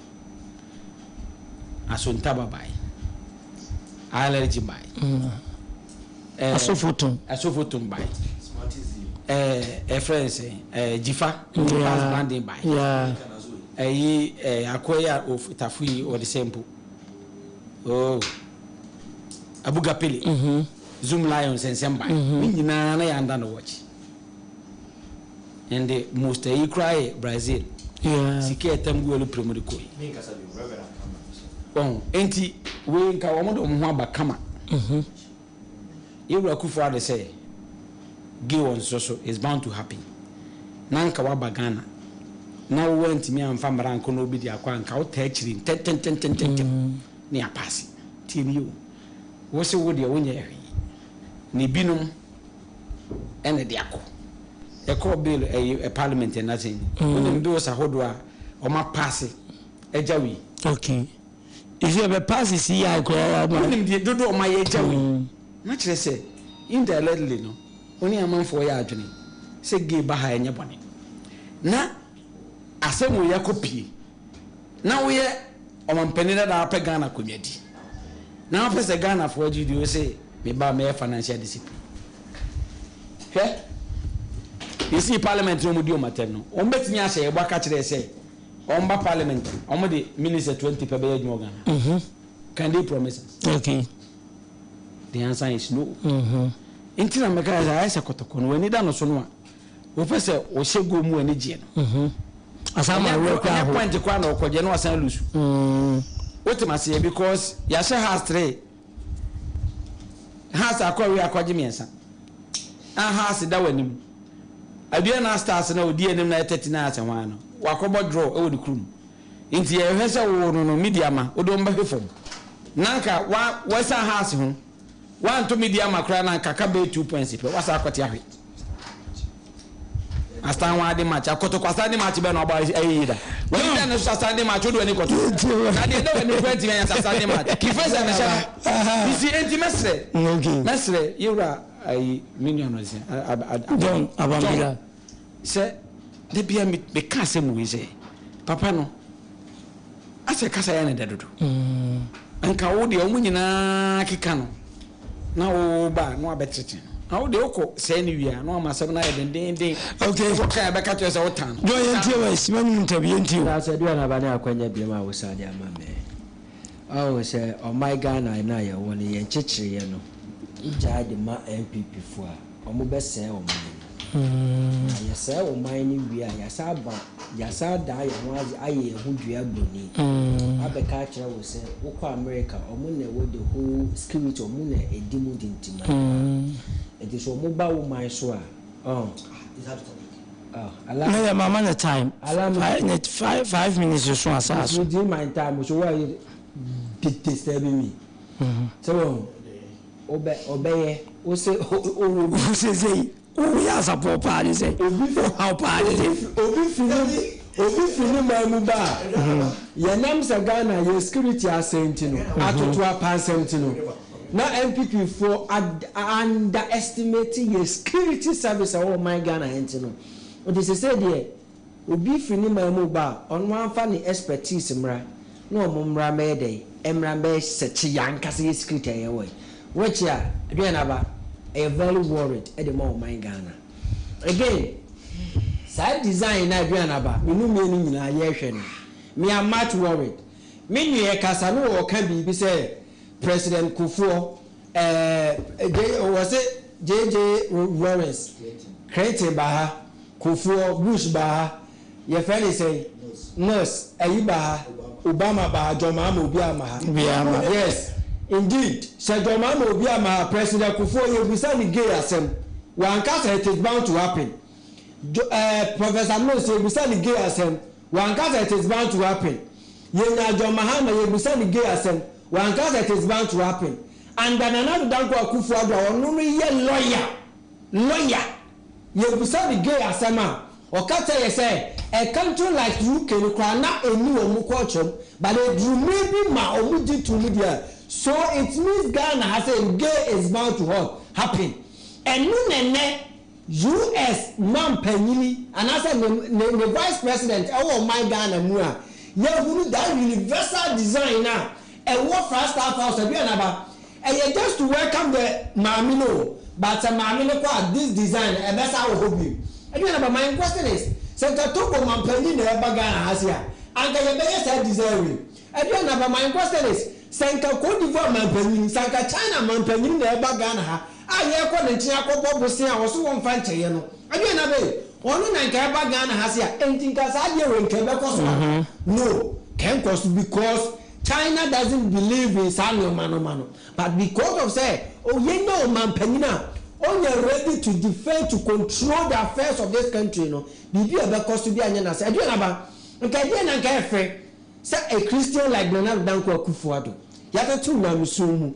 asonta babai allergy bai asofotum bai friends jifa branding bai akoya of tafui or the sample abuga pele zoom lions and samba nyina na ya ndana watch and the most cry Brazil sike etamgu elu premier ko enti we nka wo mo ho abakama you Akufo Addo say give on so is bound to happen nanka wa bagana na wo ntimi amfa mranko no bi di akwa nka wo ta akiri ten ne apasi tini yo wo se wo de wo nya ni binom ene de akọ ekọ bill a parliament and nothing when do sa hodo o ma pass ejawi okay if you have pass see ya ko when de dodo o ma ye ejawi na kire se indirectly no oni amanfo ya adwene se ge ba ha enye bone na asemu ya kopie na wo ye o mampanina da apɛ Ghana komedi na afɛ se Ghana for GDO say me ba me financial discipline you see parliament no mudi o matem no on betimi ase e baka kire se on ba parliament on de minister 20 pe be adwuma Ghana can they promise us? Okay, the answer is no. Intina meka za asa kotoko no ani da no so no a wo pese o shego mu ani je no asama we kwa ho point kwa na okoje no asan lusu wotimase because ya she has 3 has akwa we akwaje miensa has da wanim adua na stars na odi anim na 39 asenwa no wakobo draw e wo di krum inti ye hwese wo no media ma odo mba hwefom nanka wa sa has ho one to media makra na kaka be 2 points pe wasa akwati ahwe astan wa de match akoto kwasa de match be no ba ayida when then so astan match do any koto na de do any point me astan match ki first na sha you see anti mesre yura ai minion no se don abamila se de bia me ka se mu se papa no ase kasa ya na dadodo anka wo de o mu nyina kika no na o ba no abetrete na o de oko se ni wia no amasem na den okay so ka be ka to se wotan do yenti we simanu ntabi yenti na se do na ba na akwanya bia ma wo sa de ama me oh se o my Ghana na ya woni ye nchechire ye no jade ma MPP fo a o mo be se o man ya se o man ni wia ya sa ba ya sa da ya ho aye ho dua gboni abeka kire wo se wo kwa America o mo na wo the whole security o mo na edimu dintima it is o mo ba wo man so a is that topic no mama na time 5 minutes so asas so do my time so why disturb me so obey o say o say o ya support party say how party obi fini mamu ba ya nam sa Ghana ye security asentino atoto apansentino na MPP for underestimating your security service of my Ghana entino o dey say there obi fini mamu ba on wan fa ni expertise mra na o mra me dey emra be sechi yankase ye security ye we which ya do na ba I am very worried at the moment my Ghana again side design na aduana ba me no me ni nyina ye hwe no me am much worried me nwe kasa no o kan bi say President Kufuor was it JJ Lawrence created by Kufuor Bush ba ye friend say nurse ayiba Obama ba Joma Obi ama yes indeed Joma Obi ama President Kufuor you be say gay asem one case it is bound to happen Professor Mo say be say gay asem one case it is bound to happen Yenya Joma you be say gay asem one case it is bound to happen and then another Danko Akufo-Addo onu ye lawyer yebusa the gay asema okata ye say a country like UK no kra na eni omu culture but they do maybe ma omu di to media so it means Ghana has a gay is bound to what happen and no nene US man panini and as the vice president our my Ghana mu a yehunu that universal design na e wo first staff house be anaba e just to welcome the mamino but mamino kwa this design e be sa wo hobi e be anaba my question is Senta Togo man panini na e ba Ghana hasia anga ye be say design e be anaba my question is Senta Cote d'Ivoire man panini Senta China man panini na e ba Ghana ha aye ko ne ntia akobọ bosi a wo so won fa ncheye no abi na be onu na nka ba Ghana ha se a entinka sa de we nka be koso no can cost because China doesn't believe in sanyo mano but because of say oh ye know man panina only ready to defend to control the affairs of this country no bibi e be cost bi anya na say abi na ba nka de na nka efe say a Christian like Bernard Danko Akufo-Addo ya ta tu na musumu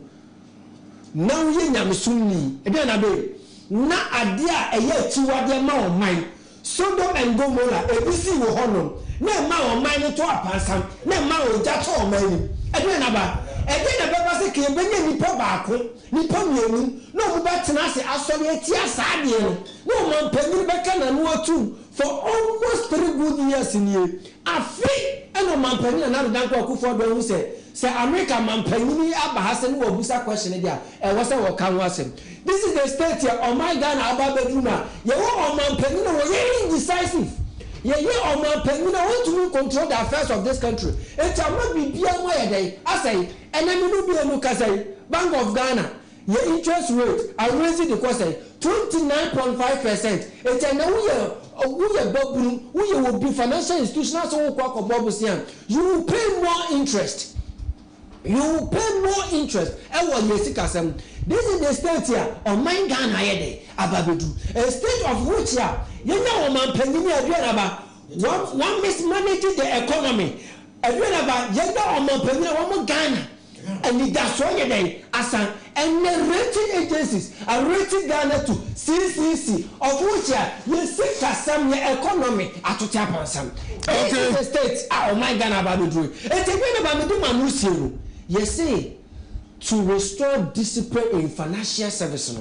now ye nyamsumni e be na be na ade a eye tiwade ma o man Sodom and Gomorrah ebisi wo hono na ma o man to apansam na ma o ja to o man ni e be na ba e be na baba se ke benye nipa baako nipa mienu no mo betena se asori eti asade no no man panyin be kana no atu for almost 3 good years in here afi eno man panyin na Danko Akufo-Addo hu say America man panyin aba hase no obusa question dia e wo se wo kan wasem this is the state here on my Ghana ababeduma ye wo man panyin wo ye indecisive ye man panyin want to control the affairs of this country it am not be bia mo ye dey asay enemi no bia no kasay Bank of Ghana your interest rate are raising the cost 29.5%. It's a we will be financial institutions so you will pay more interest. You will pay more interest. This is the state here on my Ghana Ababedu. A state of which here you know man penny one mismanaging the economy. Ghana. And that's why they asan and the rating agencies are rating Ghana to CCC of which you see some economy at to tap on some. Okay. The states oh my Ghana about do it. It's a about do manusiru. You see to restore discipline in financial service.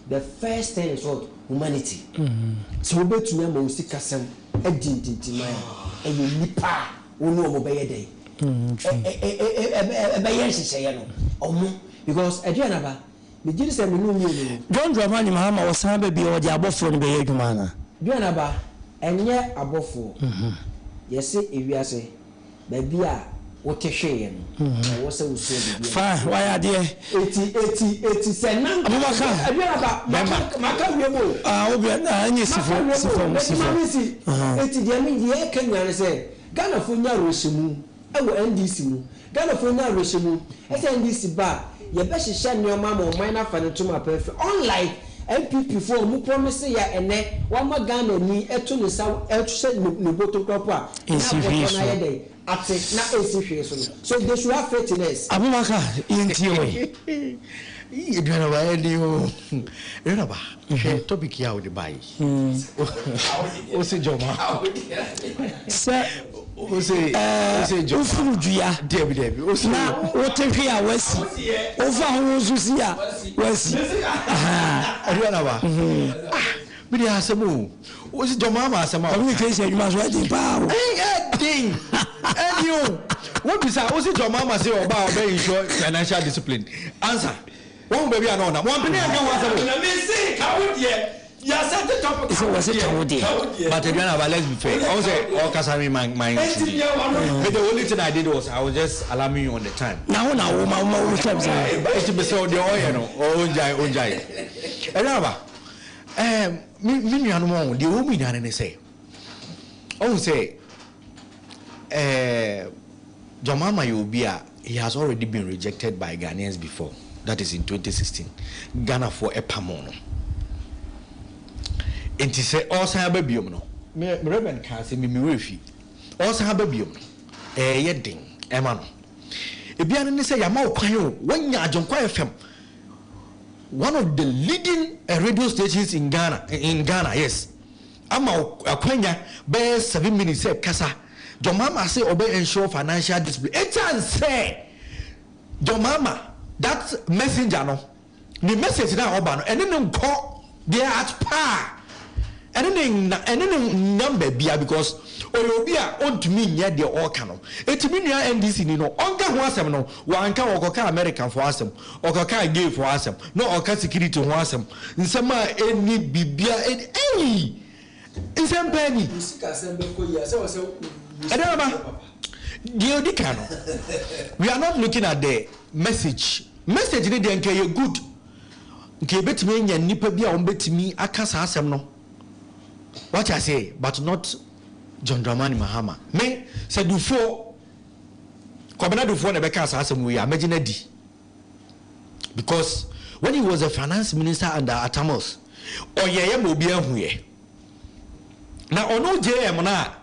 The first thing is what humanity. So we to remember we see kasam edinti maya and you nipa uno obey day. Because Adriana, the Jesus and the John Dramani Mahama was some baby or the above for the Bayamana. Dianaba, and yet above for. Yes, if you say, baby, what a shame. Was so fine. Why are there 80 cent? Ghana for Narushimu, ewo NDC mu. Ghana for Narushimu, NDC ba. Ye be hihye nneoma ma minor fanatuma perfect. Unlike MPP for mu promise ya ene wa ma Ghana ni etu ne sa etu ne boto kropo a. Na ate na esihwe so they should have faith in us. Abubakar intiwe. Edwana ba edio. Edwana ba. She topic ya o de bai. O se joma. Sir Ose Jofuru Dua Debi na wotefi a wasi ofa ho susi a wasi Ariana ba bi dia asemu ose joma ma asema communication adwuma so adi pa ding you what be say ose joma ma say oba oba ensure financial discipline answer one baby and na one penny and one asemu na me say ka wo die. Yes, at the top of the but again, let's be fair. I was all Kasami my but the only thing I did was I was just alarming you on the time. Now, my it's be so the oil, Onjai. Me no the woman and say. Oh, say, Jomama Yubia, he has already been rejected by Ghanaians before. That is in 2016. Ghana for a pamono. And he said, also have a biome no. Me Reverend can say me refi. Also have a biome. Yeding, Emano. If you say Yama Kwayo, when you are John Quiet Fem. one of the leading radio stations in Ghana, yes. Ama akwanya be 7 minutes say kasa. Your mama say obey ensure financial discipline. A chance say your mama that messenger no. The message na oba no and then call they are at par. And then number bia because oyobia on to me near the orkano. It mean near NDC no onka ho asem no wanka okoka American for asem okoka gay for asem no oka security ho asem nsema eni bibia eni nsem pani sika sembe ko ya se we are not looking at the message ni dey nke you good nke betimi nya nipa bia on betimi aka sa asem no. What I say, but not John Dramani Mahama. Me said before, Kobena before Nebeka Assassin, we imagine it. Because when he was a finance minister under Atamos, or Yaya Mobia Huye. Now, on no JM na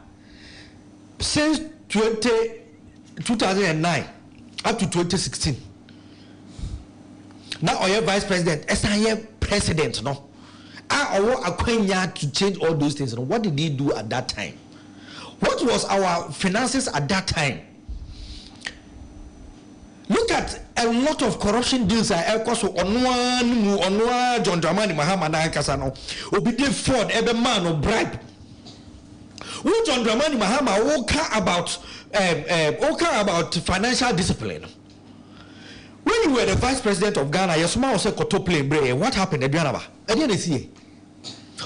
since 2009 up to 2016. Now, Oya vice president, SIA president, no. To change all those things. What did he do at that time? What was our finances at that time? Look at a lot of corruption deals. I also on one John Dramani Mahama na Kasano. Obide Ford, every man of bribe. Who John Dramani Mahama about financial discipline? When you were the vice president of Ghana, your small said Koto play brain. What happened at Bianaba? I didn't see.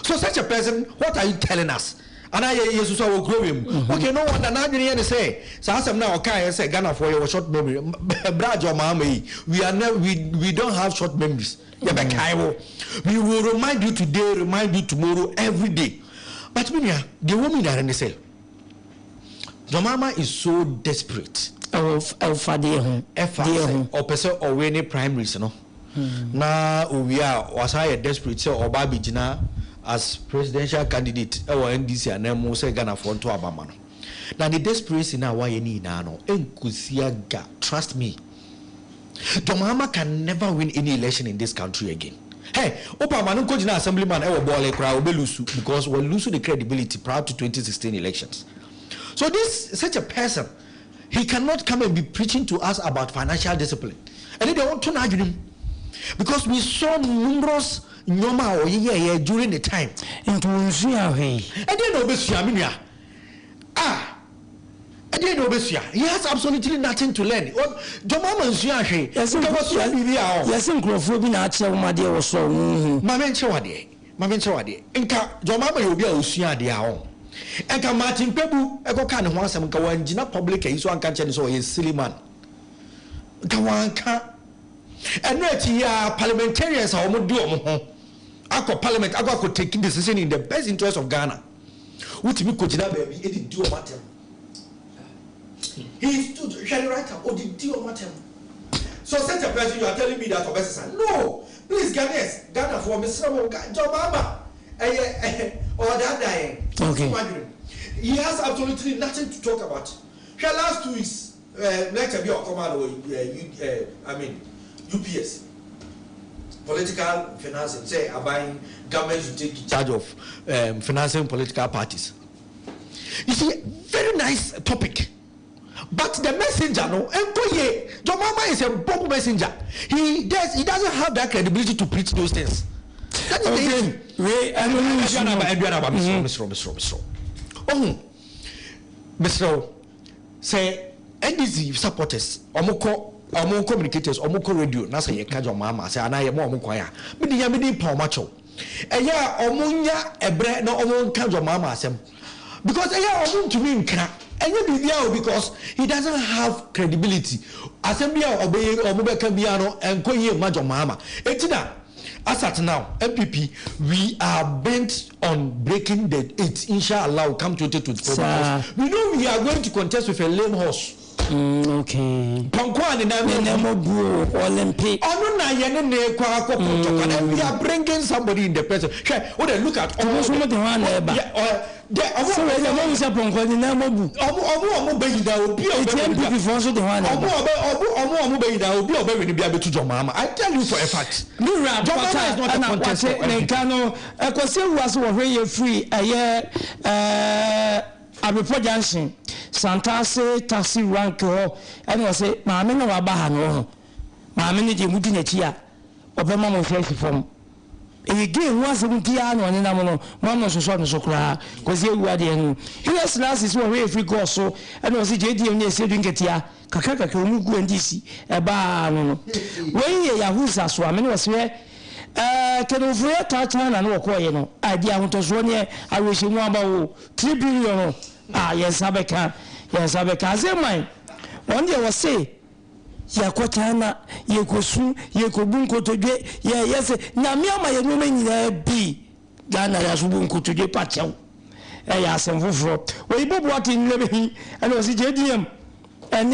So such a person, what are you telling us? And I Jesus will grow him. Okay, no one I didn't say. So as I'm now okay, I say Ghana for your short memory. Brajo Mami, we don't have short memories. We will remind you today, remind you tomorrow, every day. But Minya, the woman are in the cell. Your mama is so desperate. Or person or any primaries, no. Now we are was I desperate so or Babi Jina as presidential candidate or NDC and then say Ghana for to Abama. Now the desperation now why you need now Enkusiaga. Trust me. Domama can never win any election in this country again. Hey, Obama no Kojina assemblyman ever ball crowd because we'll lose the credibility prior to 2016 elections. So this such a person. He cannot come and be preaching to us about financial discipline. And then they want to argue him. Because we saw numerous nyoma or during the time. And then he has absolutely nothing to learn. And Martin Pebu, Eko can once and Kawanjina public is one country, so he's silly man. Kawanka and parliamentarians are do Ako parliament, Ako could take decision in the best interest of Ghana. Which we could baby, it did do a matter. He stood writer or did do a matter. So such a person you are telling me that of no, please Ghana for Mr. Jobaba. Or that dying. Okay. He has absolutely nothing to talk about. Her last 2 weeks, lecture be on command UPS. Political financing. Say, buying government to take charge of financing political parties. You see, very nice topic. But the messenger, no, John Mama is a bomb messenger. He doesn't have that credibility to preach those things. That is Mr. Say NDC supporters, Omo communicators, Omo radio, Nasa Yakajo Mama, say Anaya Momokoya. Midi Yamidi Palmacho. Eya Omunya Ebre no Omo Kajo Mama sem. Because Eya Omun to me and you because he doesn't have credibility. Assembly obey Omubeka Biano and Koye Majo Mama. Etina. As at now, MPP, we are bent on breaking the 8. Inshallah, will come 2024. We know we are going to contest with a lame horse. Okay. Ponko and Nemo Olympic. Oh, no, Yen, and we are bringing somebody in the person. What look at almost one I tell you for a fact. Joma is not a contest. I could say was very free a year. Abepo Junction, Santase taxi rank and was say, Mamma no Abahano. Mamma ni Mutin a chia, Obama was face from. Again, once a piano and Namono, Mamma so cry, because you were the US last is one way free course so, and was a JD and yes, you didn't get here. Kakaka Kumugu and DC, a bar. When Yahusa swam was here. Can over Tatan and walk away, idea want us 1 year. I wish you about 3 billion. Yes, Abeka, Zemine. One day was say, Yakotana, Yakosu, Yakobunko to get, yes, Namiama, your woman be Ghana as Bunko to get Pacho. Yes, and Wufro. We both what in living, and was a JDM and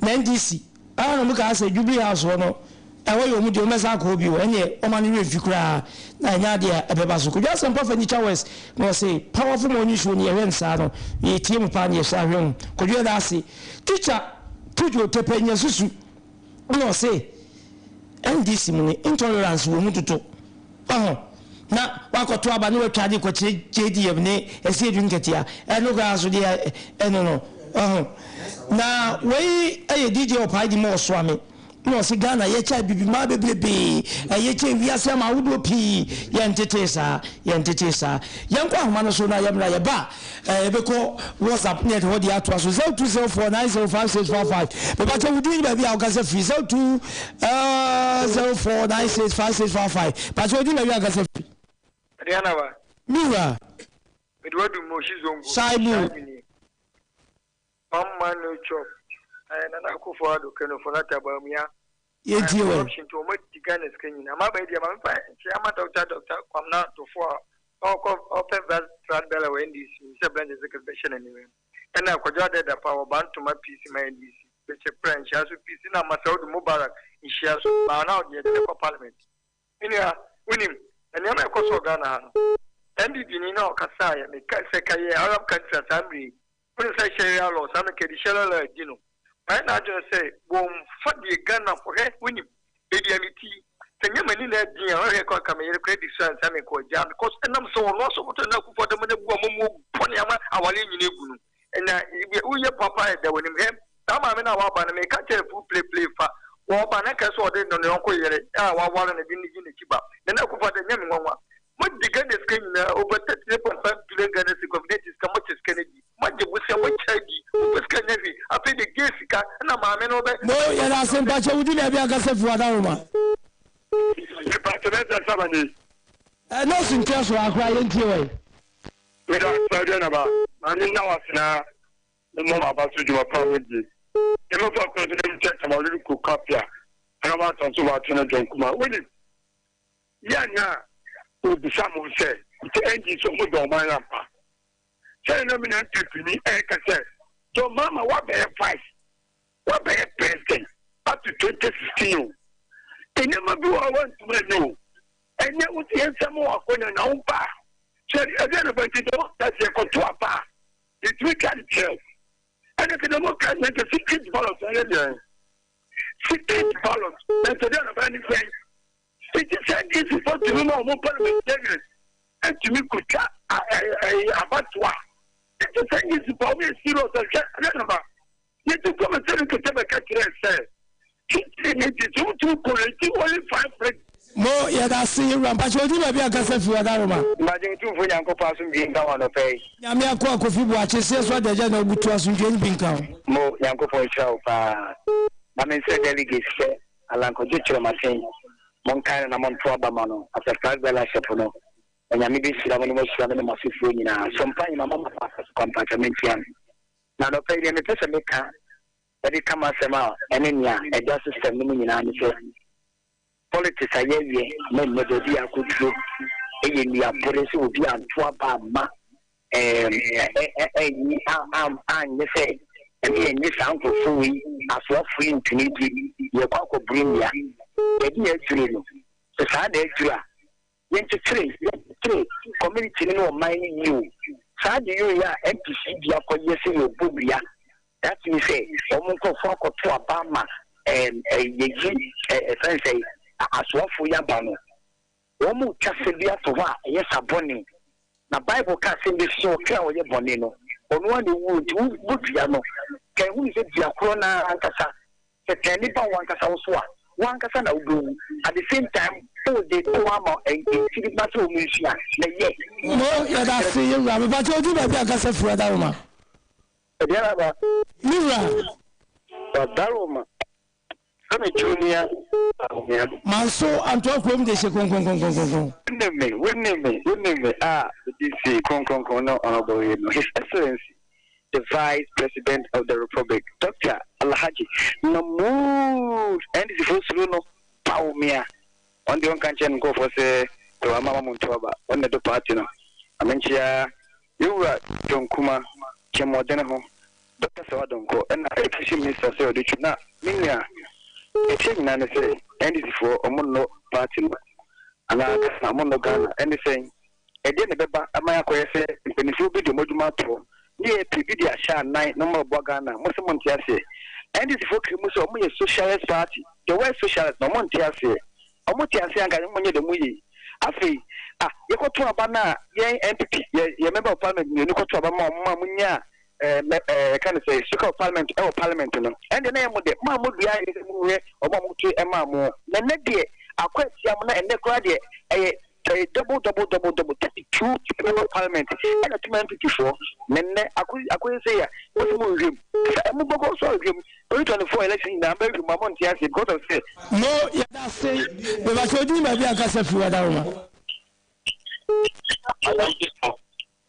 NDC. I don't look as a Jubilee house or no. Ewa yo mudi omesa ko bi enye o mani refi kura na nya de ebeba so ko just some prophet ni chawes no say powerful money show ni ewen sa no ye tie mu pa ni e sha hwem ko do da say teacher tujo tepenya susu no say NDC mu ni intolerance wo mututo na wakoto aba no twade ko JDM ne ese edu nketia eno ga so de eno no na we aye DJ opaidi mo so ame no si Ghana ye cha bibi ma bebrebe ye che wiase ma wudo pi ye ntetesa yankwa ahoma no so na yemra ye ba ebeko WhatsApp net ho di ato so 0204905655 be ba che wudi ba bia o ka se free 0204965655 ba che wudi ba bia o ka se free Riana ba Mira Edward Moshizongo Saibu Mama no chop na akufo ado keno fonata bamia ye diwe option to mo digane skanyi na maba dia ma mfa chi ama doctor kwamna to for open trad bela we ndc se blend execution anyway na kwajo da power bantu ma PC ma ndc be che branch aso PC na Masaud Mubarak ishia so ba na odi e ko parliament inia unim enya ma ko so Ghana ha NDP ni na okasa ya me ka se kaye Arab country assembly prince sharia law sa me ke di sharia law dino I just say, "Wom fadi Ghana for her winning baby amity." Can you many let the record come here credit and some jam because and I'm so lost of what I know for the money Ponyama, our in Negunu. And we papa that when him, some I mean our banner may catch a full play for or Banaka saw the uncle yet. One and a didn't keep up. Then I could find the name one. What the gun is going over 30.5 billion Ghana communities come much as Kennedy. What the Wisha was Kennedy. I paid the Jessica and I'm a man over. No, you're not saying, but you didn't have a cassette for Adama. No, in terms of our crying to without Sergeant about. I mean, now the more about to do a problem. The more president check about little copy. And about to watch in a drink. William. Yeah, now. The Samuel said, the engine so much on my lamp. Say, no, me Tiffany, I said, so, Mama, what be a price? What be a president up to 2016? They never do I want to know. And yet, with the answer more on an own bar. Said, again, about it, that's a contour bar. It's we can tell. And if the more can make a secret balance, secret balance, and to them of anything. It is said this is what you know more parliamentarians and to me could chat about what. It is said this is probably serious and yet to come and say to tell a catcher and say, it is too quality only 5 friends. Mo ya da si rampacho di ba bia kasa fi wadaroma. Imagine tu fo yanko pasu bi nka wa no pay. Nyame akọ akofi bu achese so da ja na obutu asunje ni bi nka. Mo yanko fo chao pa. Na men say delegates say alanko je chiro masen. Monkai na monto abamano after class bela shepono enya mi bi sira mo mo sira no masifo nyina sompan na mama pa compartment yan na no pay me pese meka edi kama sema enenia eja system no nyina ni so politics ayewie me me do dia akutro eye ni apore se obi anto aba ma ni am ne say and then this uncle fully as well free in Trinity, your uncle bring ya. The dear Trino, the Sunday Jura. Then to three, community no mining you. Sad you ya MPC, your cognizing your bubia. That me say, Omunko Foko to Obama and a friend say, as well for Yabano. Omu Cassidia to what, yes, a bonny. The Bible can't send this show, care with your bonino. On one wood, Butriano. Can we say Diacrona and Casa? The Canipa one Casa one Casa do at the same time, all the Oama and City Battle Musia. No, I see you, but you do not Casa for a Dama. Mira, Daruma. Come Junior. Manso and talk home this. Wouldn't me. Ah, this Concon, Honorable His Excellency, the Vice President of the Republic, Dr. Alhaji Namud, and the first Luno Paumia on the Uncanchen go for say to Mama Muntoba on the party. I mention you were John Kuma, Chemodenaho, Dr. Sawadonko, and I appreciate Mr. Sodichuna, Minia. It's in say, and it's for Omono party. And I'm on the Ghana, and saying, I didn't remember Amaya say, when you be the Modumato, near Pibidia Shan night, no more Bogana, Mosamontiase, and it's for Kimuso, a socialist party, the West Socialist, no Montiase, Omotiase, and Gamonia the Mui. Afi, you got to Abana, young entity, you remember Parliament, you got to Abama, Mamunia. Kind of say, Suka Parliament, our Parliament, and the name of the Mamudia is or Mamutu and Mamu. The next day, I quit Yamana and the Gradia, a double 32 Parliament, and a 254. Then I couldn't say, what's more him? I'm going to him, 2024 election number, Mamontias, because of say, no, yeah, say, but I told you, maybe I got some food.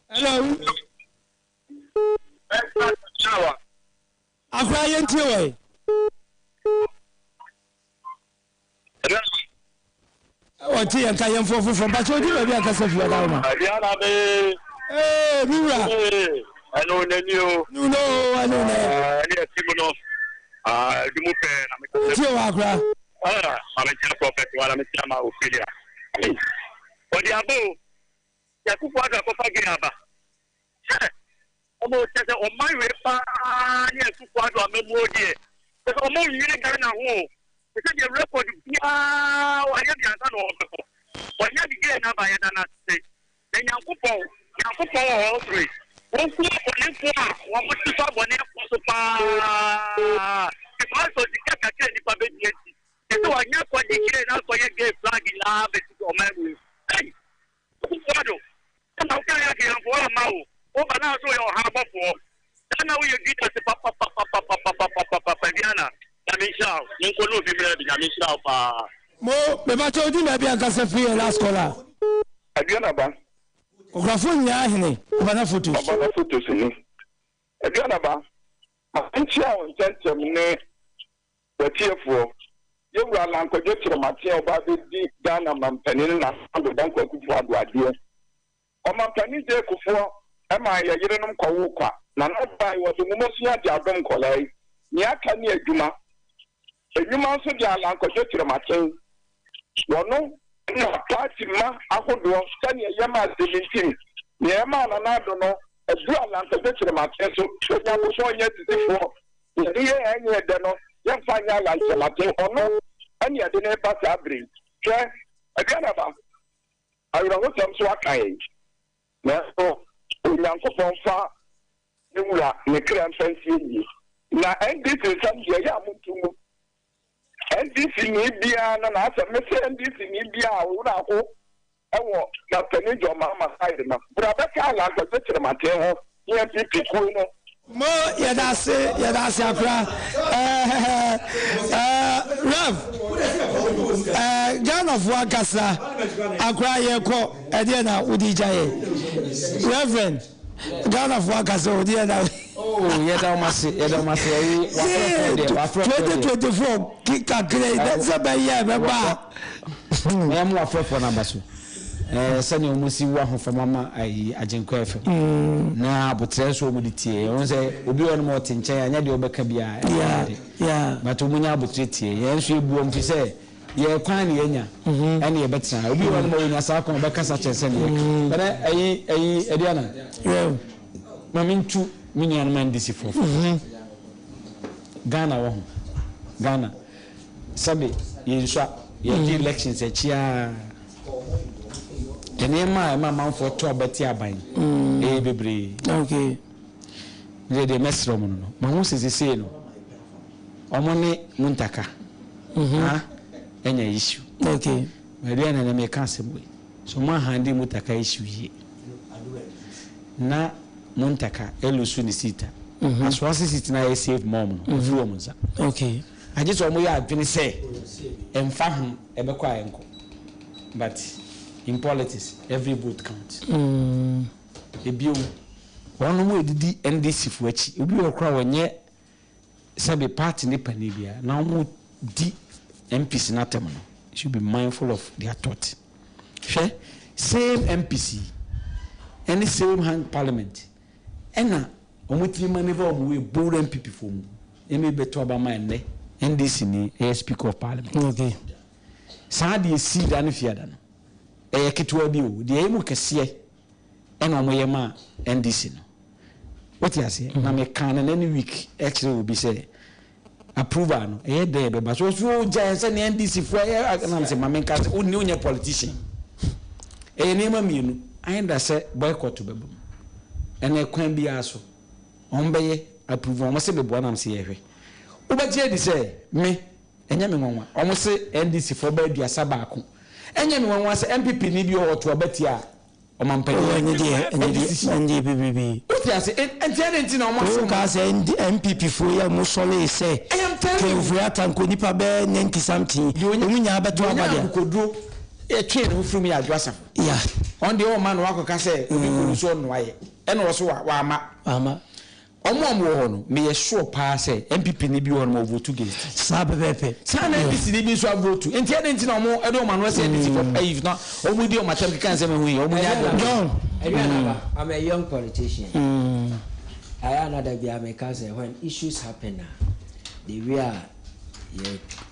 Hello. I'm crying to you. What tea and Kayan for from Bachoji, maybe I can say for Dama. Hey, Mira. I know the new. No, I know that. I'm a prophet while I'm a Chama Ophelia. But the above, Yakuaka Kopagaba. Almost on my way, yes, to Quadra Memoria. But almost you can't know. Because your record, I am the answer. When you get a by an answer, then Yakupo, all three. One more to stop on it. If I saw the cat again, if I bet you, so I never quite get out for your gay flag in love or memory. Hey, Quadro, and how can I get for a mouth? Oh, but now so your harbor for. Then now you get us a papa, Diana. Yamisha, you could not be ready, Yamisha. Mo, but told you maybe I can say free last caller. Adiana Ban. Grafunia, Banafutus. Adiana Ban. I'm sure gentlemen, the tearful. You were like a get to Mateo about the deep down among Penina and the bank of Kufuadua. Among Penina Kufu. Am I a Yerenum Kawuka? None of I was a Mumosia Jabon Colay. Niaka near Juma. A human soldier like a jet to Martin. One no party ma, I would want Tanya Yama Divinity. Yama and I don't know. A girl like a jet to Martin. So I was showing yet to before. The year and yet, young fine like a Martin or no. And yet, the neighbors are bring. Sure, again about. I will not come to a kind. Now, Yankopon fa ewura ne kra mfansie na NDC sam ye ya mutumu NDC ni bia na asa mese NDC ni bia wura ko ewo na Penijo mama side na brabeka ala ko sekere maten ho NPP ko no mo yadase akra Rev Ghana for akasa akra ye ko ede na udijaye Reverend Ghana for akasa odi na yeda masi 2024 kika grade that's a be year be ba me am afro for number 2 sani omo si wa ho fama ma ai ajenko FM na abotre so omo ditie won say obi won mo tinchen anya de obeka bia yeah but omo nya abotre tie yen so ebu om fi say ye kwan ne yenya ene ye betra obi won mo nya sa kon obeka sa chense ne but ai ediana mamintu minyan man disifo Ghana wo Ghana sabe yenswa ye elections e chia enema ma for to abati aban bebre okay de mesro mo no ma hu sese no omo ne muntaka enya issue okay we na me kan semwe so ma hande muntaka issue yi na muntaka elusu ni sita aswasi sita na ye save mom no fu o munza okay I just want to advene say emfa hu ebekwa enko but in politics every vote counts ebio wono mo edidi NDC fu achi obi okra wonye sabe party ni panibia na mo di MPC na tem no should be mindful of their thought same MPC any same hand parliament ena omutri maneuver we bold MPP for mu eme beto abama enne NDC ni speaker of parliament okay saa de si da no fiada no ketwa bi o de emu kese ena omoye ma NDC no what you say na me kan na any week actually will be say approval no dey be but so ja say na NDC for na say mamen ka o ni onye politician ni ma mienu ainda say boycott bebum ena kwan bi aso ombeye approval mo say be bo na say yehwe ubatie di say me enya me nwanwa omo say NDC for ba duasa baako enya me nwanwa say MPP ni bi o to abati a omampani enye BBB utia say enti na omo so ka say MPP for ya mo sole say ke tanko nipa be 90 something omunya abeto abade akodro twe no from ya duasa yeah on the man wa ka say obi ko so no aye ena wo so wa ama omo ho no me ye sure pa say MPP ni bi ho no vote against sabebepe sana MPC ni bi so vote enti na omo edo man wa say NDC for if not omo di o matem kan say me hu omo nya John I'm a young politician I another be am say when issues happen the way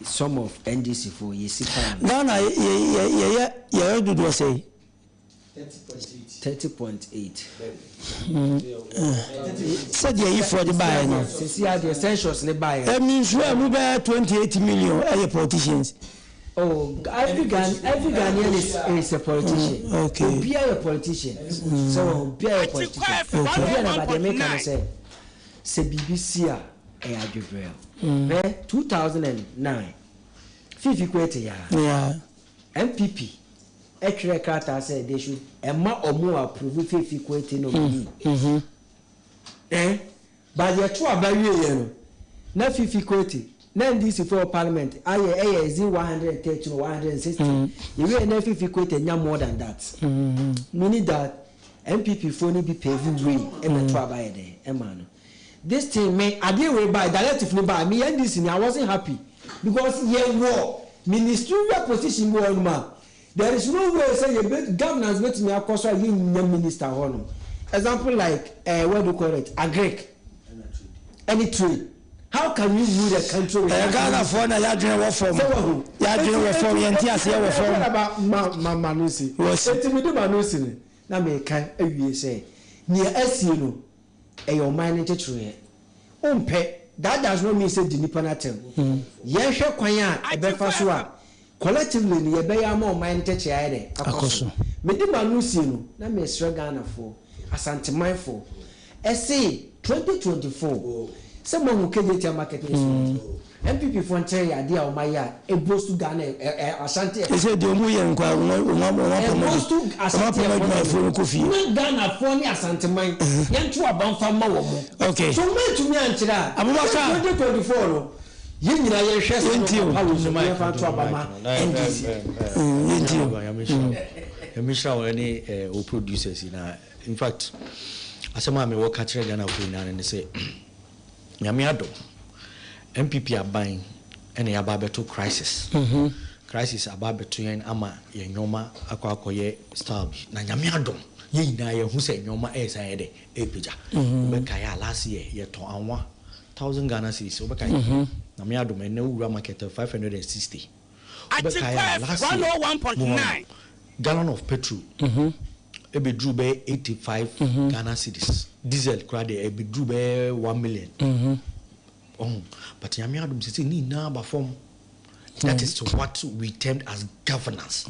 some of NDC for yesipa Ghana ye do do say 30.8 said you for the buy no see the essentials ne buy that means we have 28 million politicians. Oh, every Ghanaian is a politician. Okay. Be a politician. So be a politician. Okay. But they make them say BBC a Gabriel. 2009. Fifi kwete ya. Yeah. MPP. Actually, Carter said they should Emma or more approve Fifi kwete no me. But the two are very na Fifi kwete. Na NDC for parliament aye is 130 or 160 you will na Fifi kwete nya more than that meaning that MPP for ni be paving way e meto abaye dey e man no this thing me ade way by directive by me NDC I wasn't happy because ye war ministerial position go on man there is no way say your governance let me across you minister hono example like what do you call it agric any trade. How can you rule the country with Ghana for na ya dwen wo form ya dwen wo form yenti ase wo form about manusi etimi do manusi ni na me kan awie say near asie no e your mind nchetrue umpe that does not mean say the nipa na tem ye hwe kwan a e be fa so a collectively ni ye be ya ma mind ncheche aye akoso me di manusi no na me sre Ghana for asanteman for ese 2024 some who came to market MPP for entire idea of my year a boost to Ghana Ashanti. They said the Omuyan Ghana for me Ashanti mine. Yantu about Fama. Okay. So me to me and Chira. Abubakar 2024. You know your shares into Misha any producers in fact as a man work at Ghana and say Yamiado MPP are buying any ababeto crisis. crisis aba between ama ye nyoma akwakoye star bi na nyame adom ye nyina ye hu se nyoma say de epeja obeka ya last year ye ton anwa 1000 Ghana cedis obeka na me adom ene wura market 560 obeka ya last year 101.9 gallon of petrol ebe drew be 85 Ghana cedis diesel crowd ebe drew be 1 million but nyame adom se ni na ba form. That is what we termed as governance.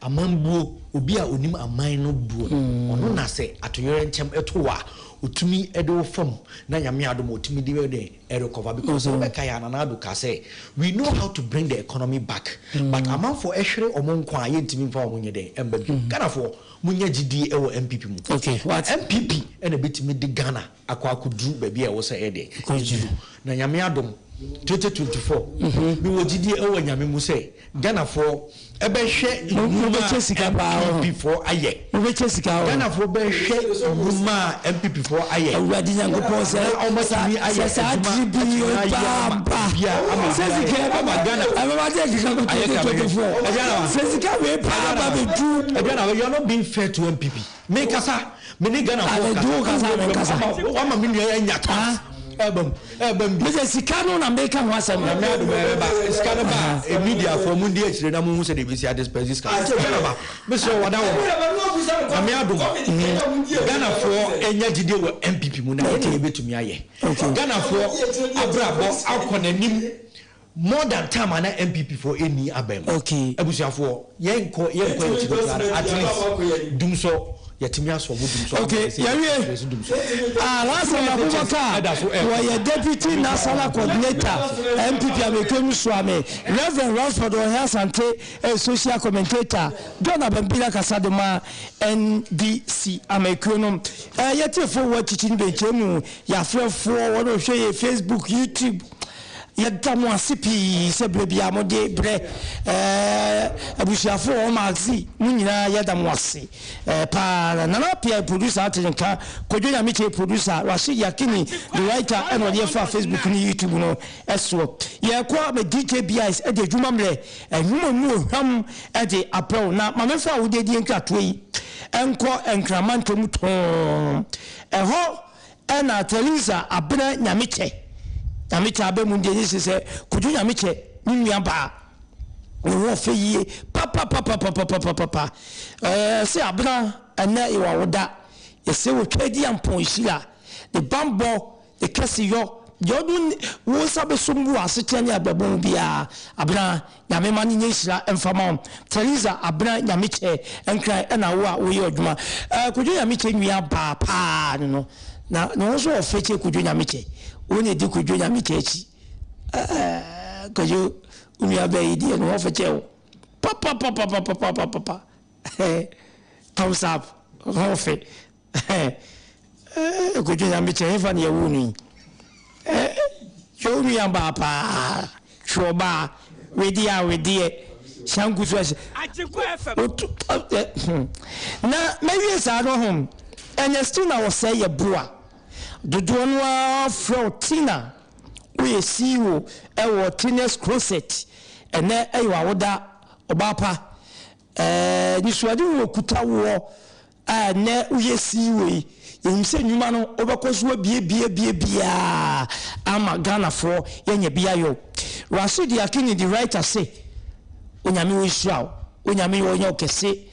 Amambu obi a onim aman no buo. Ono na se atoyere nchem etowa otumi edo fam na nyame adom otumi de recover because we kaya na ado ka say we know how to bring the economy back. But amam for ehwere omonkwa aye ntimi fa omonye de embabi. Ghana for munya gidi ewo MPP mu. Okay, what MPP ene betimi de Ghana akwa akudru baby e wo say e de. Na nyame adom 2024 we will GD ewo nyame mu say Ghana for ebe hwe be sika ba before aye we be sika Ghana for be hwe ruma MPP for aye awadi nyankopon say almost me aye sa billion ba sika ba Ghana aba dey sika 2024 sika we ba be do Ghana you are not being fair to MPP me kasa me ni Ghana for kasa wa ma me nua nyata Ebem Mr. Sikano na make am wasem na me adu ba Sikano ba e media for mundi e chire na mu se de bi si ades president ka ba me so wada wo na me adu Ghana for enya gide wo MPP mu na e ke betumi aye Ghana for abrabo akonanim more than time na MPP for any abem ebusiafo yenko at least dum so yetimi aso bodum so okay last time Abubakar was deputy national coordinator MPP Amekemu Swame Reverend Rosford Ohasante social commentator John Abambila Kasadema NDC Amekunu yete for what teaching be chemu ya for one of Facebook YouTube yadamu asipi sebrebi amode bre abusiafo o maxi munyina yadamu asi pa na pia producer atenka Kojo Nyamiche producer Rashid Yakini the writer and on the Facebook ni YouTube no eso ye kwa me DJ BIS e de dwumamre enwuma mu hwam e de apel na mamefa wo de di nkrato yi enko enkramanto mu ton eho na Teresa Abena Nyamiche Nyamiche abe mu de se Kojo Nyamiche ni nuaba wo fe yi papa se Abena ana iwa woda yese wo twedi ampon hira the bambo the kesiyo yodun wo sabe sombu asete ne ababon bia Abena nyame mani nyeshira emfama Teresa Abena Nyamiche enkran na wo a wo ye odwuma Kojo Nyamiche nuaba pa no na no so ofeche Kojo Nyamiche woni di Kojo Nyamiche echi Kojo nuaba idi no ofeche wo papa thumbs up ofe Kojo Nyamiche efa ne woni choni amba pa choba wedi shangu so na mewie sa no hom Ernestina was say ye bua dodo no Tina we see wo e wo Tina's closet ene e wa woda obapa ni suade wo kuta wo ne we see we yimse nyuma no obekoso bia ama Ghana for yenye bia yo Rashid Yakini the writer say onyame wo hia onyame wo nya okese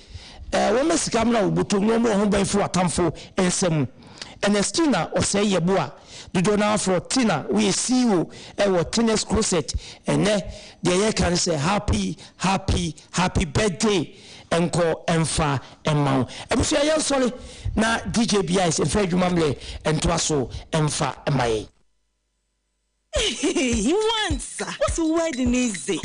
wo mesika mna obotom no mo ho banfu atamfo ensem Ernestina osey yeboa dodo na for Tina we see you e wo Tina's closet ene de ye can say happy birthday enko emfa emma ebusu ya sorry na DJ BIS enfa dwumamle ento aso emfa emaye he wants what's wedding is it